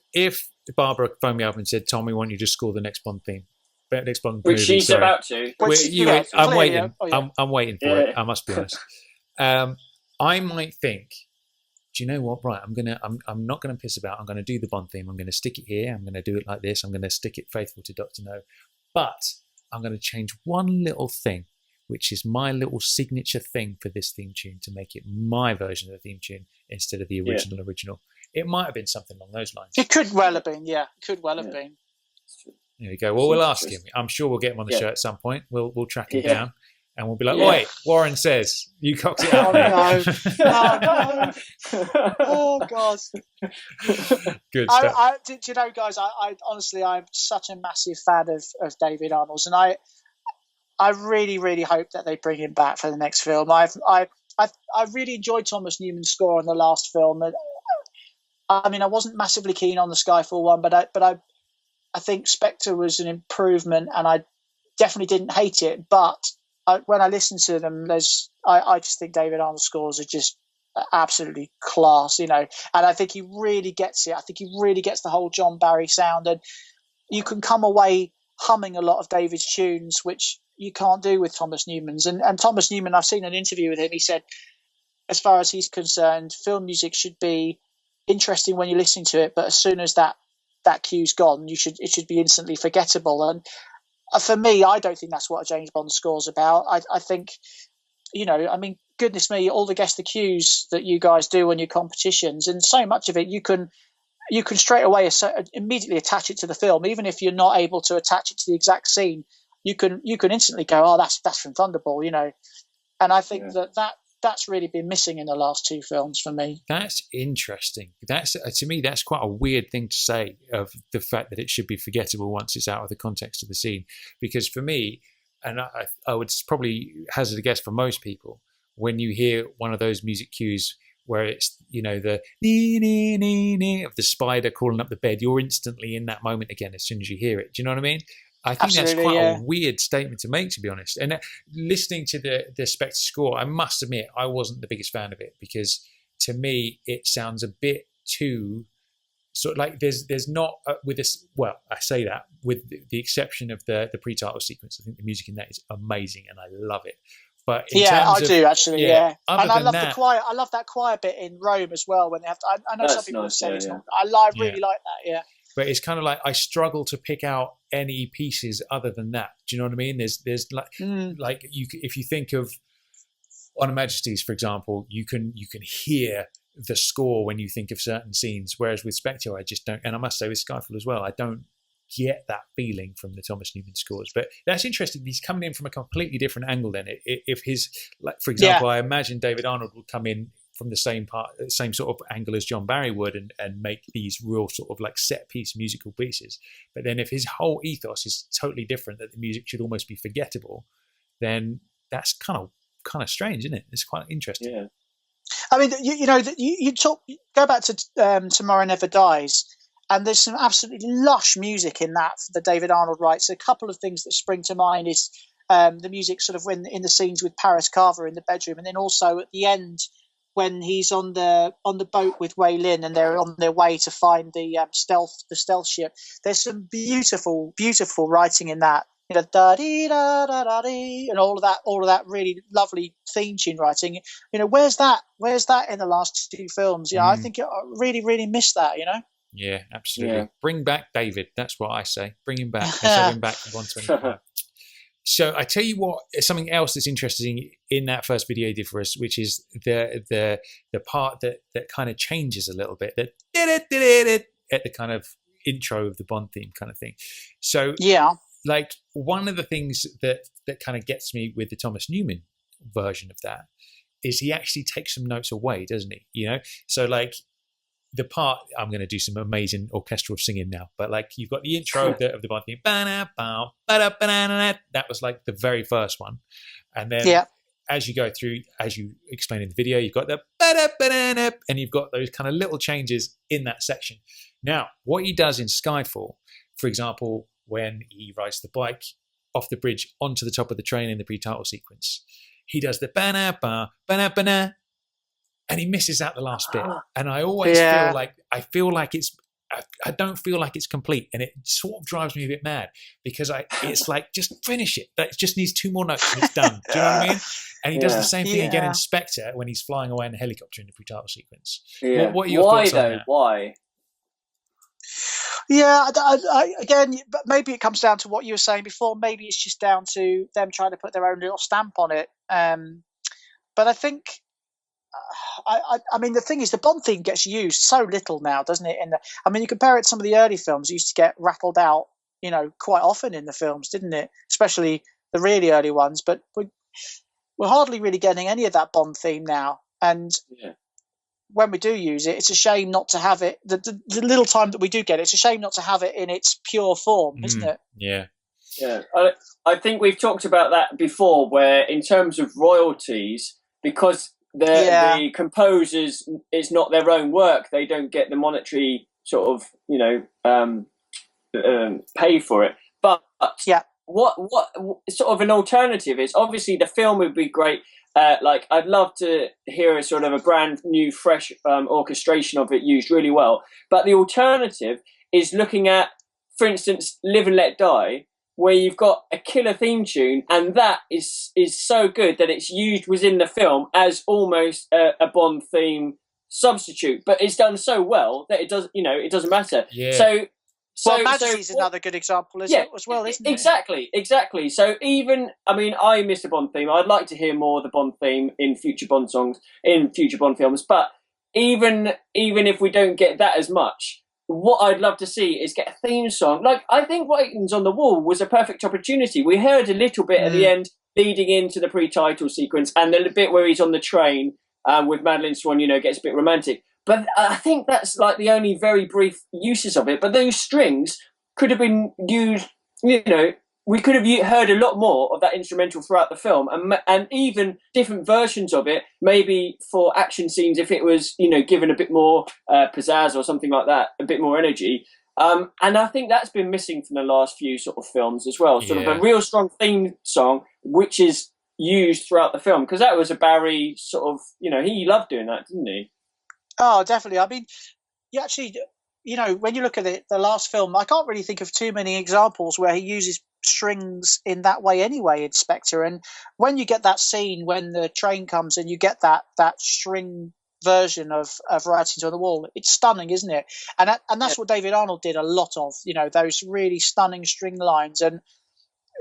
Barbara phoned me up and said, "Tom, we want you to score the next Bond theme," next Bond which movie, she's about to. I'm waiting. Oh, yeah. I'm waiting for it. I must be honest. I might think, do you know what? Right, I'm not gonna piss about. I'm gonna do the Bond theme. I'm gonna stick it here. I'm gonna do it like this. I'm gonna stick it faithful to Dr. No, but I'm gonna change one little thing, which is my little signature thing for this theme tune, to make it my version of the theme tune instead of the original. It might have been something along those lines. It could well have been, yeah. It could well have been. There you go. Well, we'll ask him. I'm sure we'll get him on the show at some point. We'll track him down, and we'll be like, "Wait, Warren says you cocked it up." No. Oh God. Good stuff. Do you know, guys? I honestly, I'm such a massive fan of David Arnold's, and I really, really hope that they bring him back for the next film. I really enjoyed Thomas Newman's score on the last film. I mean, I wasn't massively keen on the Skyfall one, but I think Spectre was an improvement, and I definitely didn't hate it. But when I listen to them, I just think David Arnold's scores are just absolutely class, and I think he really gets it. I think he really gets the whole John Barry sound, and you can come away humming a lot of David's tunes, which you can't do with Thomas Newman's. And Thomas Newman, I've seen an interview with him. He said, as far as he's concerned, film music should be interesting when you're listening to it, but as soon as that cue's gone, it should be instantly forgettable. And for me, I don't think that's what a James Bond score's about. I think, I mean, goodness me, all the guess the cues that you guys do on your competitions, and so much of it you can straight away immediately attach it to the film, even if you're not able to attach it to the exact scene. You can instantly go, oh, that's from Thunderball, And I think that that's really been missing in the last two films for me. That's interesting. That's to me, that's quite a weird thing to say, of the fact that it should be forgettable once it's out of the context of the scene. Because for me, and I would probably hazard a guess for most people, when you hear one of those music cues where it's, you know, the nee, nee, nee, nee of the spider crawling up the bed, you're instantly in that moment again as soon as you hear it. Do you know what I mean? I think that's quite a weird statement to make, to be honest. And listening to the Spectre score, I must admit, I wasn't the biggest fan of it, because to me, it sounds a bit too sort of like there's not with this. Well, I say that with the exception of the pre-title sequence. I think the music in that is amazing, and I love it. But I do actually. And I love that, the choir. I love that choir bit in Rome as well. When they have to, I know some people have said it's not. I really like that. Yeah. But it's kind of like I struggle to pick out any pieces other than that. Do you know what I mean? There's like like you, if you think of On Her Majesty's, for example, you can hear the score when you think of certain scenes. Whereas with Spectre, I just don't. And I must say with Skyfall as well, I don't get that feeling from the Thomas Newman scores. But that's interesting. He's coming in from a completely different angle. Then, if his, like for example, I imagine David Arnold would come in from the same sort of angle as John Barry would, and make these real sort of like set piece musical pieces. But then if his whole ethos is totally different, that the music should almost be forgettable, then that's kind of strange, isn't it? It's quite interesting. Yeah. I mean, you talk. Go back to Tomorrow Never Dies, and there's some absolutely lush music in that the David Arnold writes. A couple of things that spring to mind is the music sort of when in the scenes with Paris Carver in the bedroom, and then also at the end, when he's on the boat with Wei Lin and they're on their way to find the stealth ship. There's some beautiful writing in that. You know, da dee da da da dee, and all of that really lovely theme tune writing. You know, where's that in the last two films? You know, I think I really missed that. You know. Yeah, absolutely. Yeah. Bring back David. That's what I say. Bring him back. Let's have him back for 125. So I tell you what, something else that's interesting in that first video he did for us, which is the part that kind of changes a little bit, that at the kind of intro of the Bond theme kind of thing. So like one of the things that kind of gets me with the Thomas Newman version of that is he actually takes some notes away, doesn't he? You know, so like the part, I'm going to do some amazing orchestral singing now, but like you've got the intro of the Bond theme, that was like the very first one, and then as you go through, as you explain in the video, you've got the and you've got those kind of little changes in that section. Now, what he does in Skyfall, for example, when he rides the bike off the bridge onto the top of the train in the pre-title sequence, he does the and he misses out the last bit. And I always feel like it's, I don't feel like it's complete. And it sort of drives me a bit mad, because it's like, just finish it. That just needs two more notes and it's done. Do you know what I mean? And he does the same thing again in Spectre when he's flying away in the helicopter in the pre-title sequence. Yeah. What are your thoughts on that? Why? Yeah, again, but maybe it comes down to what you were saying before. Maybe it's just down to them trying to put their own little stamp on it. But I think, I mean, the thing is, the Bond theme gets used so little now, doesn't it? I mean, you compare it to some of the early films, it used to get rattled out, you know, quite often in the films, didn't it? Especially the really early ones. But we're hardly really getting any of that Bond theme now. And when we do use it, it's a shame not to have it. The little time that we do get it, it's a shame not to have it in its pure form, isn't it? Yeah. Yeah. I think we've talked about that before, where in terms of royalties, because the composers, it's not their own work, they don't get the monetary sort of, you know, pay for it. But what sort of an alternative is, obviously the film would be great. Like I'd love to hear a sort of a brand new, fresh orchestration of it used really well. But the alternative is looking at, for instance, Live and Let Die, where you've got a killer theme tune, and that is so good that it's used within the film as almost a Bond theme substitute. But it's done so well that it doesn't matter. Yeah. So Majesty's is another good example as well, isn't it? Exactly. So even, I mean, I miss the Bond theme. I'd like to hear more of the Bond theme in future Bond songs, in future Bond films. But even if we don't get that as much, what I'd love to see is get a theme song. Like, I think Writings on the Wall was a perfect opportunity. We heard a little bit at the end leading into the pre-title sequence, and the bit where he's on the train with Madeline Swan, gets a bit romantic. But I think that's like the only very brief uses of it. But those strings could have been used, we could have heard a lot more of that instrumental throughout the film, and even different versions of it, maybe for action scenes if it was, given a bit more pizzazz or something like that, a bit more energy. And I think that's been missing from the last few sort of films as well. Sort of a real strong theme song, which is used throughout the film, because that was a Barry sort of, he loved doing that, didn't he? Oh, definitely. I mean, you actually, when you look at the last film, I can't really think of too many examples where he uses strings in that way anyway, in Spectre. And when you get that scene when the train comes and you get that string version of Writings on the Wall, it's stunning, isn't it? And that's what David Arnold did a lot of, those really stunning string lines. And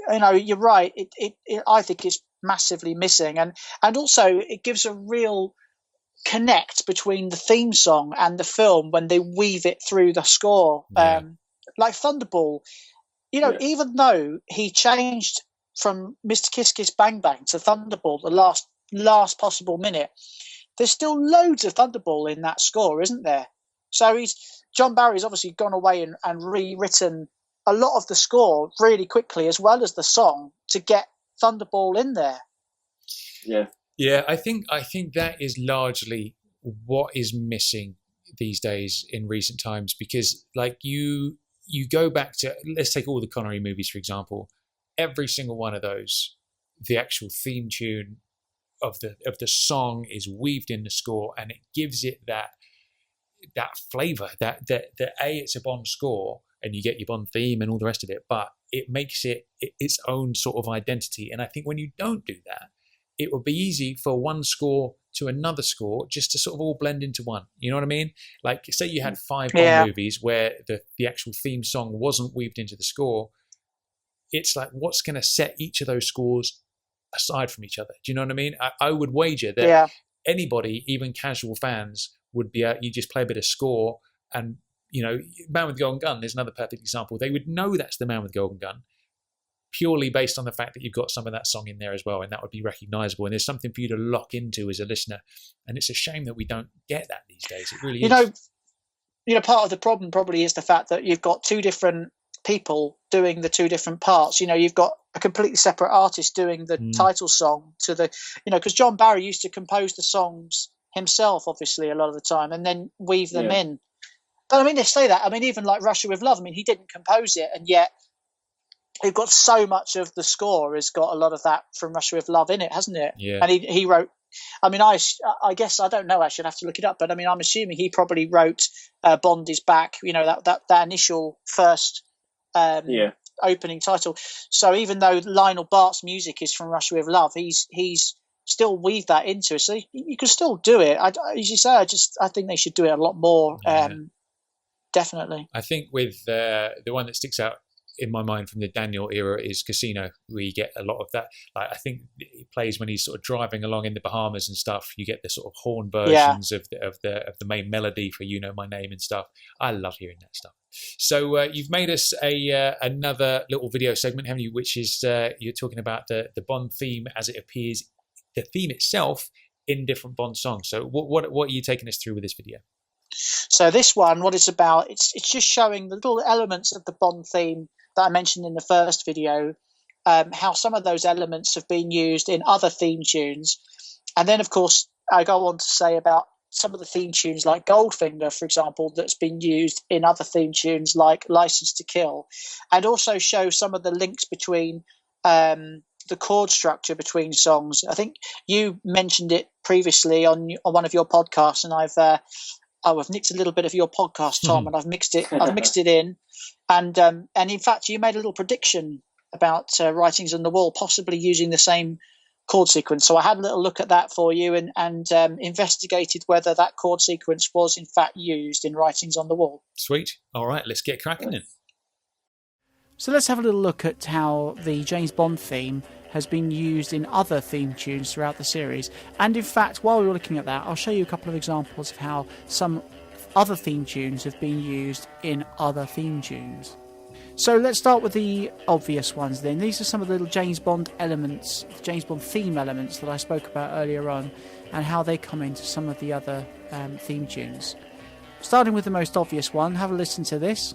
you're right, it I think it's massively missing, and also it gives a real connect between the theme song and the film when they weave it through the score. Like Thunderball, even though he changed from Mr. Kiss Kiss Bang Bang to Thunderball the last possible minute, there's still loads of Thunderball in that score, isn't there? So John Barry's obviously gone away and rewritten a lot of the score really quickly, as well as the song, to get Thunderball in there. Yeah, I think that is largely what is missing these days in recent times, because like you go back to, let's take all the Connery movies, for example. Every single one of those, the actual theme tune of the song is weaved in the score, and it gives it that flavour, that it's a Bond score, and you get your Bond theme and all the rest of it, but it makes it its own sort of identity. And I think when you don't do that, it would be easy for one score to another score just to sort of all blend into one. You know what I mean? Like, say you had 5 Bond movies where the actual theme song wasn't weaved into the score. It's like, what's going to set each of those scores aside from each other? Do you know what I mean? I would wager that anybody, even casual fans, would be you just play a bit of score, and Man with the Golden Gun is another perfect example. They would know that's the Man with the Golden Gun purely based on the fact that you've got some of that song in there as well, and that would be recognizable, and there's something for you to lock into as a listener. And it's a shame that we don't get that these days. It really is. Part of the problem probably is the fact that you've got 2 different people doing the 2 different parts. You've got a completely separate artist doing the title song to the, because John Barry used to compose the songs himself, obviously, a lot of the time, and then weave them in. But I mean, they say that. I mean, even like Russia with Love, I mean, he didn't compose it, and yet we've got so much of the score has got a lot of that from Russia with Love in it, hasn't it? Yeah. And he wrote, I mean, I guess, I don't know, I should have to look it up, but I mean, I'm assuming he probably wrote Bond is Back, that initial first opening title. So even though Lionel Bart's music is from Russia with Love, he's still weave that into it. So you can still do it. As you say, I think they should do it a lot more. Definitely. I think with the one that sticks out in my mind from the Daniel era is Casino. We get a lot of that. Like, I think it plays when he's sort of driving along in the Bahamas and stuff. You get the sort of horn versions of the main melody for You Know My Name and stuff. I love hearing that stuff. So you've made us another little video segment, haven't you? Which is you're talking about the Bond theme as it appears, the theme itself in different Bond songs. So what are you taking us through with this video? So this one, what it's about, it's just showing the little elements of the Bond theme that I mentioned in the first video, how some of those elements have been used in other theme tunes. And then, of course, I go on to say about some of the theme tunes like Goldfinger, for example, that's been used in other theme tunes like License to Kill, and also show some of the links between the chord structure between songs. I think you mentioned it previously on one of your podcasts, and I've nicked a little bit of your podcast, Tom, and I've mixed it in, and in fact, you made a little prediction about Writings on the Wall possibly using the same chord sequence. So I had a little look at that for you, and investigated whether that chord sequence was in fact used in Writings on the Wall. Sweet. All right, let's get cracking then. So let's have a little look at how the James Bond theme has been used in other theme tunes throughout the series. And in fact, while we're looking at that, I'll show you a couple of examples of how some other theme tunes have been used in other theme tunes. So let's start with the obvious ones then. These are some of the little James Bond elements, James Bond theme elements that I spoke about earlier on, and how they come into some of the other theme tunes. Starting with the most obvious one, have a listen to this.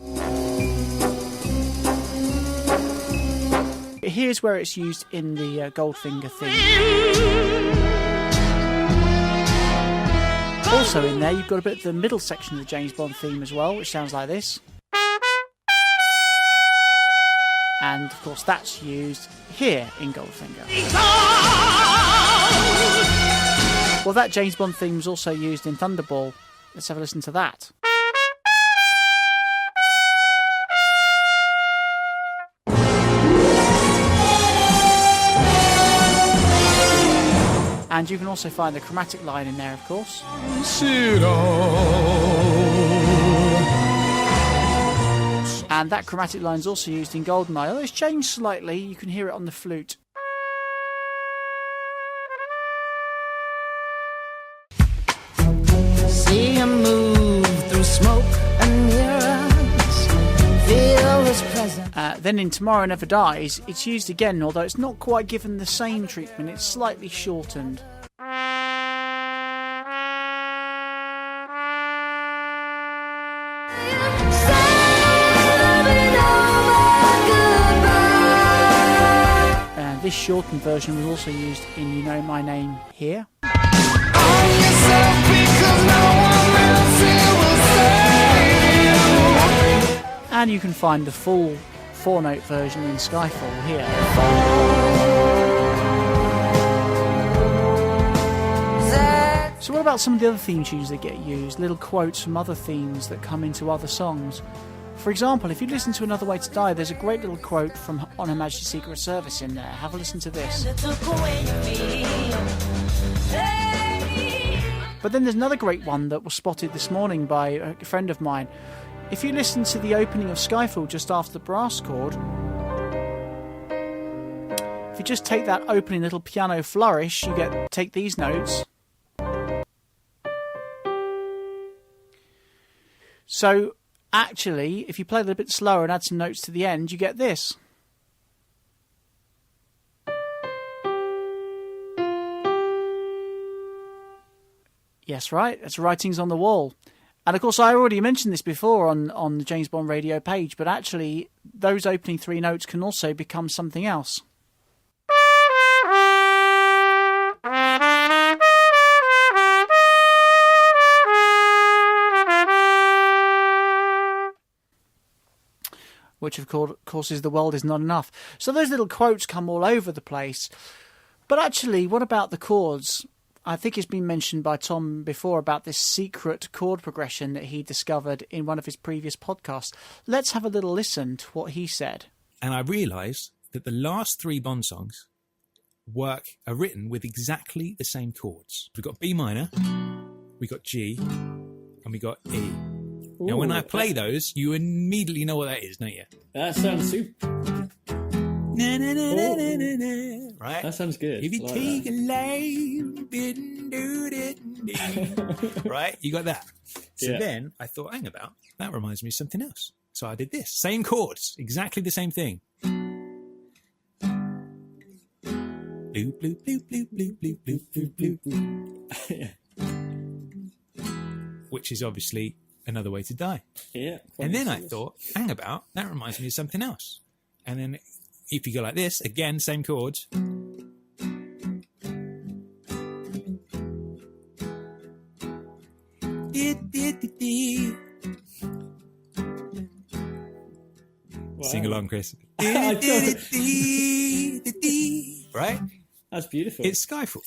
Here's where it's used in the Goldfinger theme. Also in there, you've got a bit of the middle section of the James Bond theme as well, which sounds like this. And of course that's used here in Goldfinger. Well, that James Bond theme was also used in Thunderball. Let's have a listen to that. And you can also find the chromatic line in there, of course. And that chromatic line is also used in GoldenEye. Although it's changed slightly, you can hear it on the flute. See him move through smoke and mirrors, feel his presence. Then in Tomorrow Never Dies, it's used again, although it's not quite given the same treatment, it's slightly shortened. This shortened version was also used in You Know My Name here. And you can find the full 4-note version in Skyfall here. So what about some of the other theme tunes that get used? Little quotes from other themes that come into other songs. For example, if you listen to Another Way to Die, there's a great little quote from On Her Majesty's Secret Service in there. Have a listen to this. But then there's another great one that was spotted this morning by a friend of mine. If you listen to the opening of Skyfall just after the brass chord, if you just take that opening little piano flourish, you take these notes. So actually, if you play a little bit slower and add some notes to the end, you get this. Yes, right, that's Writings on the Wall. And of course, I already mentioned this before on the James Bond radio page, but actually, those opening 3 notes can also become something else. Which of course is The World Is Not Enough. So those little quotes come all over the place. But actually, what about the chords? I think it's been mentioned by Tom before about this secret chord progression that he discovered in one of his previous podcasts. Let's have a little listen to what he said. And I realised that the last 3 Bond songs are written with exactly the same chords. We've got B minor, we got G, and we got E. Ooh, now, when I play those, you immediately know what that is, don't you? That sounds super. Na, na, na, na, na, na, na. Right? That sounds good. If you like take that. a life, didn't do it. Right? You got that. So then I thought, hang about, that reminds me of something else. So I did this. Same chords, exactly the same thing. Blue, blue, blue, blue, blue, blue, blue, blue, blue. Which is obviously Another Way to Die. Yeah. And then I thought, hang about, that reminds me of something else. And then if you go like this, again, same chords. Wow. Sing along, Chris. Right? That's beautiful. It's Skyfall.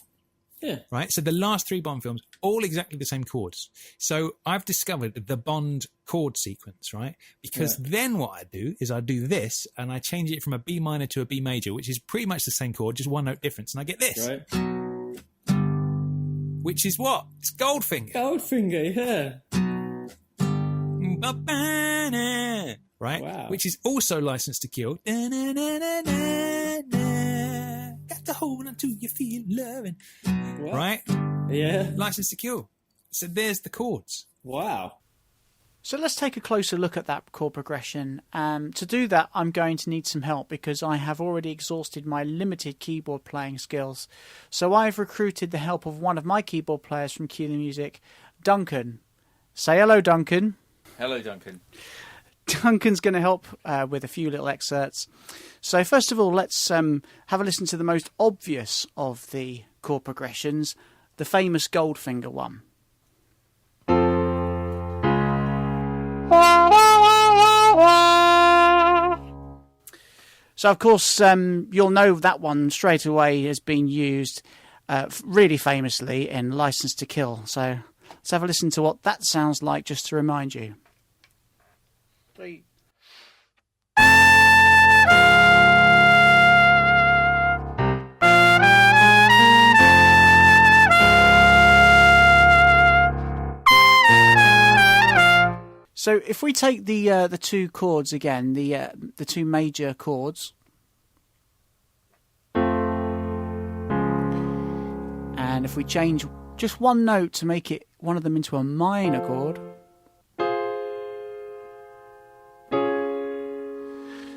Yeah. Right? So the last 3 Bond films, all exactly the same chords. So I've discovered the Bond chord sequence, right? Because then what I do is I do this and I change it from a B minor to a B major, which is pretty much the same chord, just 1 note difference. And I get this. Right. Which is what? It's Goldfinger. Goldfinger, yeah. Right? Wow. Which is also Licensed to Kill. Got to hold on to you feel loving. What? Right? Yeah. Licensed to Kill. So there's the chords. Wow. So let's take a closer look at that chord progression. To do that, I'm going to need some help because I have already exhausted my limited keyboard playing skills. So I've recruited the help of one of my keyboard players from Cue the Music, Duncan. Say hello, Duncan. Hello, Duncan. Duncan's going to help with a few little excerpts. So first of all, let's have a listen to the most obvious of the chord progressions, the famous Goldfinger one. So, of course, you'll know that one straight away has been used really famously in License to Kill. So let's have a listen to what that sounds like just to remind you. 3. So if we take the two chords again, the two major chords, and if we change just one note to make it one of them into a minor chord.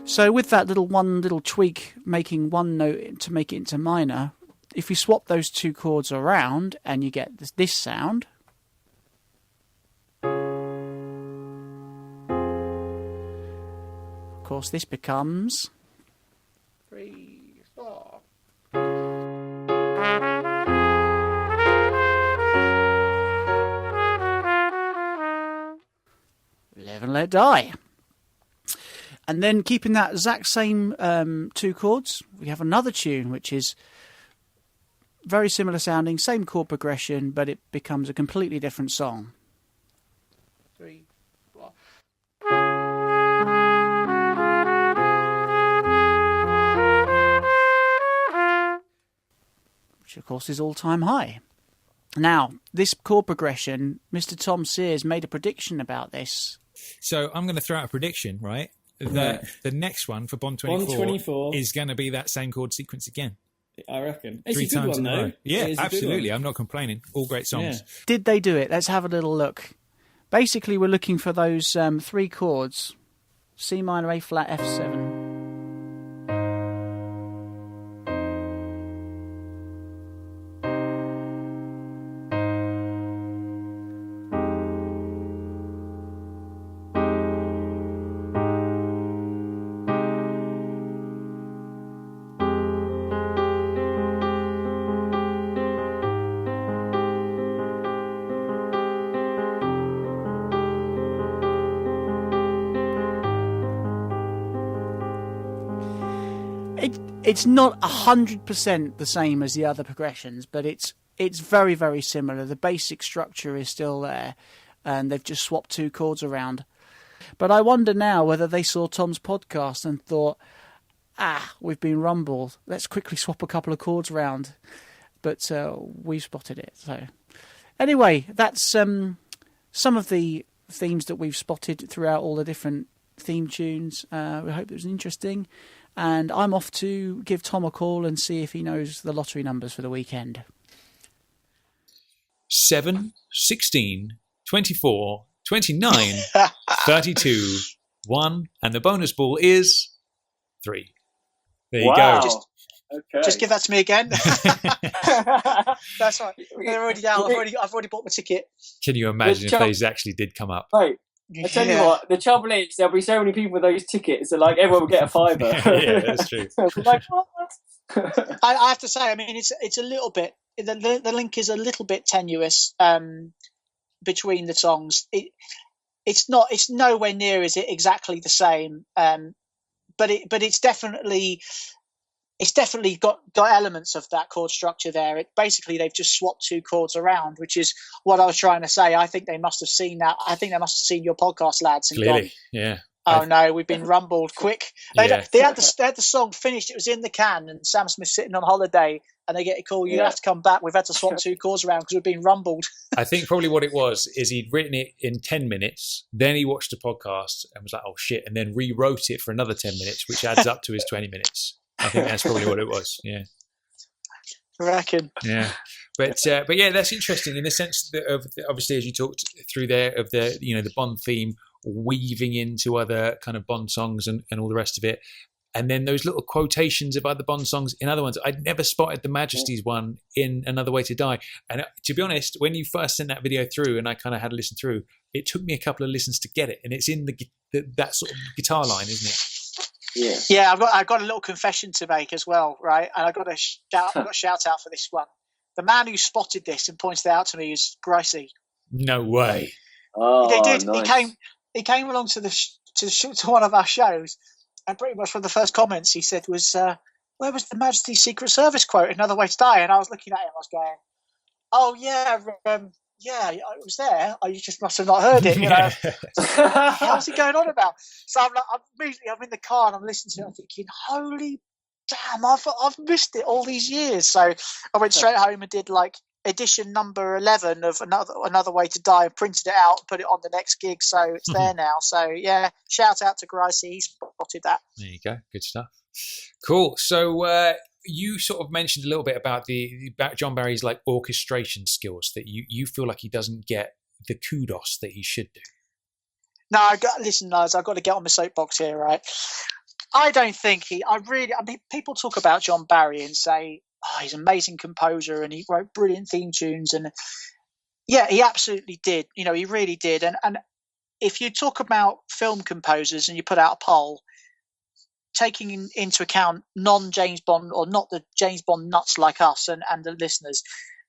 So with that one little tweak, making one note to make it into minor, if you swap those two chords around and you get this sound. Of course, this becomes 3, 4. Live and Let Die. And then keeping that exact same two chords, we have another tune which is very similar sounding, same chord progression, but it becomes a completely different song. 3, 4. Which of course is All-Time High. Now, this chord progression, Mr. Tom Sears made a prediction about this. So I'm going to throw out a prediction, right? That the next one for Bond 24 is going to be that same chord sequence again. I reckon. It's 3 a good times one, though. Yeah, absolutely. I'm not complaining. All great songs. Yeah. Did they do it? Let's have a little look. Basically, we're looking for those 3 chords. C minor, A flat, F7. It's not 100% the same as the other progressions, but it's very, very similar. The basic structure is still there, and they've just swapped 2 chords around. But I wonder now whether they saw Tom's podcast and thought, we've been rumbled. Let's quickly swap a couple of chords around. But we've spotted it. So anyway, that's some of the themes that we've spotted throughout all the different theme tunes. We hope it was interesting. And I'm off to give Tom a call and see if he knows the lottery numbers for the weekend. 7, 16, 24, 29, 32, 1, and the bonus ball is 3. There you go. Just give that to me again. That's right. They're already down. I've already bought my ticket. Can you imagine if those actually did come up? Right. I tell you what, the trouble is there'll be so many people with those tickets that like everyone will get a fiver. Yeah, that's true. Like, what? I have to say, I mean, it's a little bit. The link is a little bit tenuous between the songs. It's nowhere near is it exactly the same. But it's definitely got elements of that chord structure there. Basically they've just swapped 2 chords around, which is what I was trying to say. I think they must have seen that. I think they must have seen your podcast, lads, and clearly, gone, yeah. Oh no, we've been rumbled quick. They had the song finished. It was in the can, and Sam Smith's sitting on holiday, and they get a call. You have to come back. We've had to swap 2 chords around because we've been rumbled. I think probably what it was is he'd written it in 10 minutes. Then he watched the podcast and was like, "Oh shit!" and then rewrote it for another 10 minutes, which adds up to his 20 minutes. I think that's probably what it was. Yeah. I reckon. Yeah, but yeah, that's interesting in the sense that of obviously, as you talked through there, of the the Bond theme weaving into other kind of Bond songs and all the rest of it. And then those little quotations of other Bond songs in other ones. I'd never spotted the Majesty's one in Another Way to Die. And to be honest, when you first sent that video through and I kind of had to listen through, it took me a couple of listens to get it. And it's in that sort of guitar line, isn't it? Yeah. I've got a little confession to make as well, right? And I've got a shout out for this one. The man who spotted this and pointed it out to me is Gricey. No way. Oh, he did. Nice. He came along to one of our shows. And pretty much one of the first comments he said was, where was the Majesty's Secret Service quote, Another Way to Die? And I was looking at him, I was going, oh, yeah, it was there. You just must have not heard it, How's he going on about? So I'm in the car and I'm listening to it, I'm thinking, holy damn, I've missed it all these years. So I went straight home and did like edition number 11 of Another Way to Die, printed it out, put it on the next gig, so it's there now. So yeah, shout out to Gricey, he spotted that. There you go, good stuff. Cool. So you sort of mentioned a little bit about about John Barry's like orchestration skills, that you feel like he doesn't get the kudos that he should do. No, listen, guys, I've got to get on my soapbox here, right? I don't think people talk about John Barry and say, oh, he's an amazing composer and he wrote brilliant theme tunes. And yeah, he absolutely did. He really did. And if you talk about film composers and you put out a poll, taking into account non-James Bond or not the James Bond nuts like us and the listeners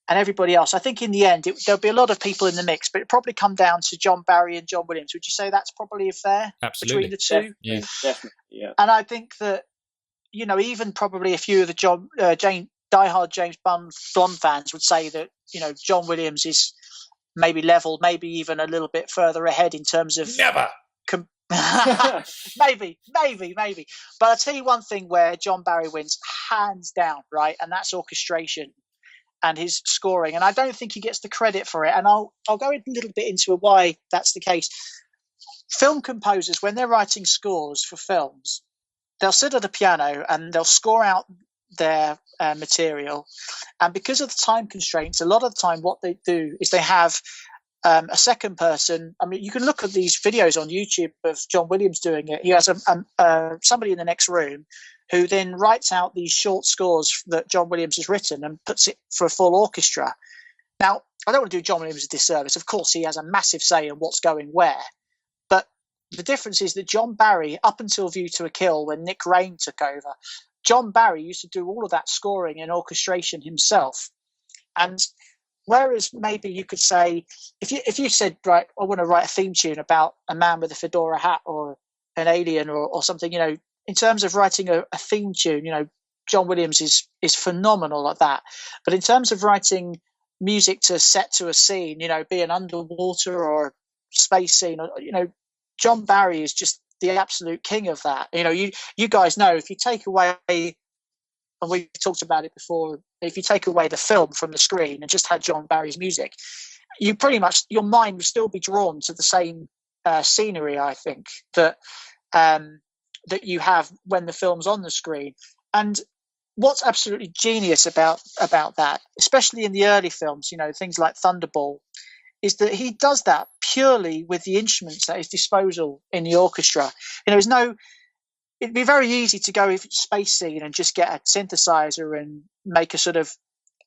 and everybody else, I think in the end, there'll be a lot of people in the mix, but it'll probably come down to John Barry and John Williams. Would you say that's probably fair? Absolutely. Between the two? Yeah. Definitely, yeah. And I think that, even probably a few of the diehard James Bond fans would say that, John Williams is maybe level, maybe even a little bit further ahead in terms of... Never! maybe. But I'll tell you one thing where John Barry wins hands down, right? And that's orchestration and his scoring. And I don't think he gets the credit for it. And I'll go a little bit into why that's the case. Film composers, when they're writing scores for films, they'll sit at a piano and they'll score out their material. And because of the time constraints, a lot of the time what they do is they have a second person. I mean, you can look at these videos on YouTube of John Williams doing it. He has somebody in the next room who then writes out these short scores that John Williams has written and puts it for a full orchestra. Now, I don't want to do John Williams a disservice. Of course, he has a massive say in what's going where. But the difference is that John Barry, up until View to a Kill, when Nick Rain took over, John Barry used to do all of that scoring and orchestration himself. And whereas maybe you could say, if you said, right, I want to write a theme tune about a man with a fedora hat or an alien or something, in terms of writing a theme tune, John Williams is phenomenal at that. But in terms of writing music to set to a scene, be an underwater or space scene, John Barry is just the absolute king of that. You guys know, if you take away, and we've talked about it before, if you take away the film from the screen and just had John Barry's music, you pretty much, your mind would still be drawn to the same scenery, I think, that you have when the film's on the screen. And what's absolutely genius about that, especially in the early films, things like Thunderball, is that he does that purely with the instruments at his disposal in the orchestra. It'd be very easy to go with space scene and just get a synthesizer and make a sort of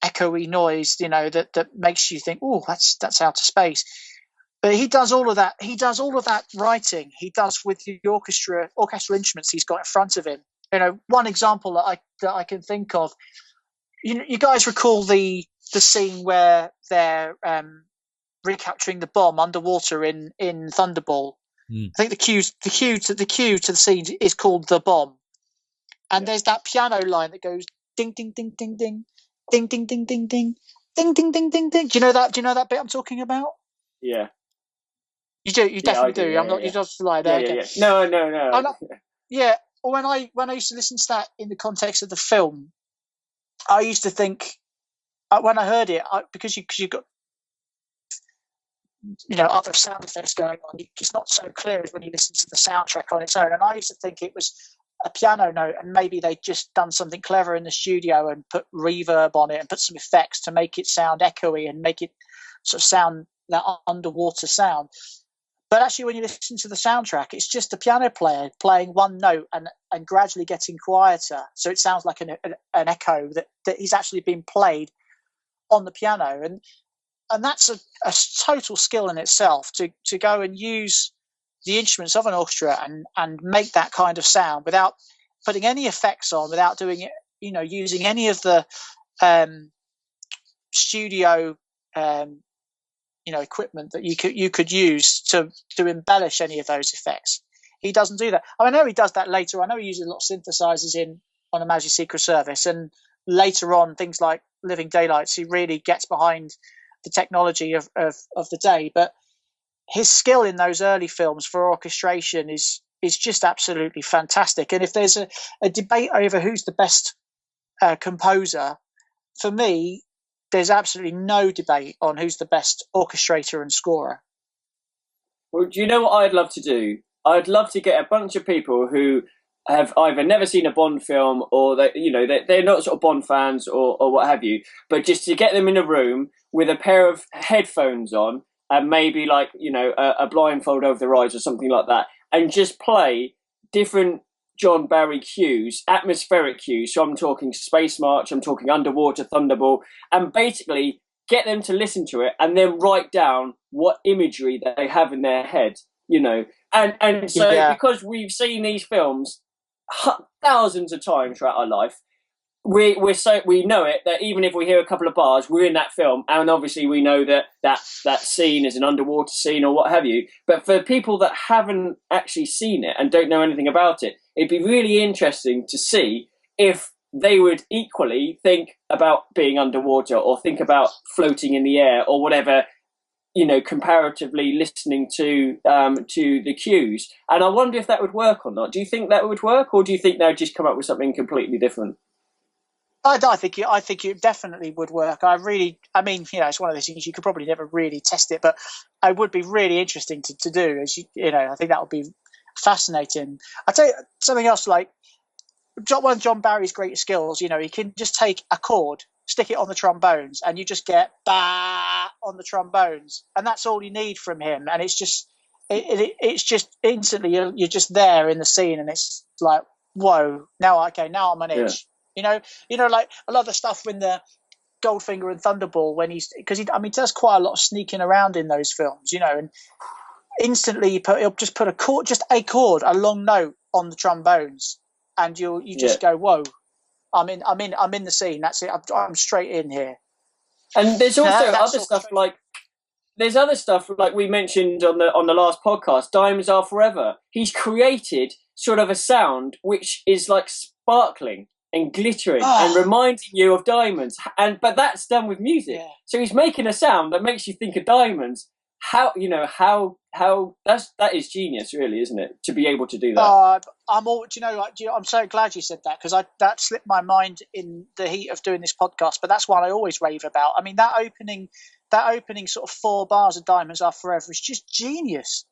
echoey noise, that makes you think, oh, that's outer space. But he does all of that. He does all of that writing. He does with the orchestral instruments he's got in front of him. One example that I can think of. You guys recall the scene where they're recapturing the bomb underwater in Thunderball. I think the cue to the scene is called The Bomb, and there's that piano line that goes ding ding ding ding ding ding ding ding ding ding ding ding ding ding ding. Do you know that bit I'm talking about? Yeah. You do. You definitely do. Yeah, I'm not. You just lie there. Yeah. No. Yeah. When I used to listen to that in the context of the film, I used to think when I heard it, because you got other sound effects going on, it's not so clear as when you listen to the soundtrack on its own. And I used to think it was a piano note, and maybe they'd just done something clever in the studio and put reverb on it and put some effects to make it sound echoey and make it sort of sound that underwater sound. But actually, when you listen to the soundtrack, it's just a piano player playing one note and gradually getting quieter. So it sounds like an echo that is actually being played on the piano. And that's a total skill in itself to go and use the instruments of an orchestra and make that kind of sound without putting any effects on, without doing it, using any of the studio equipment that you could use to embellish any of those effects. He doesn't do that. I know he does that later. I know he uses a lot of synthesizers on A Majesty's Secret Service, and later on things like Living Daylights, he really gets behind the technology of the day. But his skill in those early films for orchestration is just absolutely fantastic. And if there's a debate over who's the best composer, for me, there's absolutely no debate on who's the best orchestrator and scorer. Well, do you know what I'd love to do? I'd love to get a bunch of people who have either never seen a Bond film or they're not sort of Bond fans or what have you, but just to get them in a room with a pair of headphones on and maybe a blindfold over their eyes or something like that, and just play different John Barry cues, atmospheric cues. So I'm talking Space March, I'm talking Underwater Thunderball, and basically get them to listen to it and then write down what imagery they have in their head, And so because we've seen these films thousands of times throughout our life, we know it, that even if we hear a couple of bars, we're in that film, and obviously we know that scene is an underwater scene or what have you. But for people that haven't actually seen it and don't know anything about it, it'd be really interesting to see if they would equally think about being underwater or think about floating in the air or whatever, comparatively listening to the cues. And I wonder if that would work or not. Do you think that would work, or do you think they'd just come up with something completely different? I think it definitely would work. It's one of those things you could probably never really test it, but it would be really interesting to do. I think that would be fascinating. I'll tell you something else. Like one of John Barry's great skills, he can just take a chord, stick it on the trombones, and you just get ba on the trombones, and that's all you need from him. And it's just instantly you're just there in the scene, and it's like, whoa, now I'm on edge. Yeah. Like a lot of the stuff in the Goldfinger and Thunderball, because he does quite a lot of sneaking around in those films, and instantly he'll just put a chord, a long note on the trombones, and you just go, whoa, I'm in the scene. That's it. I'm straight in here. And there's also other stuff like we mentioned on the last podcast, Diamonds Are Forever. He's created sort of a sound which is like sparkling and glittering and reminding you of diamonds, but that's done with music. Yeah. So he's making a sound that makes you think of diamonds. How that is genius, really, isn't it? To be able to do that. I'm so glad you said that, because that slipped my mind in the heat of doing this podcast. But that's one I always rave about. I mean, that opening sort of 4 bars of Diamonds Are Forever is just genius,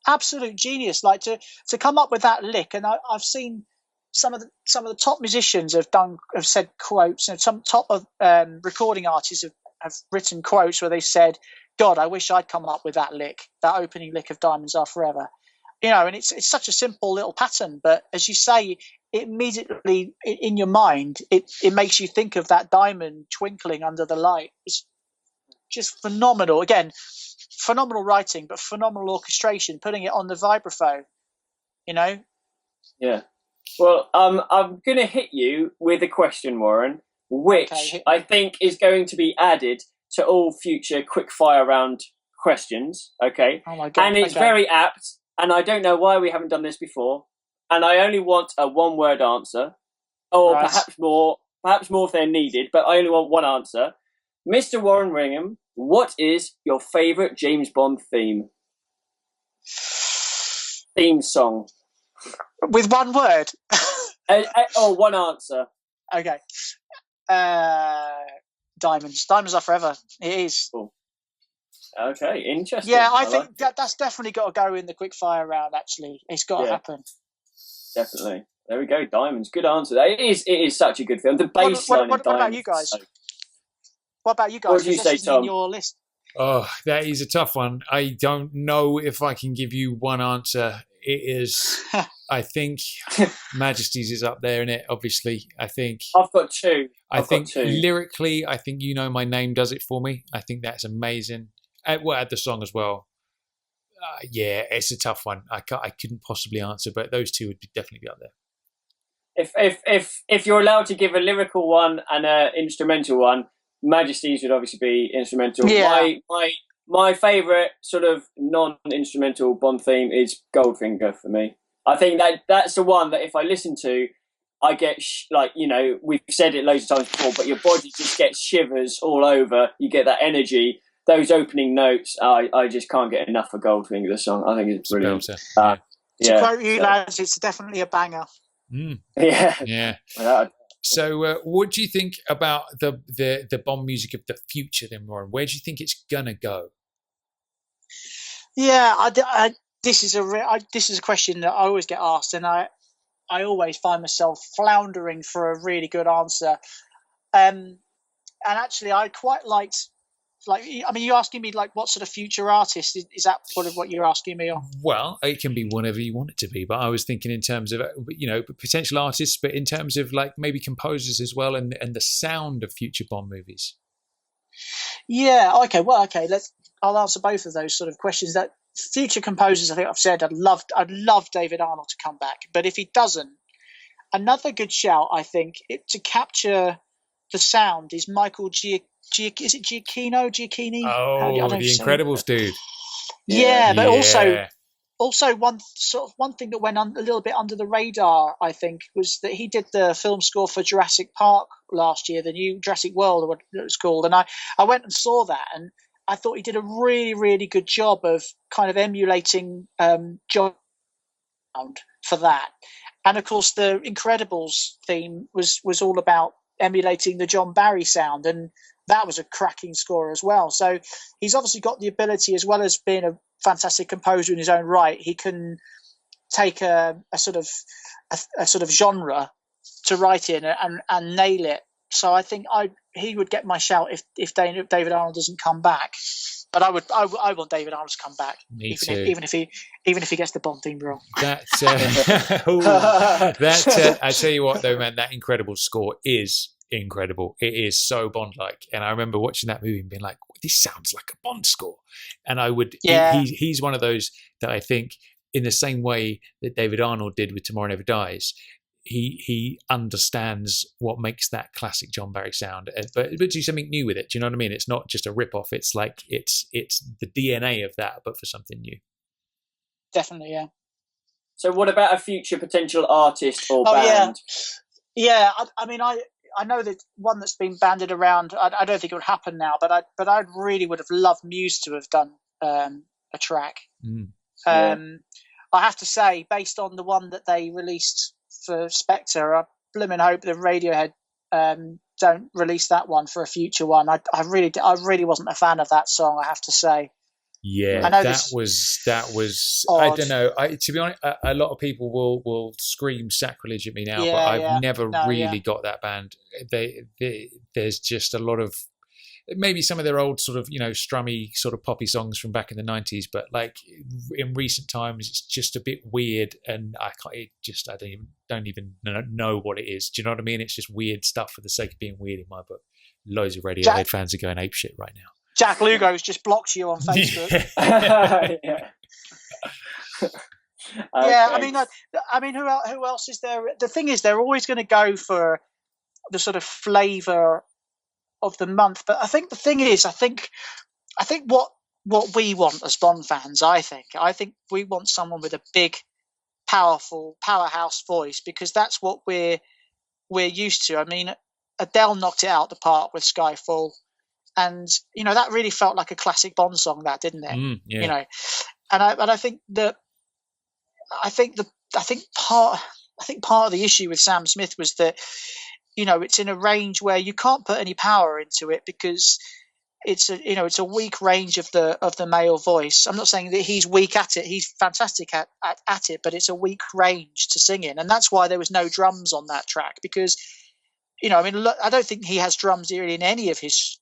absolute genius. Like to come up with that lick, and I've seen some of the top musicians have said quotes, and some top of recording artists have written quotes where they said, God, I wish I'd come up with that opening lick of Diamonds Are Forever. And it's such a simple little pattern, but as you say, it immediately in your mind, it makes you think of that diamond twinkling under the light. It's just phenomenal. Again, phenomenal writing, but phenomenal orchestration, putting it on the vibraphone, Yeah. Well, I'm going to hit you with a question, Warren, which I think is going to be added to all future quick fire round questions. Okay. Oh my God. And it's very apt, and I don't know why we haven't done this before. And I only want a 1-word answer, or perhaps more if they're needed, but I only want one answer. Mr. Warren Ringham, what is your favourite James Bond theme song? With one word? Or one answer. Okay. Diamonds Are Forever. It is. Cool. Okay, interesting. Yeah, I think that's definitely got to go in the quick fire round. Actually, it's got to happen. Definitely. There we go, Diamonds. Good answer. It is such a good film. The bass line what in Diamonds. about you guys? What about you guys? What did you say, Tom? In your list. Oh, that is a tough one. I don't know if I can give you one answer. It is, I think, Majesties is up there in it, obviously. I think I've got two. I think lyrically, I think You Know My Name does it for me. I think that's amazing. We'll add the song as well. Yeah, it's a tough one. I couldn't possibly answer, but those two would definitely be up there. If you're allowed to give a lyrical one and an instrumental one, Majesties would obviously be instrumental. Yeah. My favourite sort of non-instrumental Bond theme is Goldfinger for me. I think that's the one that if I listen to, I get we've said it loads of times before, but your body just gets shivers all over. You get that energy. Those opening notes, I just can't get enough of Goldfinger, the song. I think it's brilliant. To quote you lads, it's definitely a banger. Mm. Yeah. So what do you think about the Bond music of the future then, Warren? Where do you think it's going to go? Yeah, this is a question that I always get asked, and I always find myself floundering for a really good answer. And actually, I quite liked, you're asking me what sort of future artist is that? Sort of what you're asking me on? Well, it can be whatever you want it to be, but I was thinking in terms of potential artists, but in terms of maybe composers as well, and the sound of future Bond movies. Yeah. Okay. Well. Okay. I'll answer both of those sort of questions. That future composers, I think I've said I'd love David Arnold to come back, but if he doesn't, another good shout, I think, to capture the sound is Michael is it Giacchini? Oh, the Incredibles dude. Yeah, but also one thing that went a little bit under the radar, I think, was that he did the film score for Jurassic Park last year, the new Jurassic World, or what it was called, and I went and saw that, and I thought he did a really, really good job of kind of emulating John for that. And of course, the Incredibles theme was all about emulating the John Barry sound, and that was a cracking score as well. So he's obviously got the ability, as well as being a fantastic composer in his own right, he can take a sort of genre to write in and nail it. So I think he would get my shout if David Arnold doesn't come back. But I want David Arnold to come back, even if he gets the Bond theme wrong. I tell you what though, man, that Incredible score is incredible. It is so Bond-like, and I remember watching that movie and being like, "This sounds like a Bond score." And I would, he's one of those that I think, in the same way that David Arnold did with Tomorrow Never Dies, he understands what makes that classic John Barry sound, but do something new with it. Do you know what I mean? It's not just a rip-off. It's like it's the DNA of that, but for something new. Definitely, yeah. So, what about a future potential artist or band? Yeah. I know that one that's been bandied around. I don't think it would happen now, but I really would have loved Muse to have done a track. I have to say, based on the one that they released for Spectre, I blimmin' hope that Radiohead don't release that one for a future one. I really wasn't a fan of that song, I have to say. Yeah, that was odd. I don't know. To be honest, a lot of people will scream sacrilege at me now, but I've never really got that band. There's just a lot of, maybe some of their old sort of, strummy sort of poppy songs from back in the 90s, but like in recent times, it's just a bit weird, and I don't even know what it is. Do you know what I mean? It's just weird stuff for the sake of being weird in my book. Loads of Radiohead fans are going apeshit right now. Jack Lugo's just blocked you on Facebook. Yeah. I mean, who else is there? The thing is, they're always going to go for the sort of flavour of the month. But I think the thing is, I think what we want as Bond fans, I think we want someone with a big, powerful, powerhouse voice, because that's what we're used to. I mean, Adele knocked it out the park with Skyfall. And that really felt like a classic Bond song, that, didn't it? Yeah. And I think part of the issue with Sam Smith was that it's in a range where you can't put any power into it, because it's a weak range of the male voice. I'm not saying that he's weak at it. He's fantastic at it, but it's a weak range to sing in, and that's why there was no drums on that track, because look, I don't think he has drums really in any of his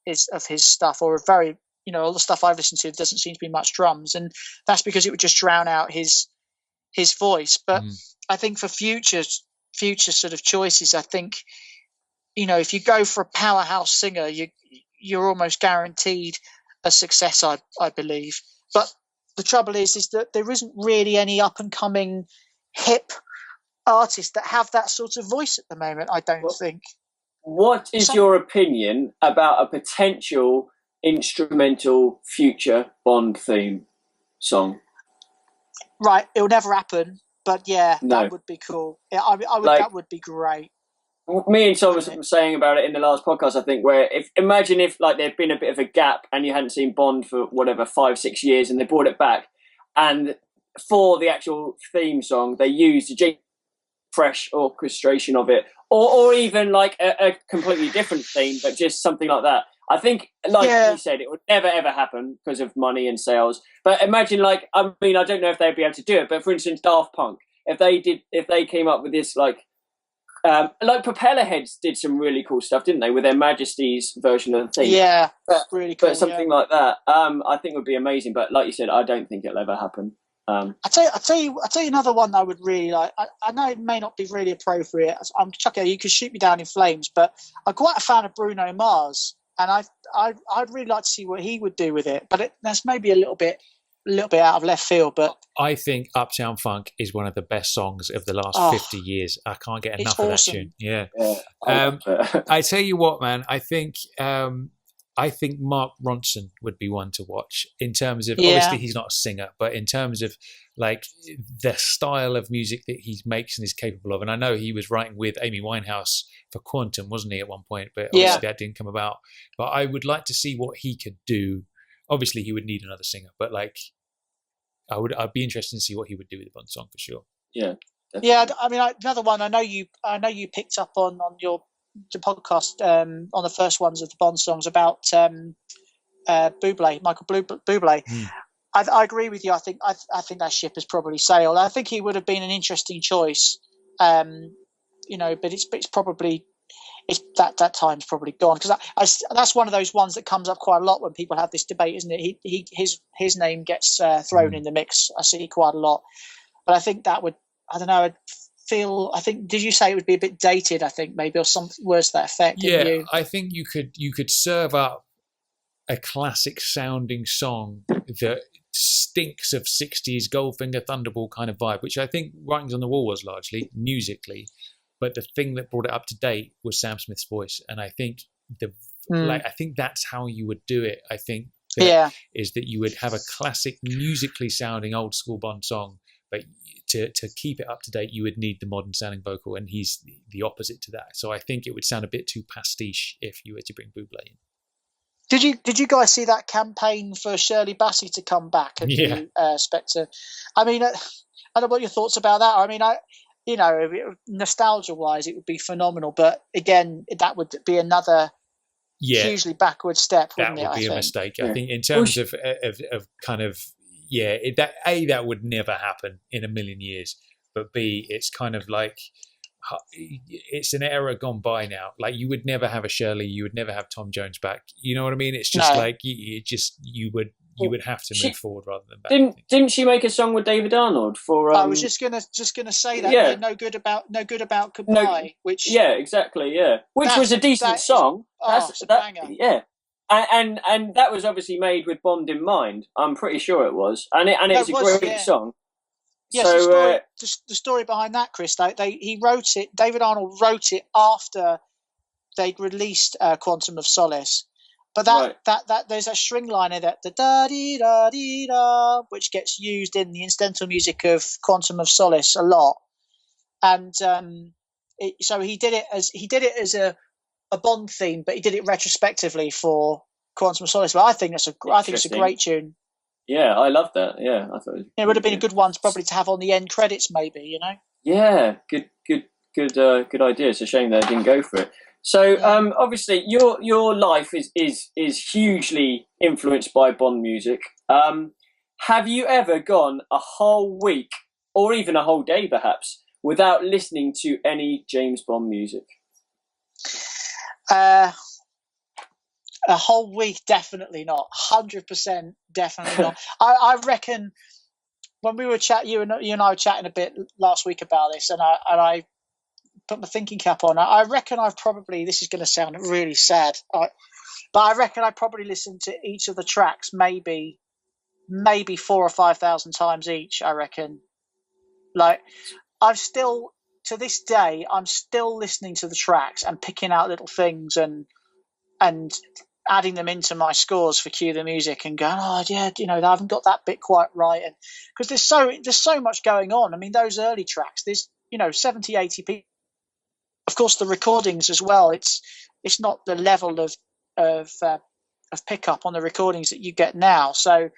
stuff, or a very all the stuff I've listened to doesn't seem to be much drums, and that's because it would just drown out his voice. But I think for future sort of choices, I think if you go for a powerhouse singer, you're almost guaranteed a success, I believe. But the trouble is that there isn't really any up and coming hip artists that have that sort of voice at the moment, I don't think. What is your opinion about a potential instrumental future Bond theme song? Right, it'll never happen, but that would be cool. Yeah, I would. That would be great. Me and Thomas were saying about it in the last podcast, I think, where imagine if like there'd been a bit of a gap and you hadn't seen Bond for 5-6 years, and they brought it back, and for the actual theme song they used a fresh orchestration of it, or even like a completely different theme, but just something like that. I think, like you said, it would never ever happen because of money and sales. But imagine, I don't know if they'd be able to do it, but for instance, Daft Punk, if they came up with this like Propellerheads did some really cool stuff, didn't they, with their Majesty's version of the theme? Yeah, really cool. But something like that, I think would be amazing. But like you said, I don't think it'll ever happen. I'll tell you another one that I would really like. I know it may not be really appropriate. I'm Chucky. You could shoot me down in flames, but I'm quite a fan of Bruno Mars, and I'd really like to see what he would do with it. But that's maybe a little bit out of left field. But I think Uptown Funk is one of the best songs of the last 50 years. I can't get enough of that tune. Yeah. I tell you what, man. I think Mark Ronson would be one to watch in terms of, obviously he's not a singer, but in terms of like the style of music that he makes and is capable of. And I know he was writing with Amy Winehouse for Quantum, wasn't he, at one point? But obviously that didn't come about. But I would like to see what he could do. Obviously he would need another singer, but like I'd be interested to see what he would do with the Bond song for sure. Yeah. Definitely. Yeah, I mean, another one I know you picked up on the podcast on the first ones of the Bond songs about Bublé, Michael Bublé. I agree with you. I think that ship has probably sailed. I think he would have been an interesting choice, but it's probably that time's probably gone, because that's one of those ones that comes up quite a lot when people have this debate, isn't it? His name gets thrown in the mix. I see it quite a lot, but I think that would, I don't know. I think, did you say it would be a bit dated? I think maybe, or some words to that effect. Yeah, I think you could serve up a classic sounding song that stinks of 60s Goldfinger Thunderball kind of vibe, which I think Writings on the Wall was largely musically, but the thing that brought it up to date was Sam Smith's voice, and I think I think that's how you would do it. I think is that you would have a classic musically sounding old school Bond song, but to keep it up to date, you would need the modern sounding vocal, and he's the opposite to that. So I think it would sound a bit too pastiche if you were to bring Bublé in. Did you guys see that campaign for Shirley Bassey to come back? And do, Spectre? I mean, I don't know what your thoughts about that. I mean, nostalgia wise, it would be phenomenal, but again, that would be another hugely backward step. Wouldn't that would be a mistake. I think in terms of kind of. Yeah, that would never happen in a million years. But B, it's kind of like it's an era gone by now. Like you would never have a Shirley, you would never have Tom Jones back. You know what I mean? It's just like you would have to move forward rather than back. Didn't she make a song with David Arnold for? I was just gonna say that. Yeah. No good about goodbye. Which exactly. Yeah, which was a decent song. It's a banger. Yeah. And that was obviously made with Bond in mind. I'm pretty sure it was, and it's a great song. Yes, so, the story behind that, Chris, he wrote it. David Arnold wrote it after they'd released Quantum of Solace, but that there's a string line in that the da dee da dee da, which gets used in the incidental music of Quantum of Solace a lot, and so he did it as a Bond theme, but he did it retrospectively for Quantum of Solace. But I think it's a great tune. Yeah, I love that. Yeah, I thought it would have been a good one probably to have on the end credits, maybe. Yeah, good idea. It's a shame that I didn't go for it. So obviously your life is hugely influenced by Bond music. Have you ever gone a whole week or even a whole day perhaps without listening to any James Bond music? A whole week, definitely not. 100% definitely not. I reckon when we were you and I were chatting a bit last week about this, and I put my thinking cap on. I reckon I've probably, this is going to sound really sad, but I reckon I probably listened to each of the tracks maybe 4,000 or 5,000 times each. I reckon. Like, I've still, to this day, I'm still listening to the tracks and picking out little things and adding them into my scores for Cue the Music and going, oh yeah, I haven't got that bit quite right, and because there's so much going on. I mean, those early tracks, there's 70, 80 people. Of course, the recordings as well. It's not the level of pickup on the recordings that you get now. So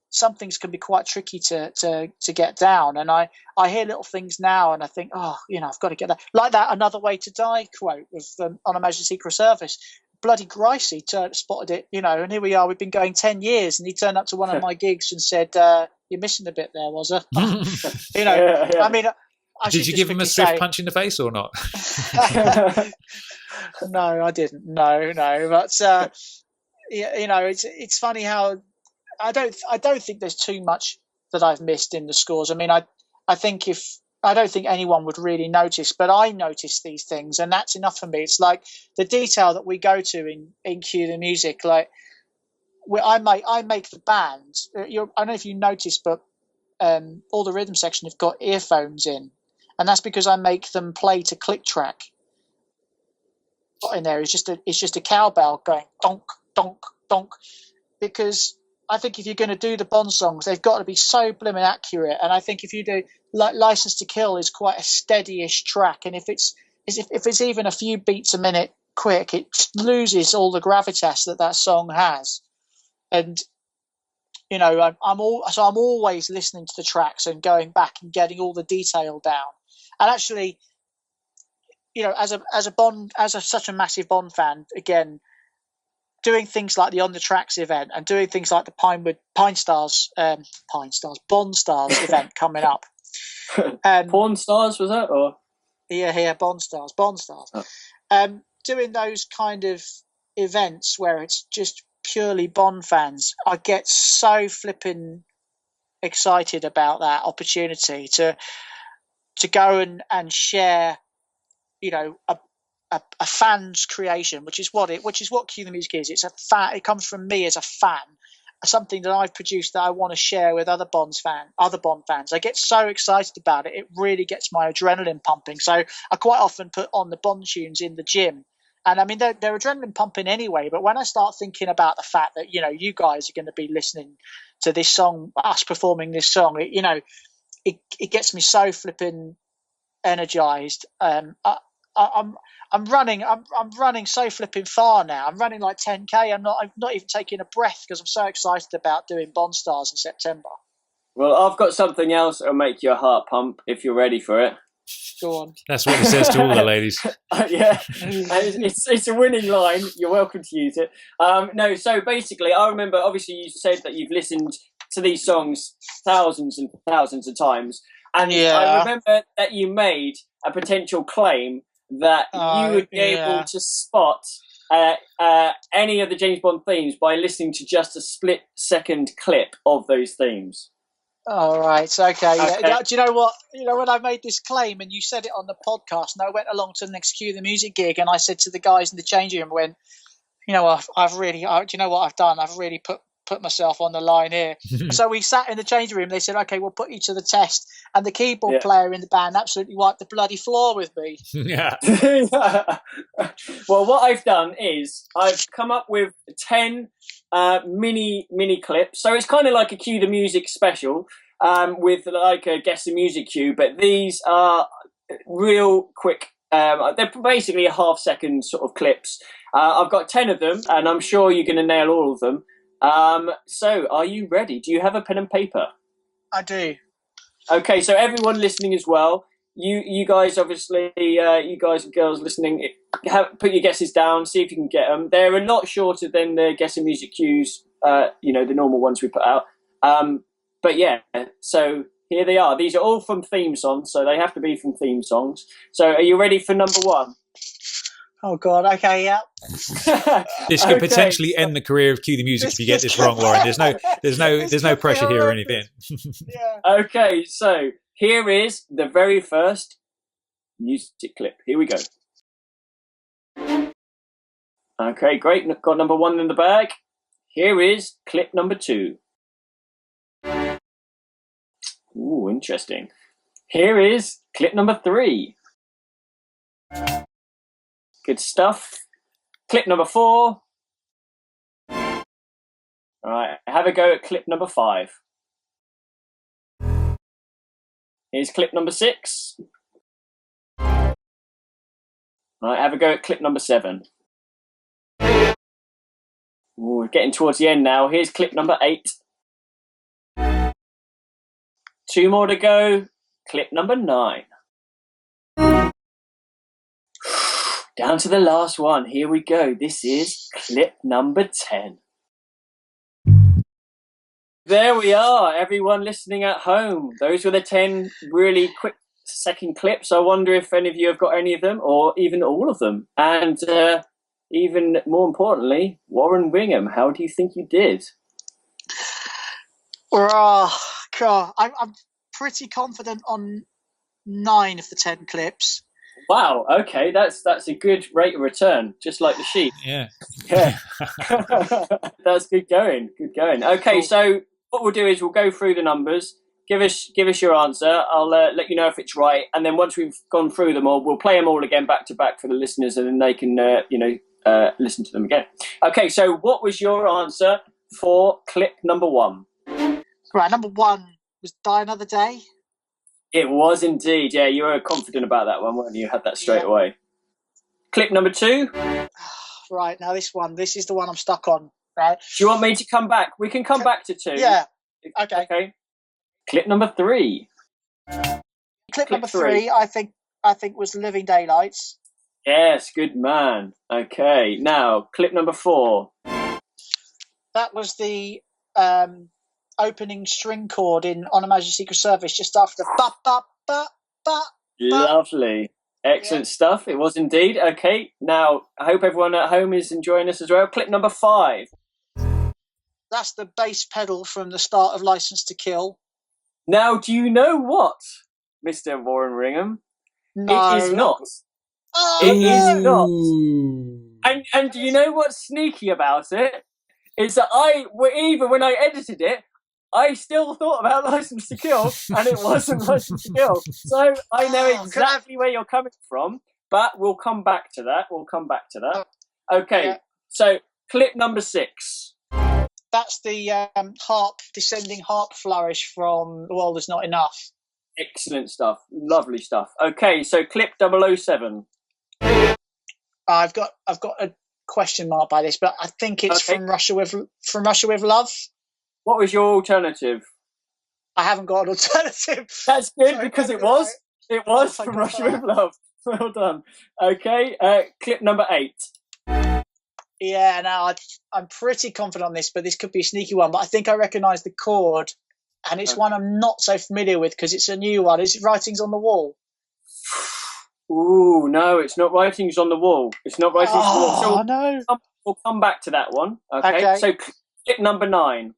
some things can be quite tricky to get down. And I hear little things now, and I think, oh, I've got to get that. Like that "Another Way to Die" quote with on Emergency Secret Service. Bloody Gricey spotted it, and here we are. We've been going 10 years, and he turned up to one of my gigs and said, "You're missing a bit there, was it?" Yeah. I mean. Did you give him a swift punch in the face or not? No, I didn't. No. But it's funny how I don't think there's too much that I've missed in the scores. I mean, I don't think anyone would really notice, but I notice these things, and that's enough for me. It's like the detail that we go to in Cue the Music. Like, I make the band. I don't know if you noticed, but all the rhythm section have got earphones in. And that's because I make them play to click track. In there is just a cowbell going donk, donk, donk. Because I think if you're going to do the Bond songs, they've got to be so blimmin' accurate. And I think if you do, like License to Kill is quite a steady-ish track, and if it's even a few beats a minute quick, it loses all the gravitas that song has. And I'm always listening to the tracks and going back and getting all the detail down. And actually, as such a massive Bond fan, again, doing things like the On the Tracks event and doing things like the Bond Stars event coming up. Porn Stars, was that? Or yeah, Bond Stars. Oh. Doing those kind of events where it's just purely Bond fans, I get so flipping excited about that opportunity to go and share, a fan's creation, which is what Cue the Music is. It's a fan. It comes from me as a fan, something that I've produced that I want to share with other Bond fans. I get so excited about it. It really gets my adrenaline pumping. So I quite often put on the Bond tunes in the gym. And I mean, they're adrenaline pumping anyway. But when I start thinking about the fact that, you guys are going to be listening to this song, us performing this song, it gets me so flipping energized. I'm running so flipping far now. I'm running like 10K. I'm not even taking a breath because I'm so excited about doing Bond Stars in September. Well, I've got something else that'll make your heart pump if you're ready for it. Go on. That's what he says to all the ladies. Yeah, it's a winning line. You're welcome to use it. No, so basically, I remember, obviously, you said that you've listened to these songs thousands and thousands of times. And I remember that you made a potential claim that you would be able to spot any of the James Bond themes by listening to just a split-second clip of those themes. All right, okay. Yeah. Do you know what? When I made this claim and you said it on the podcast, and I went along to the next Cue the Music gig, and I said to the guys in the changing room, do you know what I've done? I've really put myself on the line here. So we sat in the changing room. They said, okay, we'll put you to the test. And the keyboard player in the band absolutely wiped the bloody floor with me. Yeah. Well, what I've done is I've come up with 10 mini clips. So it's kind of like a Cue the Music special with like a Guess the Music cue. But these are real quick. They're basically a half-second sort of clips. I've got 10 of them, and I'm sure you're going to nail all of them. So are you ready? Do you have a pen and paper? I do. Okay, so everyone listening as well, you guys obviously, you guys and girls listening, put your guesses down, see if you can get them. They're a lot shorter than the guessing music cues, the normal ones we put out. But yeah, so here they are. These are all from theme songs, so they have to be from theme songs. So are you ready for number one? Oh God. Okay. Yeah. This could potentially end the career of Cue the Music if you get this wrong, Warren. There's no pressure here or anything. Yeah. Okay, so here is the very first music clip. Here we go. Okay, great. Got number one in the bag. Here is clip number two. Ooh, interesting. Here is clip number three. Good stuff. Clip number four. All right, have a go at clip number five. Here's clip number six. All right, have a go at clip number seven. Ooh, we're getting towards the end now. Here's clip number 8. 2 more to go. Clip number 9. Down to the last one. Here we go. This is clip number 10. There we are, everyone listening at home. Those were the 10 really quick second clips. I wonder if any of you have got any of them, or even all of them. And even more importantly, Warren Wingham, how do you think you did? Oh, God. I'm pretty confident on 9 of the 10 clips. Wow, okay, that's a good rate of return, just like the sheep. Yeah. That's good going. Okay, cool. So what we'll do is we'll go through the numbers. Give us your answer. I'll let you know if it's right, and then once we've gone through them all, we'll play them all again back to back for the listeners, and then they can listen to them again. Okay, so what was your answer for clip number 1? Right, number 1 was Die Another Day. It was indeed. Yeah, you were confident about that one, weren't you? You had that straight away. Clip number 2. Right, now this is the one I'm stuck on. Right. Do you want me to come back? We can come back to 2. Yeah. Okay. Clip number 3. Clip number 3, I think was Living Daylights. Yes, good man. Okay, now clip number 4. That was the opening string chord in On a Majesty's Secret Service, just after ba ba ba ba. Lovely. Excellent stuff. It was indeed. Okay, now I hope everyone at home is enjoying this as well. Clip number 5. That's the bass pedal from the start of License to Kill. Now, do you know what, Mr. Warren Ringham? No. It is not. Oh, it no. is not. And do you know what's sneaky about it? Is that even when I edited it, I still thought about License to Kill, and it wasn't License to Kill. So I know exactly where you're coming from, but we'll come back to that. Okay, So clip number 6. That's the descending harp flourish from The World Is Not Enough. Excellent stuff. Lovely stuff. Okay, so clip 007. I've got a question mark by this, but I think it's from Russia with Love. What was your alternative? I haven't got an alternative. That's good, because it was from Russia with Love. Well done. Okay, clip number 8. Yeah, now I'm pretty confident on this, but this could be a sneaky one. But I think I recognise the chord, and it's one I'm not so familiar with because it's a new one. Is it Writings on the Wall? Ooh, no, it's not Writings on the Wall. It's not Writings on the Wall. So no. We'll come back to that one. Okay. So clip number 9.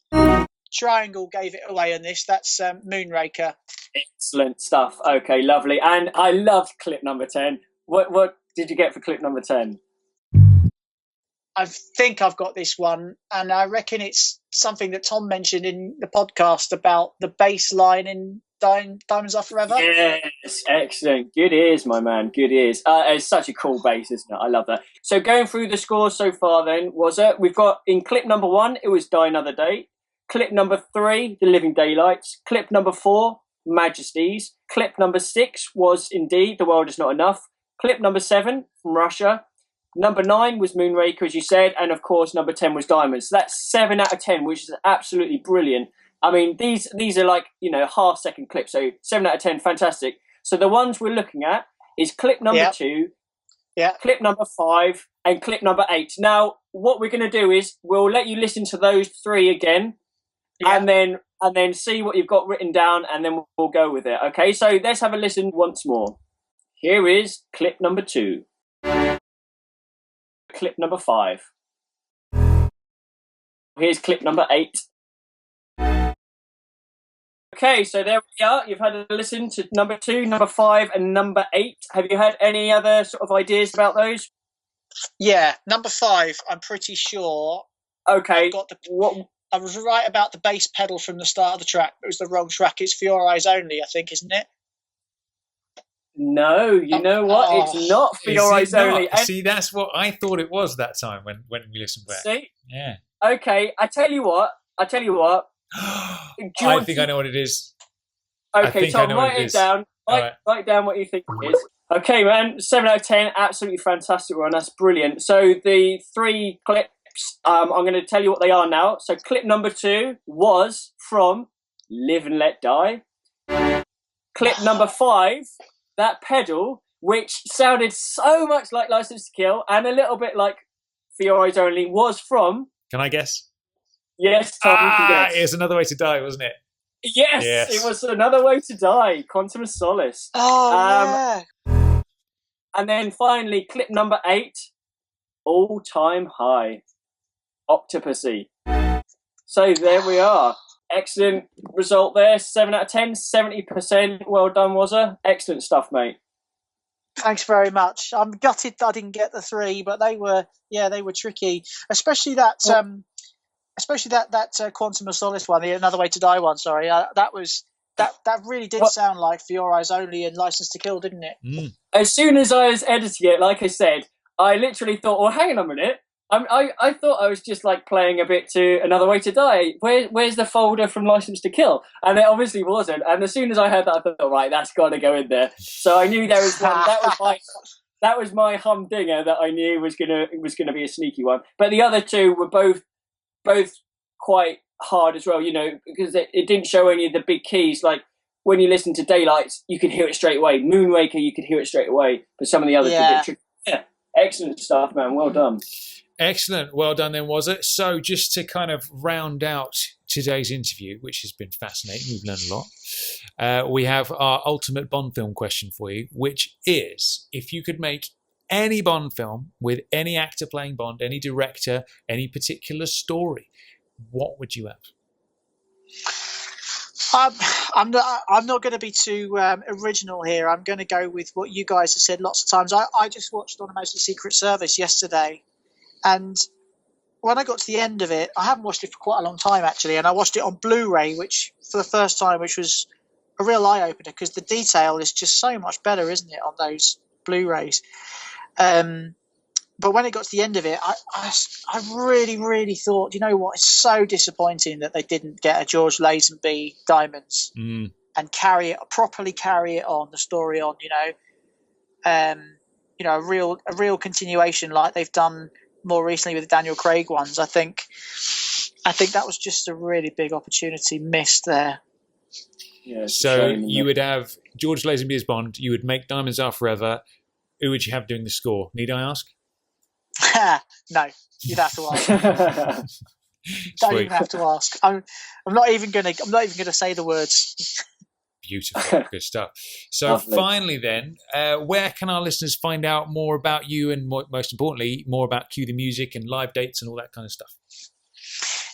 Triangle gave it away on this. That's Moonraker. Excellent stuff. Okay, lovely. And I loved clip number 10. What did you get for clip number 10? I think I've got this one, and I reckon it's something that Tom mentioned in the podcast about the bass line in Diamonds Are Forever. Yes, excellent. Good ears, my man. Good ears. It's such a cool bass, isn't it? I love that. So going through the scores so far then, we've got in clip number 1, it was Die Another Day. Clip number 3, The Living Daylights. Clip number 4, Majesties. Clip number 6 was indeed The World Is Not Enough. Clip number 7, from Russia. Number 9 was Moonraker, as you said, and of course number 10 was Diamonds. So that's 7 out of 10, which is absolutely brilliant. I mean, these are like, half-second clips, so 7 out of 10, fantastic. So the ones we're looking at is clip number 2, clip number 5, and clip number 8. Now, what we're going to do is we'll let you listen to those 3 again, and then see what you've got written down, and then we'll go with it. Okay, so let's have a listen once more. Here is clip number 2. Clip number 5. Here's clip number 8. Okay, so there we are. You've had a listen to number 2, number 5, and number 8. Have you had any other sort of ideas about those? Yeah, number 5, I'm pretty sure. Okay. I was right about the bass pedal from the start of the track, but it was the wrong track. It's For Your Eyes Only, I think, isn't it? No, you know what? It's not For Your Eyes Only. See, that's what I thought it was that time when we listened back. See? Yeah. Okay, I tell you what. I think I know what it is. Okay, Tom, write it down. Write down what you think it is. Okay, man, 7 out of 10, absolutely fantastic one. That's brilliant. So the 3 clips, I'm going to tell you what they are now. So clip number 2 was from Live and Let Die. Clip number 5, that pedal, which sounded so much like License to Kill and a little bit like For Your Eyes Only, was from... Can I guess? Yes, Tom, you can guess. It's Another Way to Die, wasn't it? Yes, it was Another Way to Die, Quantum of Solace. Oh, yeah. And then finally, clip number 8, All Time High, Octopussy. So there we are. Excellent result there. 7 out of 10, 70%. Well done, Wazza. Excellent stuff, mate. Thanks very much. I'm gutted that I didn't get the 3, but they were tricky, especially that Quantum of Solace one, the Another Way to Die one. Sorry, that really did sound like For Your Eyes Only and License to Kill, didn't it? Mm. As soon as I was editing it, like I said, I literally thought, "Well, hang on a minute." I thought I was just like playing a bit to Another Way to Die. Where's the folder from License to Kill? And it obviously wasn't. And as soon as I heard that, I thought, right, that's got to go in there. So I knew there was one. That was my humdinger that I knew was gonna be a sneaky one. But the other 2 were both quite hard as well, you know, because it didn't show any of the big keys. Like when you listen to Daylight, you could hear it straight away. Moonraker, you could hear it straight away. But some of the others were a bit tricky. Yeah, excellent stuff, man. Well done. Excellent. Well done then, was it? So just to kind of round out today's interview, which has been fascinating, we've learned a lot, we have our ultimate Bond film question for you, which is, if you could make any Bond film with any actor playing Bond, any director, any particular story, what would you have? I'm not going to be too original here. I'm going to go with what you guys have said lots of times. I just watched On a Mostly Secret Service yesterday, and when I got to the end of it, I haven't watched it for quite a long time actually, and I watched it on Blu-ray, which for the first time, which was a real eye-opener because the detail is just so much better, isn't it, on those Blu-rays? But when it got to the end of it, I really, really thought, you know what, it's so disappointing that they didn't get a George Lazenby Diamonds and properly carry it on, the story on, a real continuation like they've done more recently with the Daniel Craig ones. I think that was just a really big opportunity missed there. Yeah, so you would have George Lazenby as Bond, you would make Diamonds Are Forever. Who would you have doing the score? Need I ask? No, you'd have to ask. Don't even have to ask. I'm not even gonna say the words. Beautiful, good stuff. So lovely. Finally then, where can our listeners find out more about you and most importantly, more about Cue the Music and live dates and all that kind of stuff?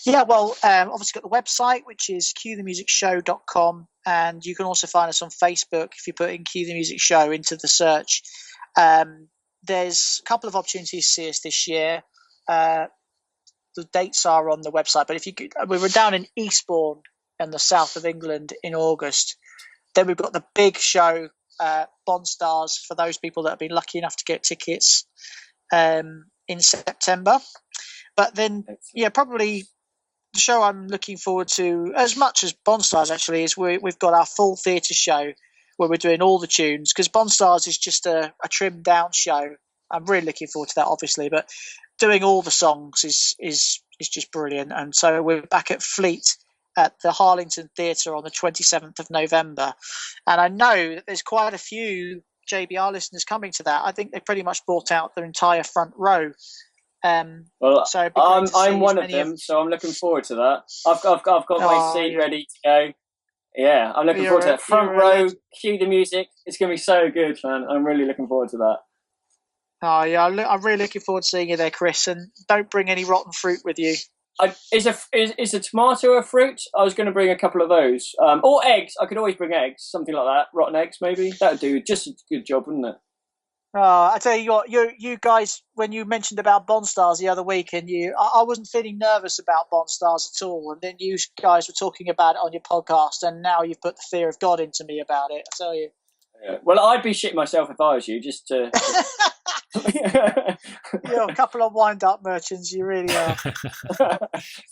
Yeah, well, obviously got the website, which is cuethemusicshow.com, and you can also find us on Facebook if you put in Cue the Music Show into the search. There's a couple of opportunities to see us this year. The dates are on the website, but we were down in Eastbourne in the south of England in August. Then we've got the big show, Bond Stars, for those people that have been lucky enough to get tickets in September. But then, probably the show I'm looking forward to, as much as Bond Stars actually, is we've got our full theatre show where we're doing all the tunes, because Bond Stars is just a trimmed down show. I'm really looking forward to that, obviously, but doing all the songs is just brilliant. And so we're back at Fleet at the Harlington Theatre on the 27th of November. And I know that there's quite a few JBR listeners coming to that. I think they pretty much bought out their entire front row. Well, so I'm one of them, so I'm looking forward to that. I've got my seat ready to go. Yeah, I'm looking forward to that. Front row, cue the music. It's going to be so good, man. I'm really looking forward to that. Oh, yeah, I'm really looking forward to seeing you there, Chris. And don't bring any rotten fruit with you. Is a tomato a fruit? I was going to bring a couple of those. Or eggs. I could always bring eggs, something like that. Rotten eggs, maybe. That would do just a good job, wouldn't it? I tell you what, you guys, when you mentioned about Bond Stars the other week, and I wasn't feeling nervous about Bond Stars at all, and then you guys were talking about it on your podcast, and now you've put the fear of God into me about it. I tell you. Yeah. Well, I'd be shitting myself if I was you, just to. You're a couple of wind-up merchants, you really are.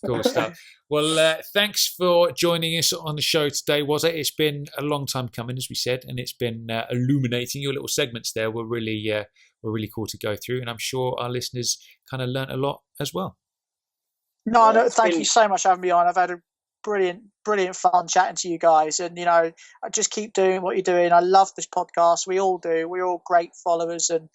Cool stuff. Well, thanks for joining us on the show today, was it? It's been a long time coming, as we said, and it's been illuminating. Your little segments there were really cool to go through, and I'm sure our listeners kind of learnt a lot as well. No, thank you so much for having me on. I've had a brilliant fun chatting to you guys, and I just keep doing what you're doing. I love this podcast. We all do. We're all great followers, and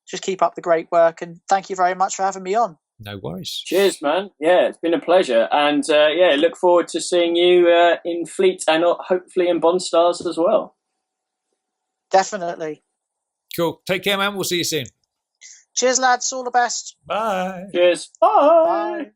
just keep up the great work, and thank you very much for having me on. No worries. Cheers, man. Yeah, it's been a pleasure, and look forward to seeing you in Fleet and hopefully in Bond Stars as well. Definitely. Cool. Take care, man. We'll see you soon. Cheers, lads. All the best. Bye. Cheers. Bye. Bye.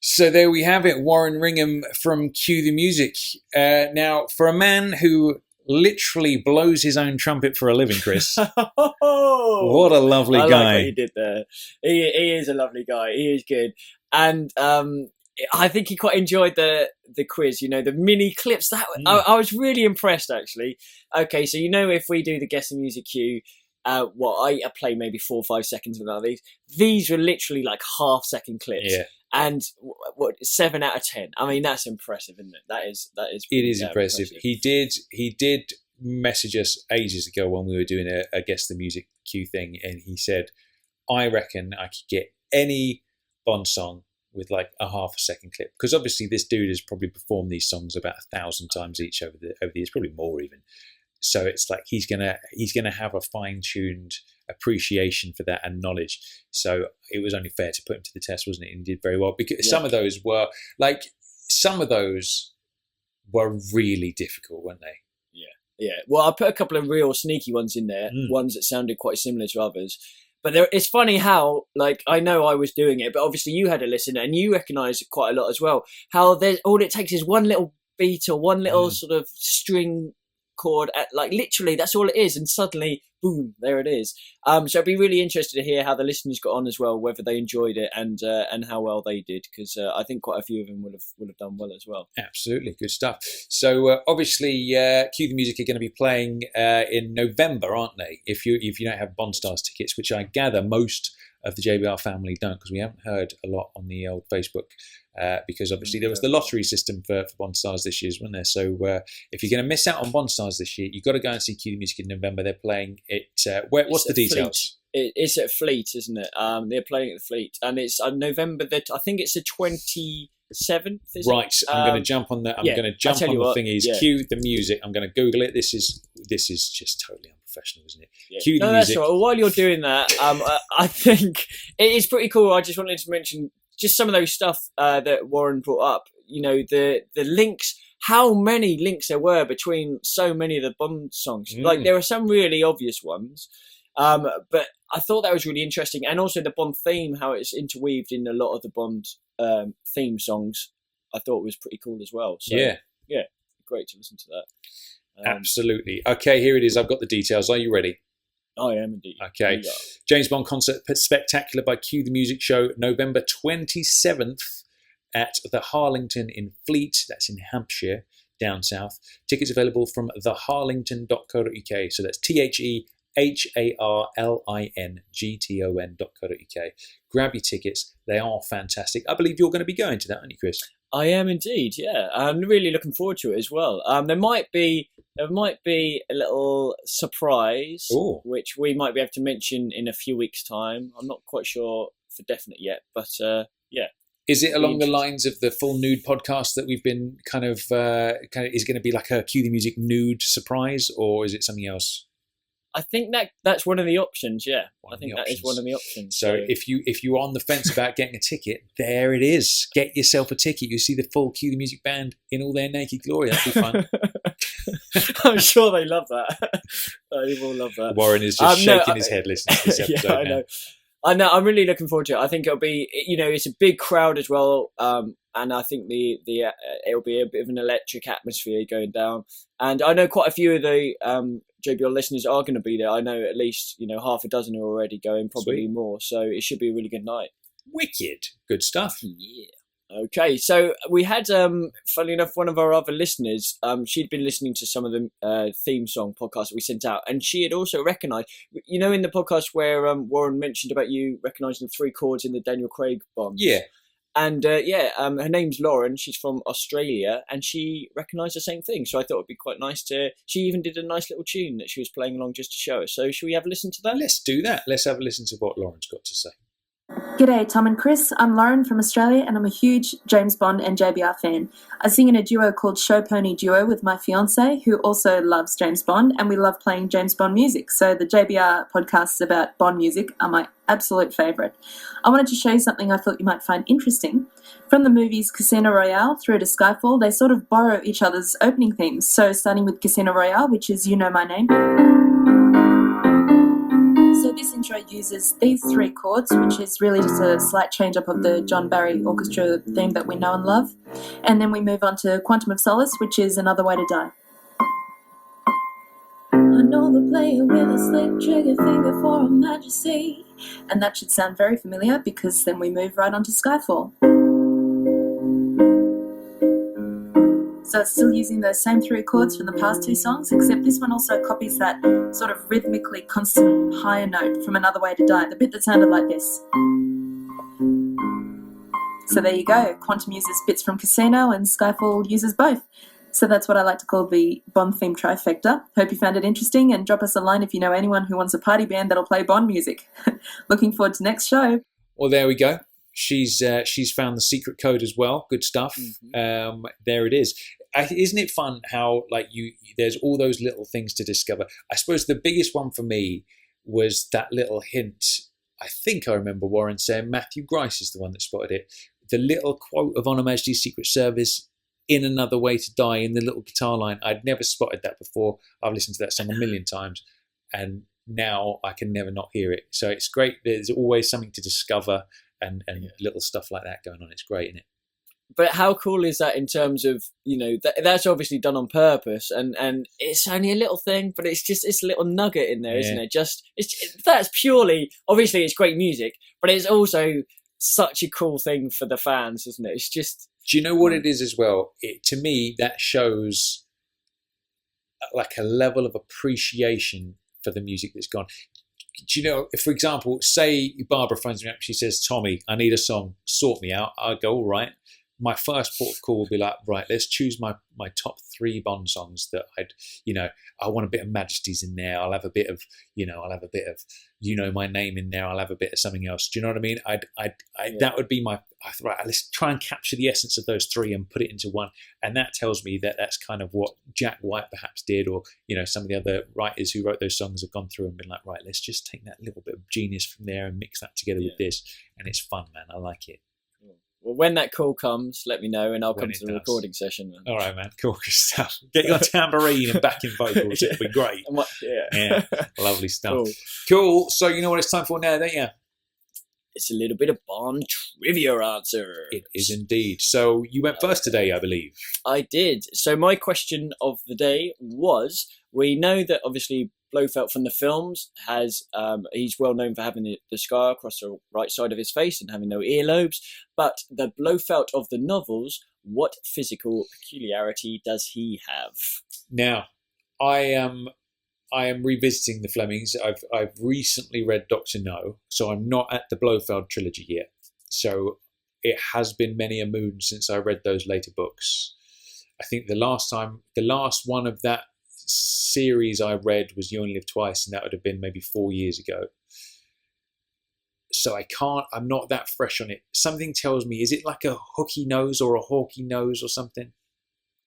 So there we have it, Warren Ringham from Cue the Music. Now, for a man who literally blows his own trumpet for a living, Chris. What a lovely guy. I like what he did there. He is a lovely guy. He is good. And I think he quite enjoyed the quiz, the mini clips. I was really impressed, actually. Okay, so if we do the Guess the Music cue, I play maybe 4 or 5 seconds of these. These were literally like half-second clips. Yeah. And 7 out of 10. I mean, that's impressive, isn't it? That is. It is impressive. He did message us ages ago when we were doing a Guess the Music cue thing, and he said, "I reckon I could get any Bond song with like a half-a-second clip, because obviously this dude has probably performed these songs about 1,000 times each over the years, probably more even. So it's like he's gonna have a fine-tuned appreciation for that and knowledge. So it was only fair to put him to the test, wasn't it? And he did very well, because some of those were really difficult, weren't they? Yeah. Well, I put a couple of real sneaky ones in there, ones that sounded quite similar to others. But it's funny how, I know I was doing it, but obviously you had a listen and you recognise quite a lot as well. How all it takes is one little beat or one little sort of string chord, literally that's all it is, and suddenly boom, there it is. So I'd be really interested to hear how the listeners got on as well, whether they enjoyed it and how well they did, because I think quite a few of them would have done well as well. Absolutely, good stuff. So obviously Cue the Music are going to be playing in November, aren't they? If you don't have Bond Stars tickets, which I gather most of the JBR family don't, because we haven't heard a lot on the old Facebook, because obviously there was the lottery system for Bond Stars this year, wasn't there? So if you're going to miss out on Bond Stars this year, you've got to go and see Cue the Music in November. They're playing it. What's the details? It's at Fleet, isn't it? They're playing at the Fleet, and it's November. I think it's the 27th. Right. I'm going to jump on the. I'm going to jump on the thingies. Cue the Music. I'm going to Google it. This is just totally unprofessional, isn't it? Yeah. Cue the Music. Music. That's right. Well, while you're doing that, I think it is pretty cool. I just wanted to mention just some of those stuff that Warren brought up. The links. How many links there were between so many of the Bond songs. There are some really obvious ones, but I thought that was really interesting, and also the Bond theme, how it's interweaved in a lot of the Bond theme songs, I thought was pretty cool as well. So, yeah, great to listen to that. Absolutely. Okay, here it is. I've got the details. Are you ready? I am indeed. Okay. James Bond Concert Spectacular by Cue the Music Show, November 27th at the Harlington in Fleet. That's in Hampshire, down south. Tickets available from theharlington.co.uk. So that's TheHarlington.co.uk. Grab your tickets. They are fantastic. I believe you're going to be going to that, aren't you, Chris? I am indeed, yeah. I'm really looking forward to it as well. There might be a little surprise, which we might be able to mention in a few weeks' time. I'm not quite sure for definite yet, but yeah. Is it along the lines of the full nude podcast that we've been kind of is going to be like a cue the music nude surprise, or is it something else? I think that's one of the options. Yeah, I think that is one of the options. So if you're on the fence about getting a ticket, there it is. Get yourself a ticket. You see the full Cue the Music band in all their naked glory. That'd be fun. I'm sure they love that. They will love that. Warren is just shaking his head listening to this episode. Yeah, I know. I know. I'm really looking forward to it. I think it'll be, it's a big crowd as well, and I think it'll be a bit of an electric atmosphere going down. And I know quite a few of the JBL listeners are going to be there. I know at least half a dozen are already going, probably more. So it should be a really good night. Wicked, good stuff. Yeah. Okay, so we had, funnily enough, one of our other listeners, she'd been listening to some of the theme song podcasts that we sent out, and she had also recognised, in the podcast where Warren mentioned about you recognising the 3 chords in the Daniel Craig Bond. Yeah. And her name's Lauren, she's from Australia, and she recognised the same thing, so I thought it'd be quite nice she even did a nice little tune that she was playing along just to show us. So should we have a listen to that? Let's do that. Let's have a listen to what Lauren's got to say. G'day Tom and Chris, I'm Lauren from Australia and I'm a huge James Bond and JBR fan. I sing in a duo called Show Pony Duo with my fiance who also loves James Bond, and we love playing James Bond music, so the JBR podcasts about Bond music are my absolute favourite. I wanted to show you something I thought you might find interesting. From the movies Casino Royale through to Skyfall, they sort of borrow each other's opening themes, so starting with Casino Royale, which is You Know My Name. So this intro uses these 3 chords, which is really just a slight change up of the John Barry orchestra theme that we know and love. And then we move on to Quantum of Solace, which is Another Way to Die. I know the player with a slick trigger finger for Her Majesty. And that should sound very familiar because then we move right on to Skyfall. So it's still using those same 3 chords from the past 2 songs, except this one also copies that sort of rhythmically constant higher note from Another Way to Die, the bit that sounded like this. So there you go, Quantum uses bits from Casino and Skyfall uses both. So that's what I like to call the Bond theme trifecta. Hope you found it interesting, and drop us a line if you know anyone who wants a party band that'll play Bond music. Looking forward to next show. Well, there we go. She's found the secret code as well. Good stuff. Mm-hmm. There it is. Isn't it fun how there's all those little things to discover? I suppose the biggest one for me was that little hint. I think I remember Warren saying Matthew Grice is the one that spotted it. The little quote of On Her Majesty's Secret Service in Another Way to Die in the little guitar line. I'd never spotted that before. I've listened to that song a million times, and now I can never not hear it. So it's great. There's always something to discover. And little stuff like that going on. It's great, isn't it? But how cool is that in terms of, that's obviously done on purpose, and it's only a little thing, but it's a little nugget in there, isn't it? That's purely, obviously it's great music, but it's also such a cool thing for the fans, isn't it? It's just... Do you know what it is as well? To me, that shows like a level of appreciation for the music that's gone. Do you know, if, for example, say Barbara phones me up, she says, Tommy, I need a song, sort me out. I go, all right. My first port of call will be like, right, let's choose my top 3 Bond songs that I want a bit of Majesty's in there. I'll have a bit of, I'll have a bit of You Know My Name in there. I'll have a bit of something else. Do you know what I mean? That would be my, right, let's try and capture the essence of those 3 and put it into one. And that tells me that that's kind of what Jack White perhaps did, or, some of the other writers who wrote those songs have gone through and been like, right, let's just take that little bit of genius from there and mix that together with this. And it's fun, man. I like it. Well, when that call comes, let me know and I'll come to the recording session. All right, man. Cool stuff. Get your tambourine and backing vocals. It'll be great. Yeah. Lovely stuff. Cool. So you know what it's time for now, don't you? It's a little bit of Bond trivia answer. It is indeed. So you went first today, I believe. I did. So my question of the day was, we know that obviously Blofeld from the films he's well known for having the scar across the right side of his face and having no earlobes, but the Blofeld of the novels, what physical peculiarity does he have? Now, I am revisiting the Flemings. I've recently read Dr. No, so I'm not at the Blofeld trilogy yet. So it has been many a moon since I read those later books. I think the last one of that series I read was You Only Live Twice, and that would have been maybe 4 years ago. so I'm not that fresh on it. Something tells me, is it like a hooky nose or a hawky nose or something?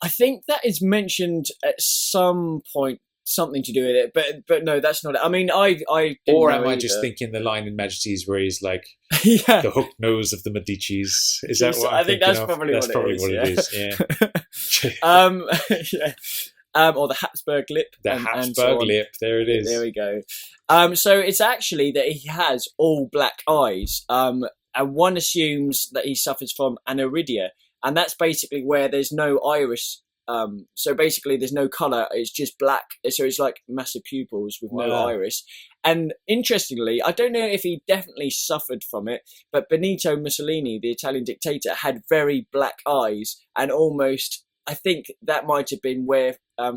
I think that is mentioned at some point, something to do with it, but no, that's not it. I mean, I didn't or know am I either. just thinking the line in Majesties where he's like, yeah, the hooked nose of the Medicis? Is that what I think that's of? probably That's what probably it is. Yeah. Yeah. Or the Habsburg lip. The and Habsburg so on. lip. There it is. There we go. So it's actually that he has all black eyes, and one assumes that he suffers from aniridia, and that's basically where there's no iris. So basically, there's no color; it's just black. So it's like massive pupils with no iris. And interestingly, I don't know if he definitely suffered from it, but Benito Mussolini, the Italian dictator, had very black eyes, and almost. I think that might have been where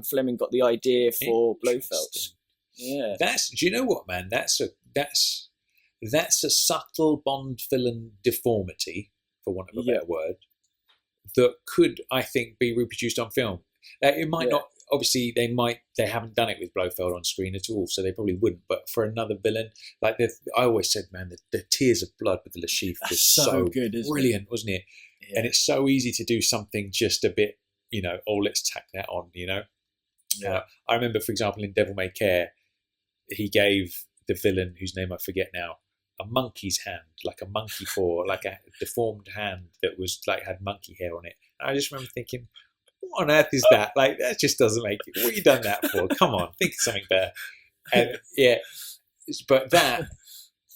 Fleming got the idea for Blofelds. Yeah, Do you know what, man? That's a subtle Bond villain deformity, for want of a better word, that could, I think, be reproduced on film. It might not. Obviously, they haven't done it with Blofeld on screen at all, so they probably wouldn't. But for another villain, like I always said, man, the Tears of Blood with the Lashif was so good, brilliant, wasn't it? Yeah. And it's so easy to do something just a bit, let's tack that on, Yeah. I remember, for example, in Devil May Care, he gave the villain, whose name I forget now, a monkey's hand, like a monkey paw, like a deformed hand that was like had monkey hair on it. And I just remember thinking, what on earth is that? Like, that just doesn't make it. What have you done that for? Come on, think of something better. And but that,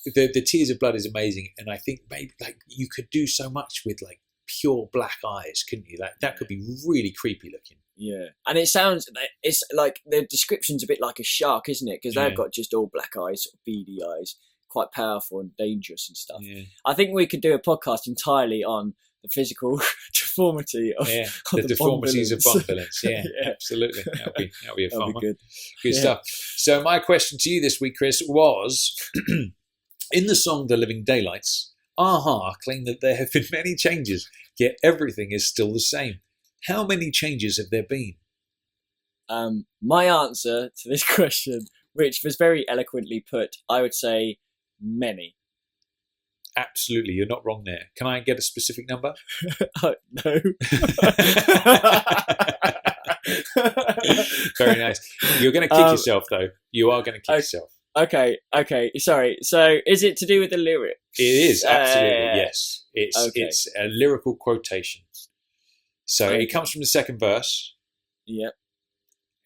the Tears of Blood is amazing. And I think maybe like you could do so much with like pure black eyes, couldn't you? Like that could be really creepy looking. Yeah, and it's like the description's a bit like a shark, isn't it? Because they've got just all black eyes, sort of beady eyes, quite powerful and dangerous and stuff. Yeah. I think we could do a podcast entirely on the physical deformity of the deformities of Bond villains. Yeah, absolutely. That'll be a fun one. Good stuff. So my question to you this week, Chris, was in the song "The Living Daylights," a-ha claim that there have been many changes, yet everything is still the same. How many changes have there been? My answer to this question, which was very eloquently put, I would say many. Absolutely, you're not wrong there. Can I get a specific number? No. Very nice. You're going to kick yourself, though. You are going to kick yourself. Okay. Sorry. So, is it to do with the lyrics? It is, absolutely, yes. It's a lyrical quotation. So it comes from the second verse. Yep.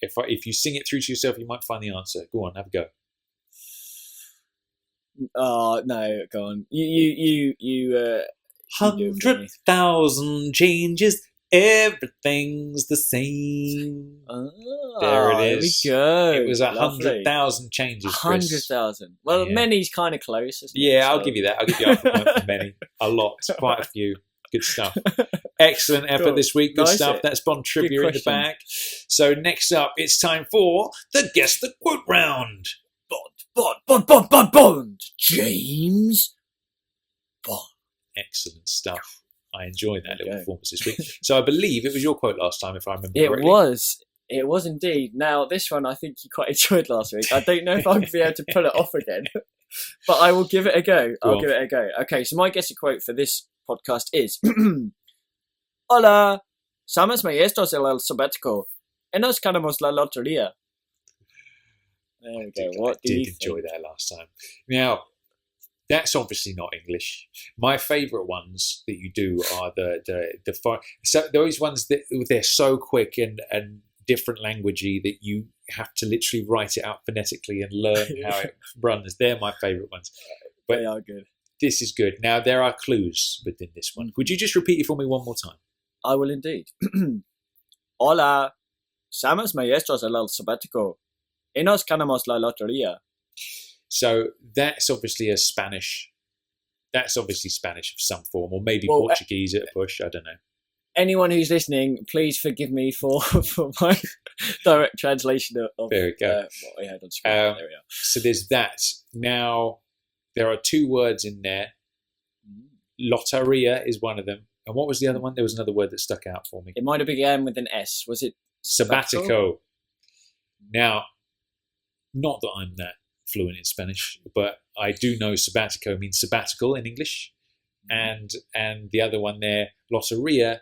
If you sing it through to yourself, you might find the answer. Go on, have a go. Oh no, go on. You 100,000 changes, everything's the same. There it is. There we go. It was 100,000 changes. 100,000. Well, many's kind of close. Isn't it? I'll give you that. I'll give you half a point for many. A lot, quite a few. Good stuff. Excellent effort this week. Good stuff. That's Bond trivia in the bag. So next up, it's time for the Guess the Quote round. Bond. James Bond. Excellent stuff. I enjoyed that little performance this week. So I believe it was your quote last time, if I remember correctly. It was indeed. Now, this one I think you quite enjoyed last week. I don't know if I'll be able to pull it off again, but I will give it a go. Give it a go. Okay, so my Guess the Quote for this podcast is Hola, somos maestros del alfabético y nos ganamos la lotería. There we go. I did enjoy that last time. Now, that's obviously not English. My favourite ones that you do are so those ones that they're so quick and different languagey that you have to literally write it out phonetically and learn how it runs. They're my favourite ones. But they are good. This is good. Now, there are clues within this one. Would you just repeat it for me one more time? I will indeed. Hola, somos maestros del alfabético y nos ganamos la lotería. So that's obviously Spanish of some form, or maybe Portuguese at a push. I don't know. Anyone who's listening, please forgive me for my direct translation of there we go. What I had on screen. There we are. So there's that. Now, there are two words in there. Loteria is one of them. And what was the other one? There was another word that stuck out for me. It might have begun with an S. Was it sabbatical? Now, not that I'm that fluent in Spanish, but I do know sabbatico means sabbatical in English, and the other one there, loteria,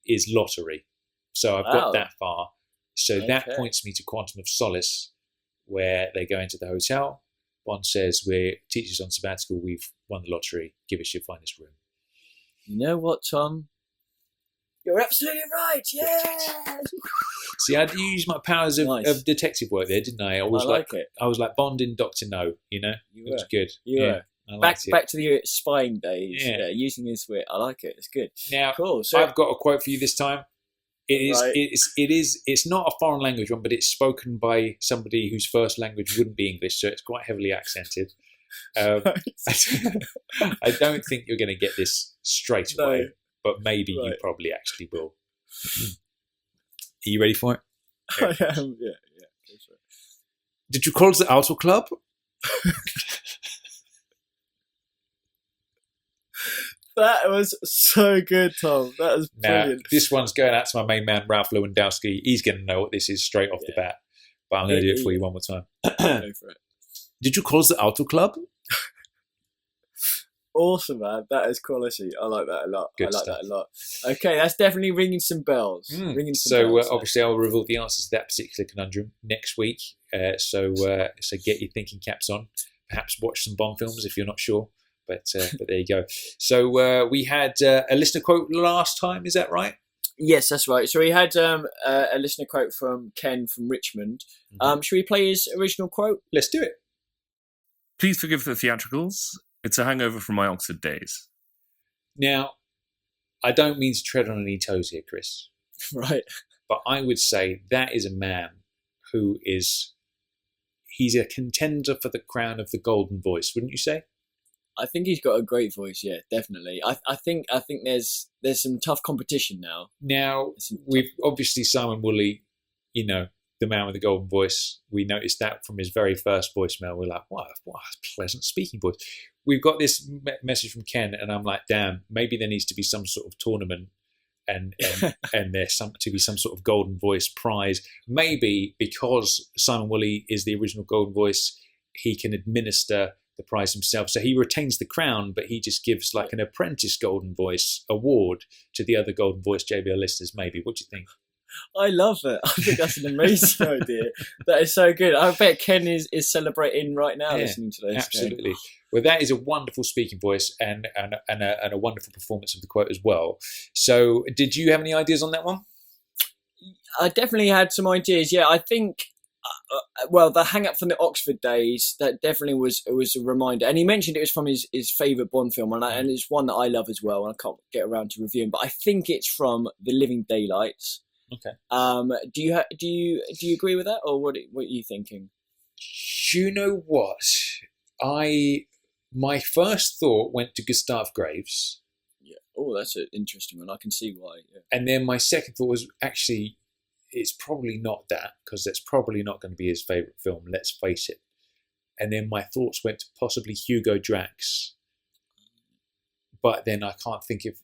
is lottery. So I've got that far. So that points me to Quantum of Solace, where they go into the hotel. Bond says, "We're teachers on sabbatical. We've won the lottery. Give us your finest room." You know what, Tom? You're absolutely right. Yeah. See, I used my powers of detective work there, didn't I? I was it. I was like Bond in Doctor No. You know, it was good. You were. Back to the spying days. Yeah. Using his wit. I like it. It's good. Now, cool. So I've got a quote for you this time. It's not a foreign language one, but it's spoken by somebody whose first language wouldn't be English, so it's quite heavily accented. I don't think you're going to get this straight away, but maybe you probably actually will. Are you ready for it? I am. Yeah. Did you call the Auto Club? That was so good, Tom. That was brilliant. Now, this one's going out to my main man, Ralph Lewandowski. He's going to know what this is straight off the bat. But I'm going to do it for you one more time. Go for it. Did you call the Auto Club? Awesome, man. That is quality. I like that a lot. Good that stuff. a lot. Okay, that's definitely ringing some bells. Bells. Obviously, I'll reveal the answers to that particular conundrum next week. So get your thinking caps on. Perhaps watch some Bond films if you're not sure. But there you go. So we had a listener quote last time. Is that right? Yes, that's right. So we had a listener quote from Ken from Richmond. Should we play his original quote? Let's do it. Please forgive the theatricals. It's a hangover from my Oxford days. Now, I don't mean to tread on any toes here, Chris. Right. But I would say that is a man who he's a contender for the crown of the golden voice, wouldn't you say? I think he's got a great voice, yeah, definitely. I think there's some tough competition now. Now, we've obviously Simon Woolley, the man with the golden voice. We noticed that from his very first voicemail. We're like, what a pleasant speaking voice. We've got this message from Ken, and I'm like, damn, maybe there needs to be some sort of tournament and there's to be some sort of golden voice prize. Maybe because Simon Woolley is the original golden voice, he can administer the prize himself. So he retains the crown, but he just gives like an apprentice golden voice award to the other golden voice JBL listeners, maybe. What do you think? I love it. I think that's an amazing idea. That is so good. I bet Ken is celebrating right now listening to this. Absolutely. Well, that is a wonderful speaking voice and a wonderful performance of the quote as well. So did you have any ideas on that one? I definitely had some ideas. Yeah, I think the hang up from the Oxford days, that definitely was a reminder. And he mentioned it was from his favourite Bond film, and it's one that I love as well, and I can't get around to reviewing, but I think it's from The Living Daylights. Okay. Do you agree with that, or what are you thinking? You know what? My first thought went to Gustav Graves. Yeah. Oh, that's an interesting one. I can see why. Yeah. And then my second thought was actually, it's probably not that, because that's probably not going to be his favourite film, let's face it. And then my thoughts went to possibly Hugo Drax. But then I can't think of,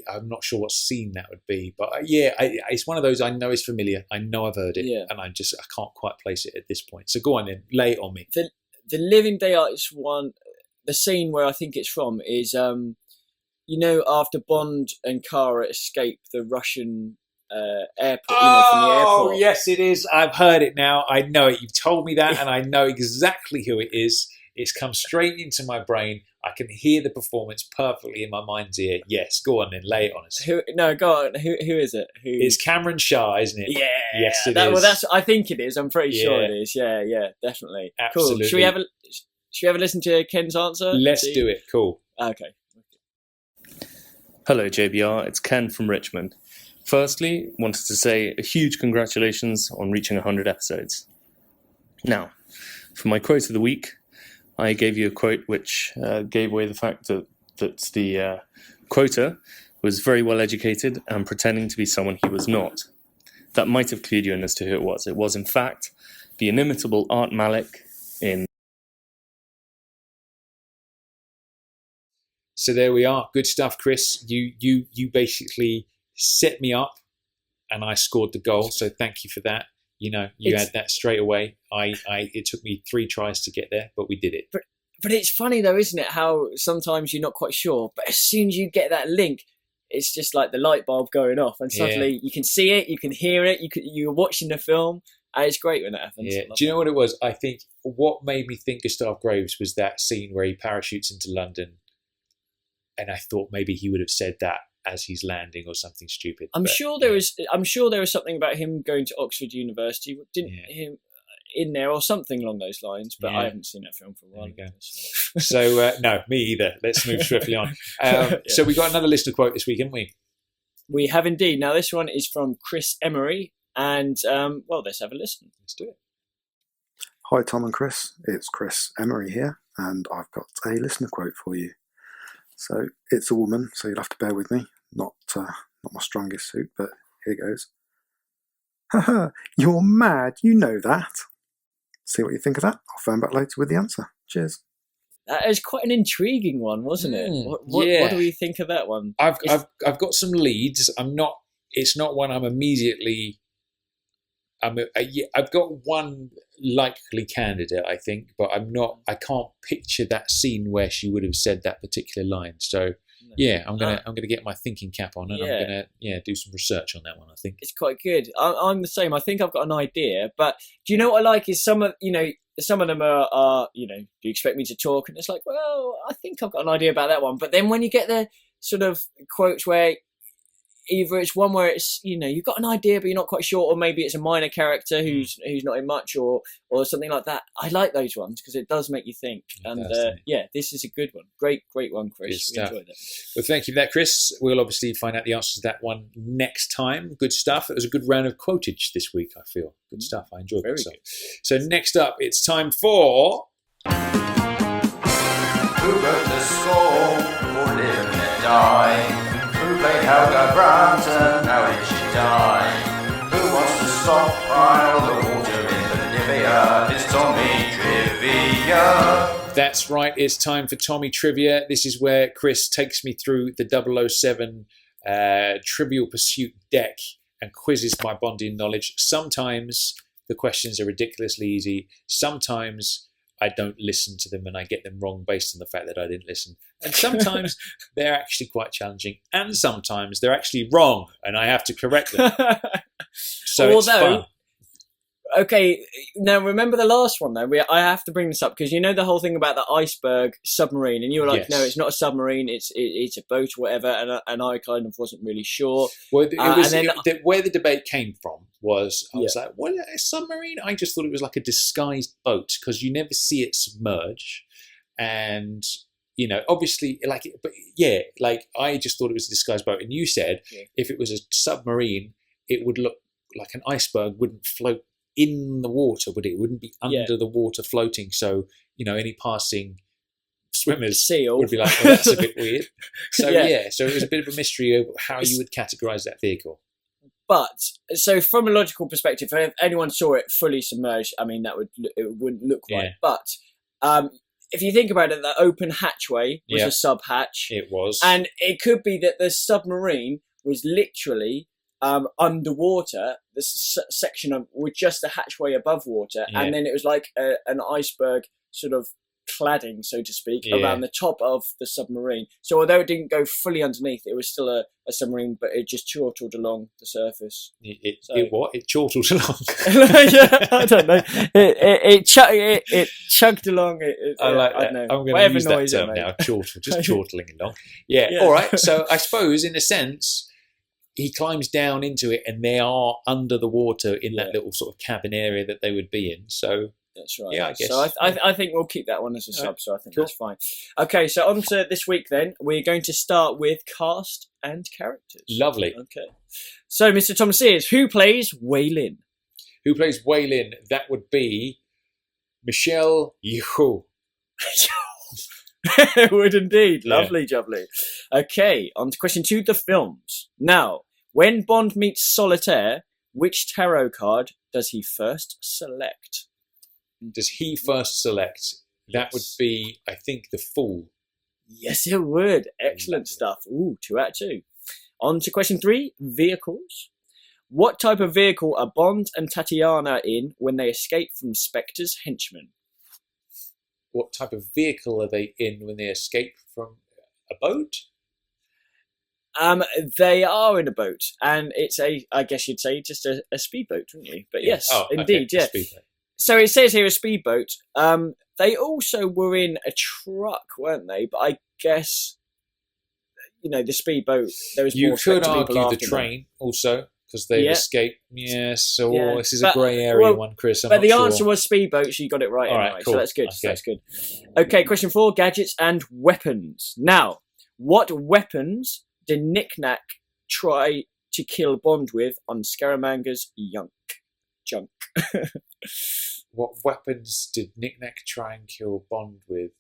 I'm not sure what scene that would be. But it's one of those I know is familiar. I know I've heard it. And I can't quite place it at this point. So go on then, lay it on me. The Living Daylights one, the scene where I think it's from is, after Bond and Kara escape the Russian airport, from the airport. Oh, yes, it is. I've heard it now. I know it. You've told me that, and I know exactly who it is. It's come straight into my brain. I can hear the performance perfectly in my mind's ear. Yes, go on then, lay it on us. Go on. Who is it? It's Cameron Shah, isn't it? Yeah. Yes, it is. Well, I think it is. I'm pretty sure it is. Yeah, definitely. Absolutely. Cool. Should we have a listen to Ken's answer? Let's do it. Cool. Okay. Hello, JBR. It's Ken from Richmond. Firstly, wanted to say a huge congratulations on reaching 100 episodes. Now, for my quote of the week, I gave you a quote which gave away the fact that the quoter was very well educated and pretending to be someone he was not. That might have clued you in as to who it was. It was, in fact, the inimitable Art Malik in... So there we are. Good stuff, Chris. You basically set me up and I scored the goal, so thank you for that. You had that straight away. It took me 3 tries to get there, but we did it. But it's funny though, isn't it? How sometimes you're not quite sure, but as soon as you get that link, it's just like the light bulb going off, and suddenly you can see it, you can hear it, you're watching the film, and it's great when that happens. Yeah. Do you know what it was? I think what made me think Gustav Graves was that scene where he parachutes into London, and I thought maybe he would have said that as he's landing or something stupid. I'm sure there was something about him going to Oxford University, him in there or something along those lines, but I haven't seen that film for a while. So no, me either. Let's move swiftly on. So we got another listener quote this week, haven't we? We have indeed. Now this one is from Chris Emery, and let's have a listen. Let's do it. Hi Tom and Chris, it's Chris Emery here, and I've got a listener quote for you. So it's a woman, so you'll have to bear with me. Not my strongest suit, but here goes. Haha, you're mad, you know that. See what you think of that. I'll phone back later with the answer. Cheers. That is quite an intriguing one, wasn't it? What do we think of that one? I've got some leads. It's not one I'm immediately. I've got one likely candidate, I think, but I can't picture that scene where she would have said that particular line. So I'm gonna get my thinking cap on, and I'm gonna do some research on that one. I think it's quite good. I'm the same. I think I've got an idea, but do you know what I like is some of them are do you expect me to talk? And it's like, well, I think I've got an idea about that one. But then when you get the sort of quotes where either it's one where it's you've got an idea but you're not quite sure, or maybe it's a minor character who's not in much, or something like that. I like those ones because it does make you think. This is a good one. Great one, Chris. We enjoyed that. Well, thank you for that, Chris. We'll obviously find out the answers to that one next time. Good stuff. It was a good round of quotage this week, I feel. Good stuff. I enjoyed myself. So next up, it's time for... Who wrote the score for Live and Let Die? Who played Helga Brandt and how did she die? Who wants to stockpile the water in Bolivia? It's Tommy Trivia. That's right, it's time for Tommy Trivia. This is where Chris takes me through the 007 Trivial Pursuit deck and quizzes my Bondian knowledge. Sometimes the questions are ridiculously easy. Sometimes I don't listen to them and I get them wrong based on the fact that I didn't listen. And sometimes they're actually quite challenging. And sometimes they're actually wrong and I have to correct them. So it's fun. Okay, now remember the last one though. I have to bring this up because the whole thing about the iceberg submarine, and you were like, "No, it's not a submarine. It's a boat or whatever." And I kind of wasn't really sure. Well, where the debate came from was I was like, "What, a submarine?" I just thought it was like a disguised boat because you never see it submerge, and obviously, I just thought it was a disguised boat. And you said if it was a submarine, it would look like an iceberg, wouldn't float in the water, would it? It wouldn't be under the water floating. So, any passing swimmers would be like, well, that's a bit weird. So, so it was a bit of a mystery of how you would categorise that vehicle. But, so from a logical perspective, if anyone saw it fully submerged, I mean, it wouldn't look right. But if you think about it, the open hatchway was a sub-hatch. It was. And it could be that the submarine was literally... underwater, this section with just the hatchway above water, and then it was like an iceberg sort of cladding, so to speak, around the top of the submarine. So although it didn't go fully underneath, it was still a submarine, but it just chortled along the surface. It chortled along? I don't know. It chugged along. I like that. I don't know. I'm going to use that term now. Chortle, just chortling along. Yeah. All right. So I suppose in a sense, he climbs down into it and they are under the water in that little sort of cabin area that they would be in. So that's right. Yeah, I guess. So I think we'll keep that one as a sub, so I think that's fine. Okay, so on to this week then. We're going to start with cast and characters. Lovely. Okay. So, Mr. Thomas Sears, who plays Wei Lin? Who plays Wei Lin? That would be Michelle Yeoh. It would indeed. Lovely, lovely. Okay, on to question 2, the films. Now, when Bond meets Solitaire, which tarot card does he first select? Does he first select? That would be, I think, the Fool. Yes, it would. Excellent stuff. Ooh, 2 out of 2. On to question 3, vehicles. What type of vehicle are Bond and Tatiana in when they escape from Spectre's henchmen? What type of vehicle are they in when they escape from a boat? They are in a boat, and it's I guess you'd say just a speedboat, wouldn't you? But yes, indeed, okay. yeah. So it says here a speedboat. They also were in a truck, weren't they? But I guess, the speedboat, there was more. You could people argue the after them. train also, because they've escaped. Yes, so this is a But- grey area one, Chris. I'm but not the sure. answer was speedboat, so you got it right All right, anyway. cool. So that's good. Okay. That's good. Okay, question 4, gadgets and weapons. Now, what weapons did Knick-Knack try to kill Bond with on Scaramanga's junk? What weapons did Knick-Knack try and kill Bond with?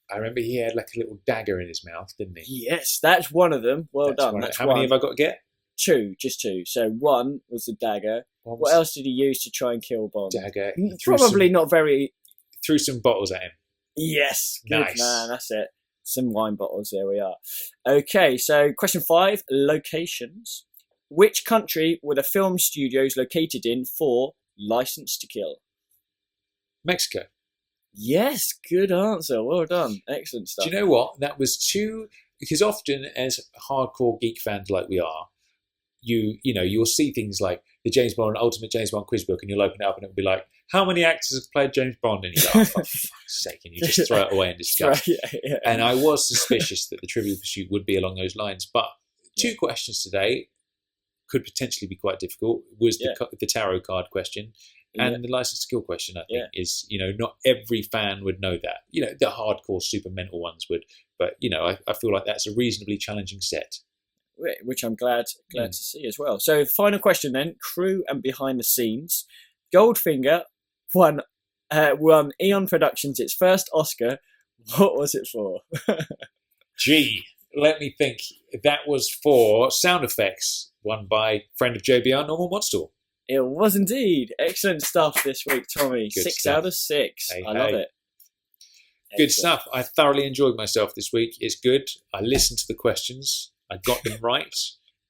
I remember he had like a little dagger in his mouth, didn't he? Yes, that's one of them. Well That's done. one. That's How one. many have I got to get? Just two. So one was the dagger. What What else did he use to try and kill Bond? Dagger. Probably not very... Threw some bottles at him. Yes. Good Nice. man, that's it. Some wine bottles, there we are. Okay, so question 5, locations. Which country were the film studios located in for License to Kill? Mexico. Yes, good answer. Well done. Excellent stuff. Do you know what? That was because often as hardcore geek fans like we are, you'll see things like the James Bond Ultimate James Bond quiz book, and you'll open it up and it'll be like, how many actors have played James Bond? And you go, oh, for fuck's sake, and you just throw it away in disgust. Yeah. And I was suspicious that the Trivial Pursuit would be along those lines, but two questions today could potentially be quite difficult. Was the tarot card question and the License to Kill question, I think, is, not every fan would know that. The hardcore super mental ones would, but, I feel like that's a reasonably challenging set. Which I'm glad to see as well. So final question then, crew and behind the scenes. Goldfinger won Eon Productions its first Oscar. What was it for? Gee, let me think. That was for sound effects, won by friend of JBR, Norman Watstall. It was indeed. Excellent stuff this week, Tommy. Good 6 stuff. out of 6. Hey, I love it. Good stuff. I thoroughly enjoyed myself this week. It's good. I listened to the questions. I got them right.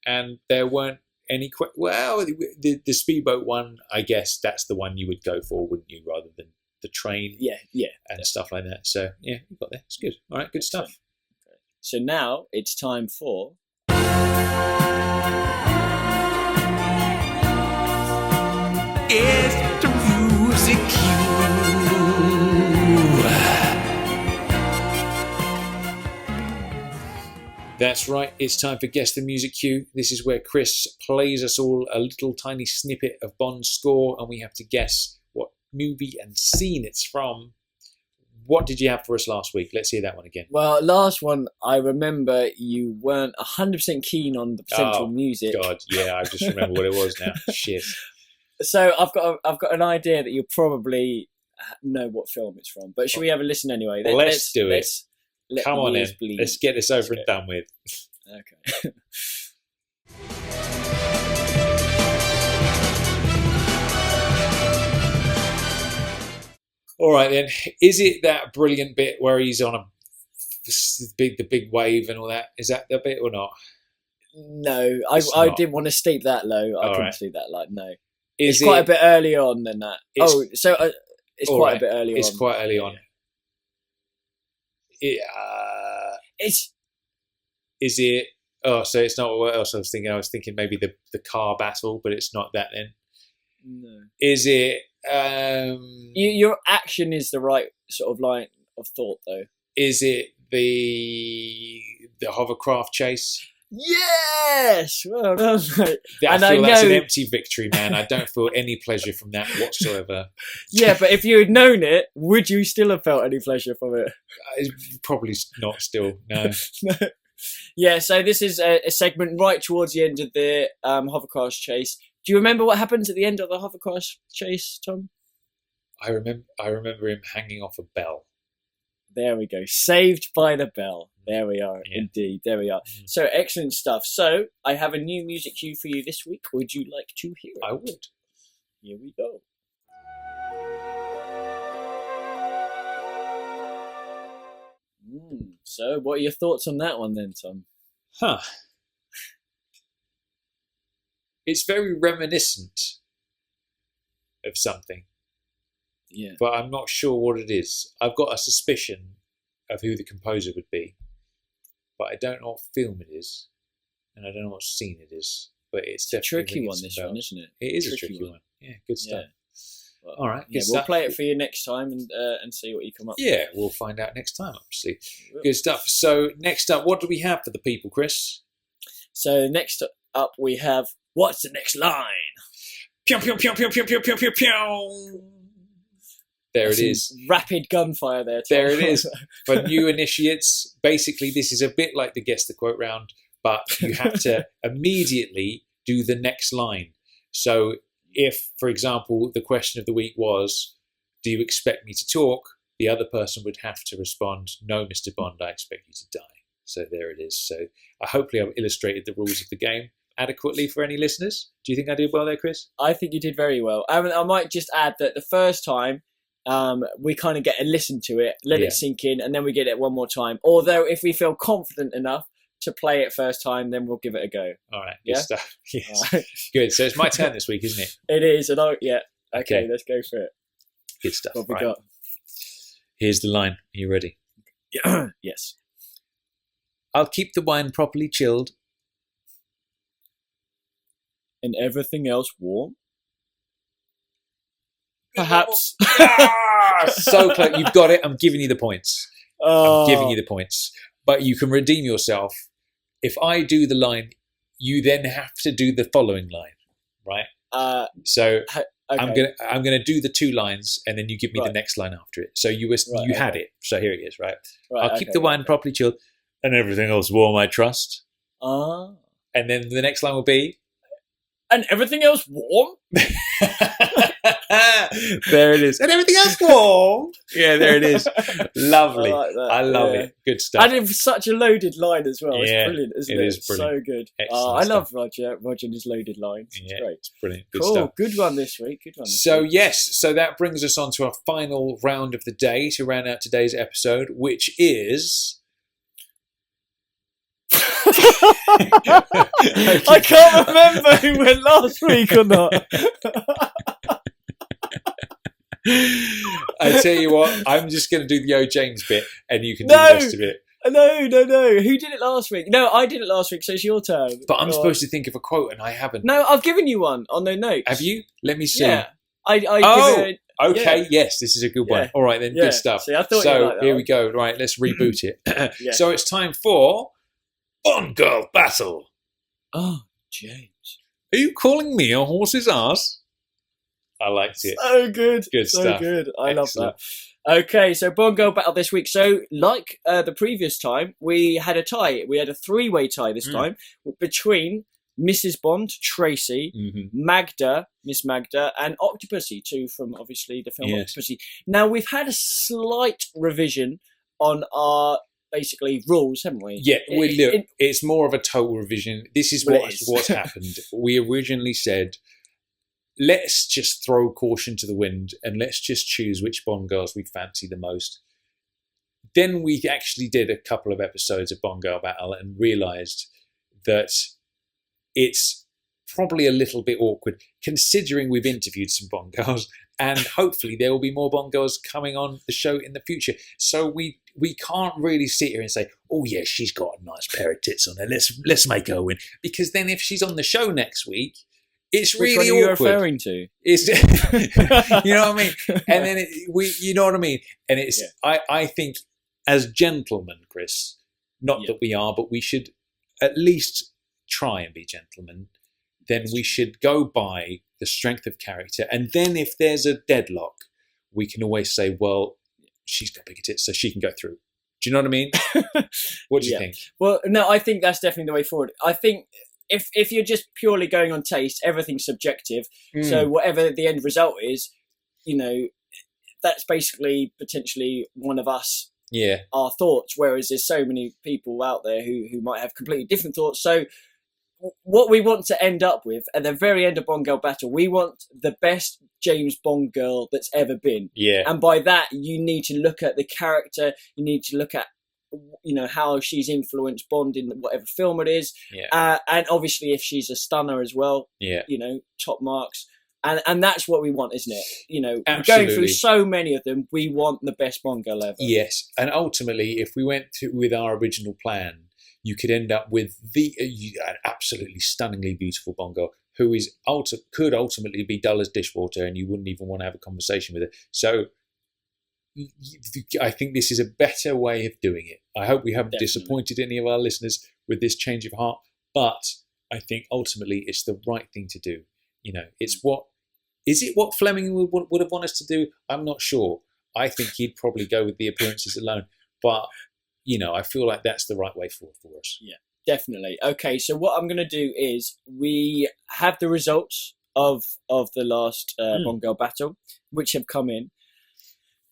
And there weren't any... the speedboat one, I guess that's the one you would go for, wouldn't you, rather than the train? Yeah. And stuff like that. So, yeah, you got there. It's good. All right, good stuff. Okay. So now it's time for... It's the music That's right, it's time for Guess the Music Cue. This is where Chris plays us all a little tiny snippet of Bond's score, and we have to guess what movie and scene it's from. What did you have for us last week? Let's hear that one again. Well, last one, I remember you weren't 100% keen on the potential music. God, yeah, I just remember what it was now. Shit. So I've got an idea that you'll probably know what film it's from. But should we have a listen anyway? Let's do it. Come on in. Bleed. Let's get this over and done with. Okay. All right then. Is it that brilliant bit where he's on the big wave and all that? Is that the bit or not? No, I didn't want to sleep that low. I couldn't sleep that low. No, it's quite a bit early on than that. It's quite a bit early on. It's quite early on. Is it? Oh, so it's not what else I was thinking. I was thinking maybe the car battle, but it's not that then. No. Is it? Your action is the right sort of line of thought, though. Is it the hovercraft chase? Yes, well done, mate. I feel that's an empty victory, man. I don't feel any pleasure from that whatsoever. Yeah, but if you had known it, would you still have felt any pleasure from it? Probably not. Still, no. Yeah. So this is a segment right towards the end of the hovercraft chase. Do you remember what happens at the end of the hovercraft chase, Tom? I remember him hanging off a bell. There we go. Saved by the bell. There we are. Yeah. Indeed. There we are. So excellent stuff. So I have a new music cue for you this week. Would you like to hear it? I would. Here we go. So what are your thoughts on that one then, Tom? Huh. It's very reminiscent of something. Yeah. But I'm not sure what it is. I've got a suspicion of who the composer would be, but I don't know what film it is, and I don't know what scene it is. But it's a definitely tricky one. This one, isn't it? It is a tricky one. Yeah, good stuff. Well, all right, yeah, we'll play it for you next time and see what you come up with. Yeah, we'll find out next time, obviously. Good stuff. So next up, what do we have for the people, Chris? So next up we have, what's the next line? Pew, pew, pew, pew, pew, pew, pew, pew, pew. There it is. Rapid gunfire there, Tom. There it is. For new initiates, basically this is a bit like the Guess the Quote round, but you have to immediately do the next line. So if, for example, the question of the week was, do you expect me to talk? The other person would have to respond, no, Mr. Bond, I expect you to die. So there it is. So hopefully I've illustrated the rules of the game adequately for any listeners. Do you think I did well there, Chris? I think you did very well. I might just add that the first time we kind of get a listen to it, let it sink in, and then we get it one more time. Although if we feel confident enough to play it first time, then we'll give it a go. All right, good stuff. Yes, right. Good. So it's my turn this week, isn't it? It is, and okay, let's go for it. Good stuff. What we got? Here's the line. Are you ready? Yes. I'll keep the wine properly chilled. And everything else warm? Perhaps. So close. You've got it. I'm giving you the points. I'm giving you the points. But you can redeem yourself. If I do the line, you then have to do the following line, right? So okay. I'm gonna do the two lines, and then you give me the next line after it. So you had it. So here it is, right? I'll keep the wine properly chilled, and everything else warm, I trust. And then the next line will be, and everything else warm. There it is. And everything else warm. Yeah, there it is. Lovely. I love it. Good stuff. And it's such a loaded line as well. It's brilliant, isn't it? It is brilliant. So good. I love Roger and his loaded lines. It's great. It's brilliant. Good cool. stuff. Good one this week. So that brings us on to our final round of the day to round out today's episode, which is... I can't remember who went last week or not. I tell you what, I'm just going to do the O. James bit, and you can do the rest of it. No. Who did it last week? No, I did it last week, so it's your turn. But I'm supposed to think of a quote, and I haven't. No, I've given you one on the notes. Have you? Let me see. Yeah. Okay, yes, this is a good one. All right, then, good stuff. See, I thought so, you liked that here one. we go. Right, let's reboot it. So it's time for Bond Girl Battle. Oh, James. Are you calling me a horse's ass? I liked it. So good. Good so stuff. Good. I love that. Okay, so Bond Girl Battle this week. So, like the previous time, we had a tie. We had a three-way tie this time between Mrs. Bond, Tracy, Miss Magda, and Octopussy, two from, obviously, the film Octopussy. Now, we've had a slight revision on our, basically, rules, haven't we? Yeah, it's more of a total revision. This is what's happened. We originally said, let's just throw caution to the wind and let's just choose which Bond girls we fancy the most. Then we actually did a couple of episodes of Bond Girl Battle and realised that it's probably a little bit awkward, considering we've interviewed some Bond girls, and hopefully there will be more Bond girls coming on the show in the future. So we can't really sit here and say, oh yeah, she's got a nice pair of tits on her, let's make her win. Because then if she's on the show next week, it's Which really one are you awkward. referring to? It's, you know what I mean? And then you know what I mean? And it's, I think as gentlemen, Chris, not that we are, but we should at least try and be gentlemen. Then we should go by the strength of character. And then if there's a deadlock, we can always say, well, she's got bigger tits, so she can go through. Do you know what I mean? What do you think? Well, no, I think that's definitely the way forward. I think if you're just purely going on taste, everything's subjective. So whatever the end result is, you know, that's basically potentially one of us, our thoughts. Whereas there's so many people out there who might have completely different thoughts. So what we want to end up with at the very end of Bond Girl Battle, we want the best James Bond girl that's ever been. Yeah. And by that, you need to look at the character, you need to look at how she's influenced Bond in whatever film it is. And obviously if she's a stunner as well, top marks. And that's what we want, isn't it? We're going through so many of them. We want the best Bond girl ever. Yes, and ultimately, if we went with our original plan, you could end up with an absolutely stunningly beautiful Bond girl who could ultimately be dull as dishwater, and you wouldn't even want to have a conversation with her. So I think this is a better way of doing it. I hope we haven't disappointed any of our listeners with this change of heart, but I think ultimately it's the right thing to do. Is it what Fleming would have wanted us to do? I'm not sure. I think he'd probably go with the appearances alone. But, I feel like that's the right way forward for us. Yeah, definitely. Okay, so what I'm going to do is we have the results of the last Bond Girl battle, which have come in.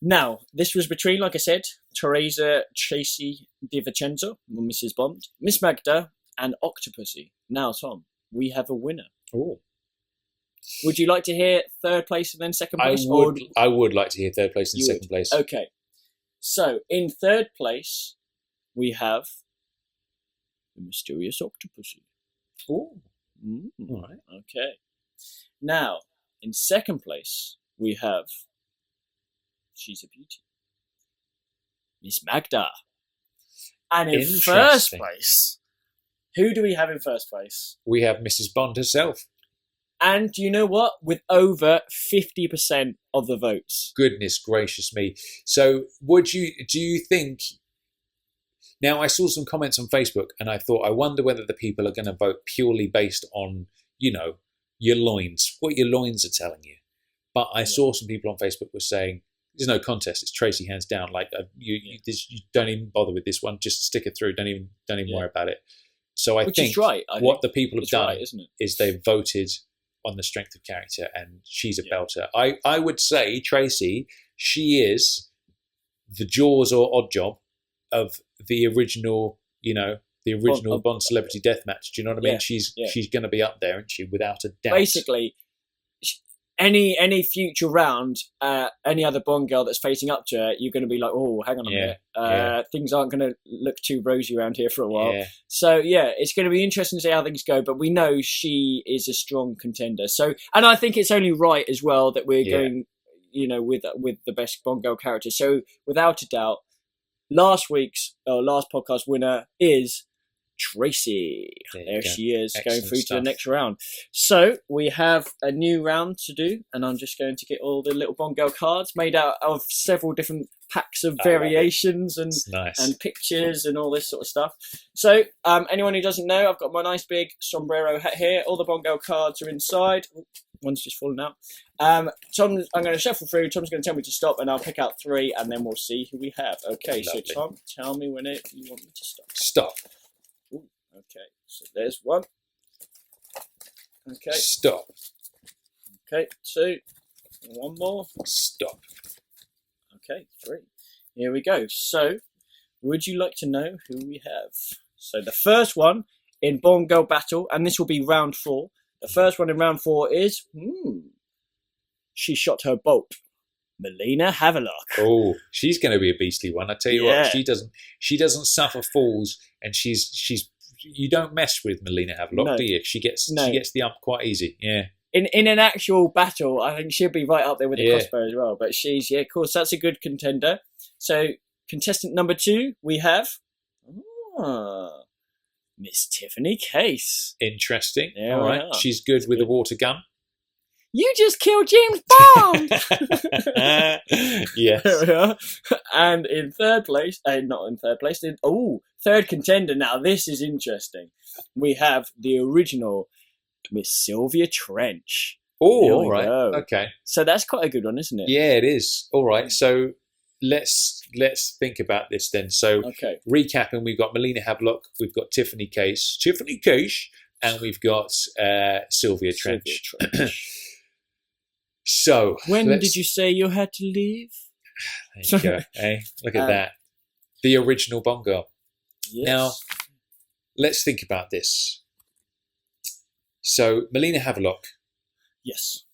Now, this was between, like I said, Teresa Tracy DiVincenzo, Mrs. Bond, Miss Magda, and Octopussy. Now, Tom, we have a winner. Oh. Would you like to hear third place and then second place? I would like to hear third place and second place. Okay. So, in third place, we have the mysterious Octopussy. Oh. All right. Okay. Now, in second place, we have, she's a beauty, Miss Magda. And in first place, who do we have in first place? We have Mrs. Bond herself. And you know what? With over 50% of the votes. Goodness gracious me. So do you think... Now, I saw some comments on Facebook and I thought, I wonder whether the people are going to vote purely based on, your loins, what your loins are telling you. But I saw some people on Facebook were saying, there's no contest, it's Tracy hands down. Like, you don't even bother with this one, just stick it through, don't even worry about it. So I think what the people have done is they've voted on the strength of character, and she's a belter. I would say Tracy, she is the Jaws or Odd Job of the original, Bond Celebrity Deathmatch. Do you know what I mean? Yeah, she's going to be up there, isn't she? Without a doubt. Basically, any future round, any other Bond girl that's facing up to her, you're going to be like, oh, hang on a minute. Things aren't going to look too rosy around here for a while. Yeah. So, it's going to be interesting to see how things go, but we know she is a strong contender. So, and I think it's only right as well that we're going, with the best Bond girl character. So, without a doubt, last podcast winner is Tracy. There she is. Excellent going through stuff. to the next round. So we have a new round to do, and I'm just going to get all the little Bond girl cards made out of several different packs of variations and pictures and all this sort of stuff. So anyone who doesn't know, I've got my nice big sombrero hat here. All the Bond girl cards are inside. One's just fallen out. I'm going to shuffle through. Tom's going to tell me to stop, and I'll pick out 3, and then we'll see who we have. Okay, lovely. So Tom, tell me when you want me to stop. Stop. Ooh, okay, so there's 1. Okay. Stop. Okay, 2. 1 more. Stop. Okay, 3. Here we go. So, would you like to know who we have? So the first one in Bond Girl Battle, and this will be round 4. The first one in round 4 is, she shot her bolt, Melina Havelock. Oh, she's going to be a beastly one. I tell you what, she doesn't suffer falls, and she's you don't mess with Melina Havelock, do you? She gets the up quite easy. Yeah. In an actual battle, I think she'll be right up there with the crossbow as well. But she's, of course, that's a good contender. So, contestant number 2, we have Miss Tiffany Case. Interesting. All right. She's good with a water gun. You just killed James Bond! Yes. And in third place, not in third place, third contender. Now, this is interesting. We have the original Miss Sylvia Trench. Oh, all right. Okay. So that's quite a good one, isn't it? Yeah, it is. All right. So let's think about this then. So recapping, we've got Melina Havelock, we've got Tiffany Case, and we've got Sylvia Trench. So when did you say you had to leave? There you go. Hey, look at that. The original Bond girl. Yes. Now, let's think about this. So Melina Havelock. Yes.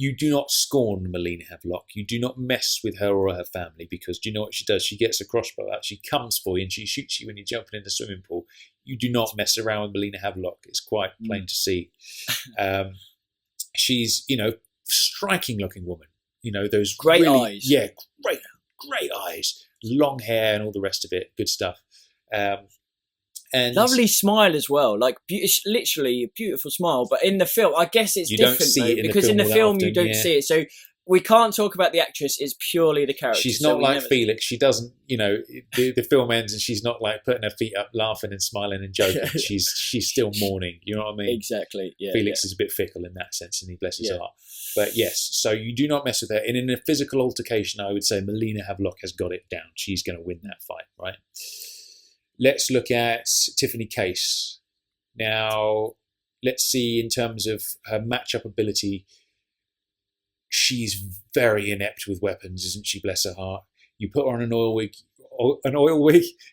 you do not scorn Melina Havelock. You do not mess with her or her family, because do you know what she does? She gets a crossbow out. She comes for you and she shoots you when you're jumping in the swimming pool. You do not mess around with Melina Havelock. It's quite plain to see. She's, striking looking woman. Those great really, eyes. Yeah, great eyes, long hair, and all the rest of it. Good stuff. And lovely smile as well. Like it's literally a beautiful smile. But in the film, I guess it's different because in the film you don't see it. So we can't talk about the actress. It's purely the character. She's not like Felix. She doesn't, the film ends and she's not like putting her feet up, laughing and smiling and joking. She's still mourning. You know what I mean? Exactly. Yeah. Felix is a bit fickle in that sense, and he bless his heart. But yes, so you do not mess with her. And in a physical altercation, I would say Melina Havelock has got it down. She's going to win that fight, right? Let's look at Tiffany Case. Now, let's see in terms of her match-up ability. She's very inept with weapons, isn't she? Bless her heart. You put her on an oil wig.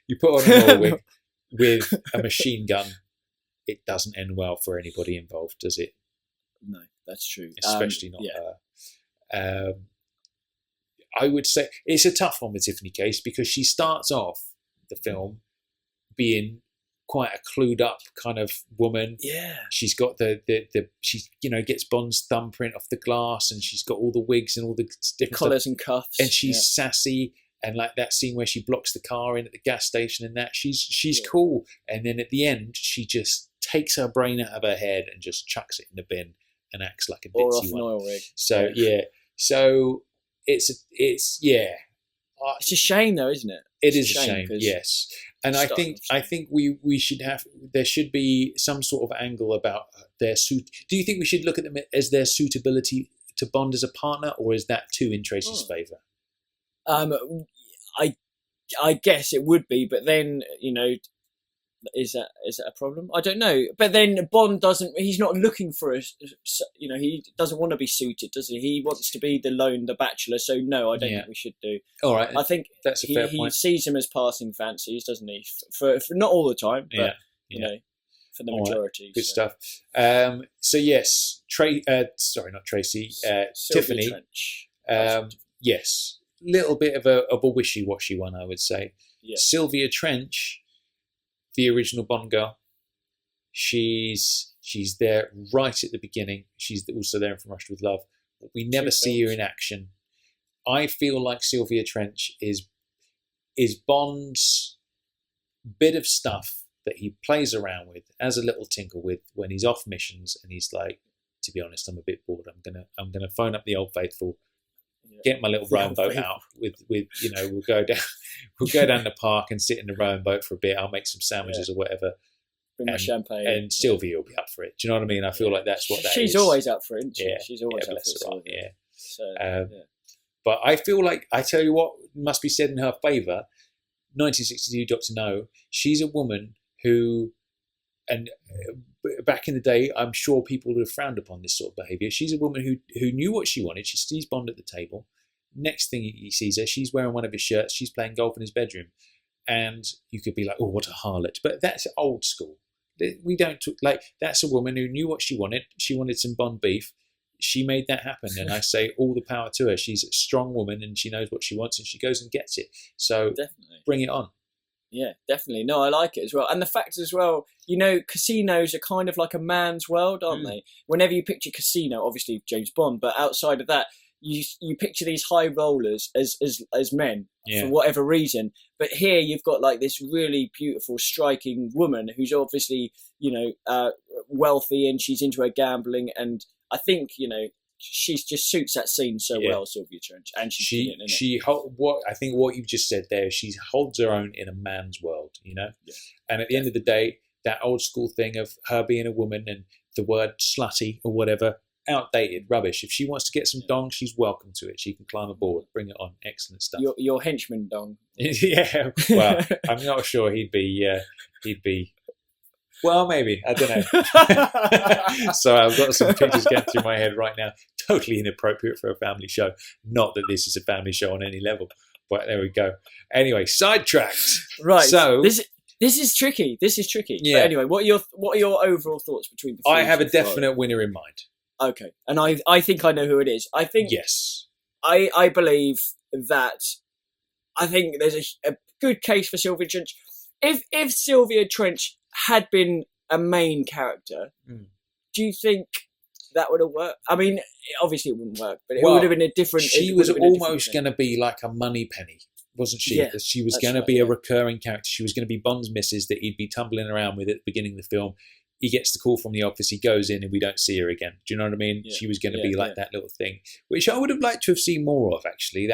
You put her on an oil wig with a machine gun. It doesn't end well for anybody involved, does it? No, that's true. Especially not her. I would say it's a tough one with Tiffany Case because she starts off the film being quite a clued up kind of woman. Yeah. She's got she gets Bond's thumbprint off the glass, and she's got all the wigs and all the different collars stuff. and cuffs. And she's sassy, and like that scene where she blocks the car in at the gas station and that, she's cool. And then at the end, she just takes her brain out of her head and just chucks it in the bin and acts like a or ditzy off an oil rig. So so it's a shame though, isn't it? It is a shame, yes. And I think we should there should be some sort of angle about their suit. Do you think we should look at them as their suitability to Bond as a partner, or is that too in Tracy's favour? I guess it would be, but then is that a problem? I don't know. But then Bond he's not looking for he doesn't want to be suited, does he? He wants to be the bachelor. So no, I don't think we should do. All right. I think that's a fair point. He sees him as passing fancies, doesn't he? For not all the time, but for the majority. Right. Good stuff. So yes, not Tracy, Tiffany. Trench. Yes, little bit of a wishy-washy one, I would say. Yeah. Sylvia Trench, the original Bond girl, she's there right at the beginning. She's also there in From Russia with Love. But we never see her in action. I feel like Sylvia Trench is Bond's bit of stuff that he plays around with, as a little tinkle with, when he's off missions and he's like, to be honest, I'm a bit bored. I'm gonna phone up the Old Faithful, get my little rowing boat out with we'll go down the park and sit in the rowing boat for a bit. I'll make some sandwiches or whatever. Bring my champagne. And Sylvia will be up for it. Do you know what I mean? I feel like that's what that is. She's always up for it, isn't she? Yeah. She's always up for it. Yeah. So, But I feel like, I tell you what must be said in her favour, 1962 Dr. No, she's a woman who, and back in the day, I'm sure people would have frowned upon this sort of behaviour. She's a woman who knew what she wanted. She sees Bond at the table. Next thing he sees her, she's wearing one of his shirts. She's playing golf in his bedroom. And you could be like, oh, what a harlot. But that's old school. We don't that's a woman who knew what she wanted. She wanted some Bond beef. She made that happen. And I say all the power to her. She's a strong woman and she knows what she wants and she goes and gets it. So definitely bring it on. Yeah, definitely. No, I like it as well. And the fact as well, casinos are kind of like a man's world, aren't they? Whenever you picture casino, obviously James Bond, but outside of that, you picture these high rollers as men for whatever reason. But here you've got like this really beautiful, striking woman who's obviously, wealthy and she's into her gambling. And I think, she just suits that scene so well, Sylvia Trench, and I think what you've just said there, she holds her own in a man's world, And at the end of the day, that old school thing of her being a woman and the word slutty or whatever, outdated, rubbish. If she wants to get some dong, she's welcome to it. She can climb aboard, bring it on. Excellent stuff. Your henchman dong. Yeah, well, I'm not sure he'd be. Well, maybe. I don't know. So I've got some pictures going through my head right now. Totally inappropriate for a family show. Not that this is a family show on any level, but there we go. Anyway, sidetracked. Right. So this is tricky. Yeah. But anyway, what are your overall thoughts between the films? I have a definite winner in mind. Okay, and I think I know who it is. I think Yes. I believe that. I think there's a good case for Sylvia Trench. If Sylvia Trench had been a main character, do you think that would have worked? I mean, obviously it wouldn't work, but it would have been a different. She was almost going to be like a money penny, wasn't she? Yeah, She was going to be a recurring character. She was going to be Bond's missus that he'd be tumbling around with at the beginning of the film. He gets the call from the office, he goes in, and we don't see her again. Do you know what I mean? She was going to be like that little thing, which I would have liked to have seen more of. Actually,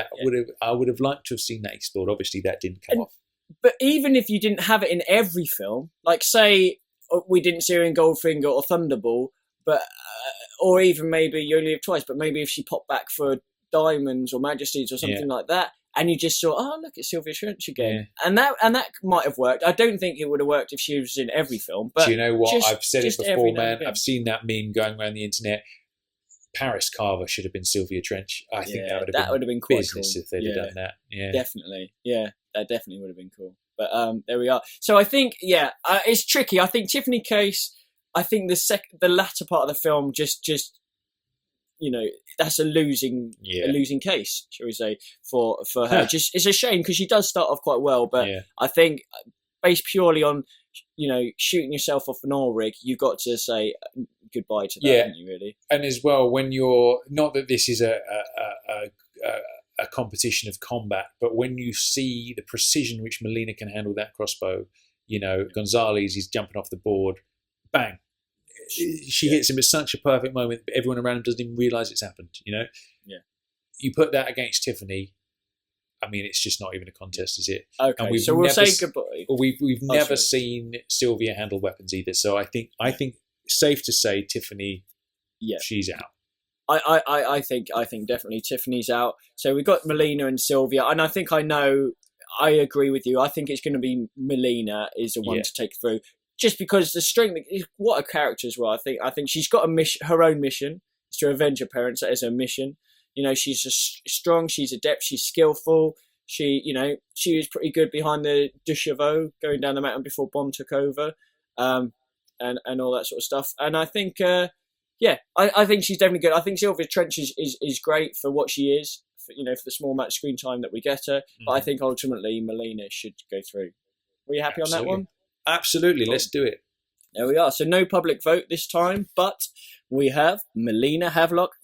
I would have liked to have seen that explored. Obviously, that didn't come off. But even if you didn't have it in every film, like say we didn't see her in Goldfinger or Thunderball, but or even maybe You Only Live Twice, but maybe if she popped back for Diamonds or Majesties or something like that, and you just saw, oh look, it's Sylvia Trench again, and that might have worked. I don't think it would have worked if she was in every film. But do you know what? I've said it before, man. I've seen that meme going around the internet. Paris Carver should have been Sylvia Trench. I think that would have been quite business cool if they'd have done that. Yeah, definitely. Yeah, that definitely would have been cool. But there we are. So I think, it's tricky. I think Tiffany Case. I think the latter part of the film just that's a losing case, shall we say, for her. Just it's a shame because she does start off quite well, but I think based purely on shooting yourself off an oil rig, you've got to say goodbye to that, haven't you, really? And as well, when you're not that this is a competition of combat, but when you see the precision which Melina can handle that crossbow, Gonzalez is jumping off the board, bang. She hits him at such a perfect moment. Everyone around him doesn't even realise it's happened. Yeah. You put that against Tiffany. I mean, it's just not even a contest, is it? Okay. And so we'll say goodbye. We've never seen Sylvia handle weapons either. So I think safe to say Tiffany. Yeah. She's out. I think definitely Tiffany's out. So we've got Melina and Sylvia, and I think I agree with you. I think it's going to be Melina is the one to take through. Just because the strength, what a character as well. I think she's got a mission. Her own mission is to avenge her parents. That is her mission. She's strong. She's adept. She's skillful. She was pretty good behind the de Chevaux going down the mountain before Bond took over, and all that sort of stuff. And I think, I think she's definitely good. I think Sylvia Trench is great for what she is. For the small amount of screen time that we get her. But I think ultimately Melina should go through. Were you happy on that one? Absolutely, let's do it. There we are. So no public vote this time, but we have Melina Havelock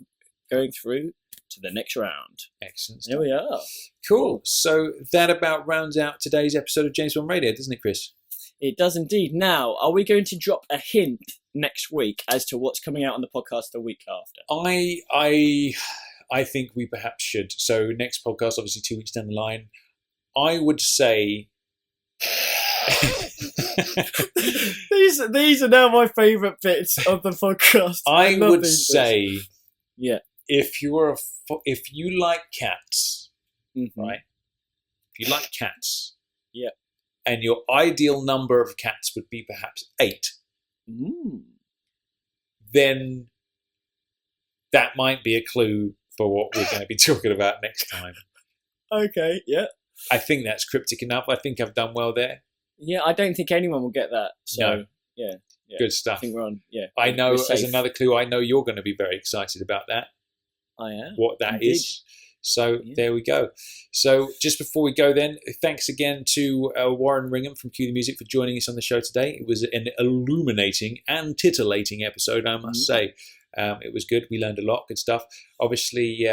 going through to the next round. Excellent. There we are. Cool. So that about rounds out today's episode of James Bond Radio, doesn't it, Chris? It does indeed. Now, are we going to drop a hint next week as to what's coming out on the podcast the week after? I think we perhaps should. So next podcast, obviously 2 weeks down the line, I would say... these are now my favourite bits of the podcast. I would say, if you like cats, right? If you like cats, and your ideal number of cats would be perhaps 8, then that might be a clue for what we're going to be talking about next time. Okay, yeah. I think that's cryptic enough. I think I've done well there. Yeah, I don't think anyone will get that. So, yeah. Good stuff. I think we're on, I know, as another clue, I know you're going to be very excited about that. I am. What that is. So, there we go. So, just before we go then, thanks again to Warren Ringham from Cue the Music for joining us on the show today. It was an illuminating and titillating episode, I must say. It was good. We learned a lot. Good stuff. Obviously,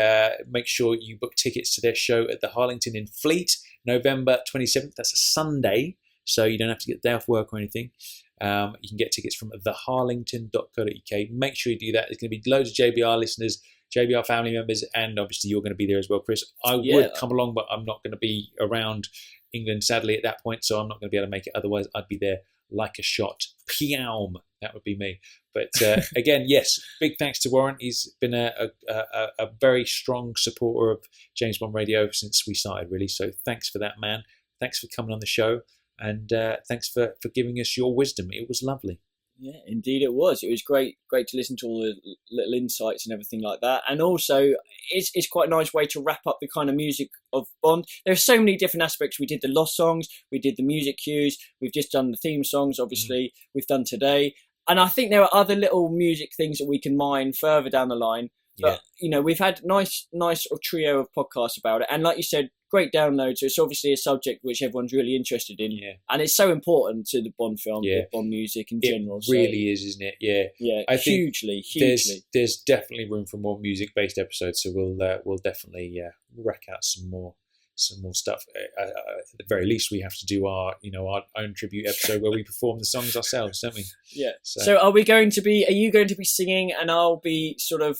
make sure you book tickets to their show at the Harlington in Fleet, November 27th. That's a Sunday. So you don't have to get a day off work or anything. You can get tickets from theharlington.co.uk. Make sure you do that. There's going to be loads of JBR listeners, JBR family members, and obviously you're going to be there as well, Chris. I would come along, but I'm not going to be around England, sadly, at that point, so I'm not going to be able to make it. Otherwise, I'd be there like a shot. Pyaum. That would be me. But again, yes, big thanks to Warren. He's been a very strong supporter of James Bond Radio since we started, really. So thanks for that, man. Thanks for coming on the show. And thanks for giving us your wisdom. It was lovely. Yeah, indeed it was. It was great to listen to all the little insights and everything like that. And also, it's quite a nice way to wrap up the kind of music of Bond. There are so many different aspects. We did the lost songs, we did the music cues, we've just done the theme songs, obviously, we've done today. And I think there are other little music things that we can mine further down the line. But, we've had nice sort of trio of podcasts about it. And like you said, great downloads. So it's obviously a subject which everyone's really interested in. Yeah. And it's so important to the Bond film, the Bond music in general. It really is, isn't it? Yeah. Yeah, I think hugely. There's definitely room for more music-based episodes. So we'll definitely rack out some more stuff. At the very least, we have to do our own tribute episode where we perform the songs ourselves, don't we? Yeah. So are you going to be singing, and I'll be sort of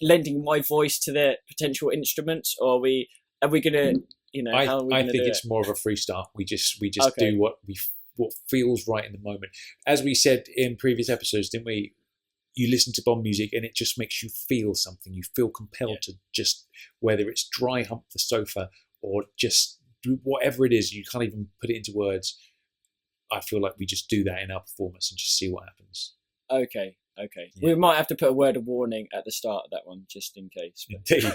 lending my voice to the potential instruments, or are we gonna I think it's more of a freestyle. We just do what feels right in the moment. As we said in previous episodes, didn't we? You listen to Bond music and it just makes you feel something. You feel compelled to just, whether it's dry hump the sofa or just do whatever it is, you can't even put it into words. I feel like we just do that in our performance and just see what happens. Okay. Yeah. We might have to put a word of warning at the start of that one, just in case. Indeed.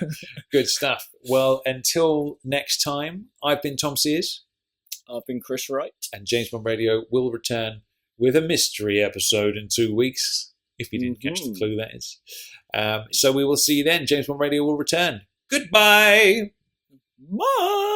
Good stuff. Well, until next time, I've been Tom Sears. I've been Chris Wright. And James Bond Radio will return with a mystery episode in 2 weeks. If you didn't catch the clue, that is. So we will see you then. James Bond Radio will return. Goodbye. Bye.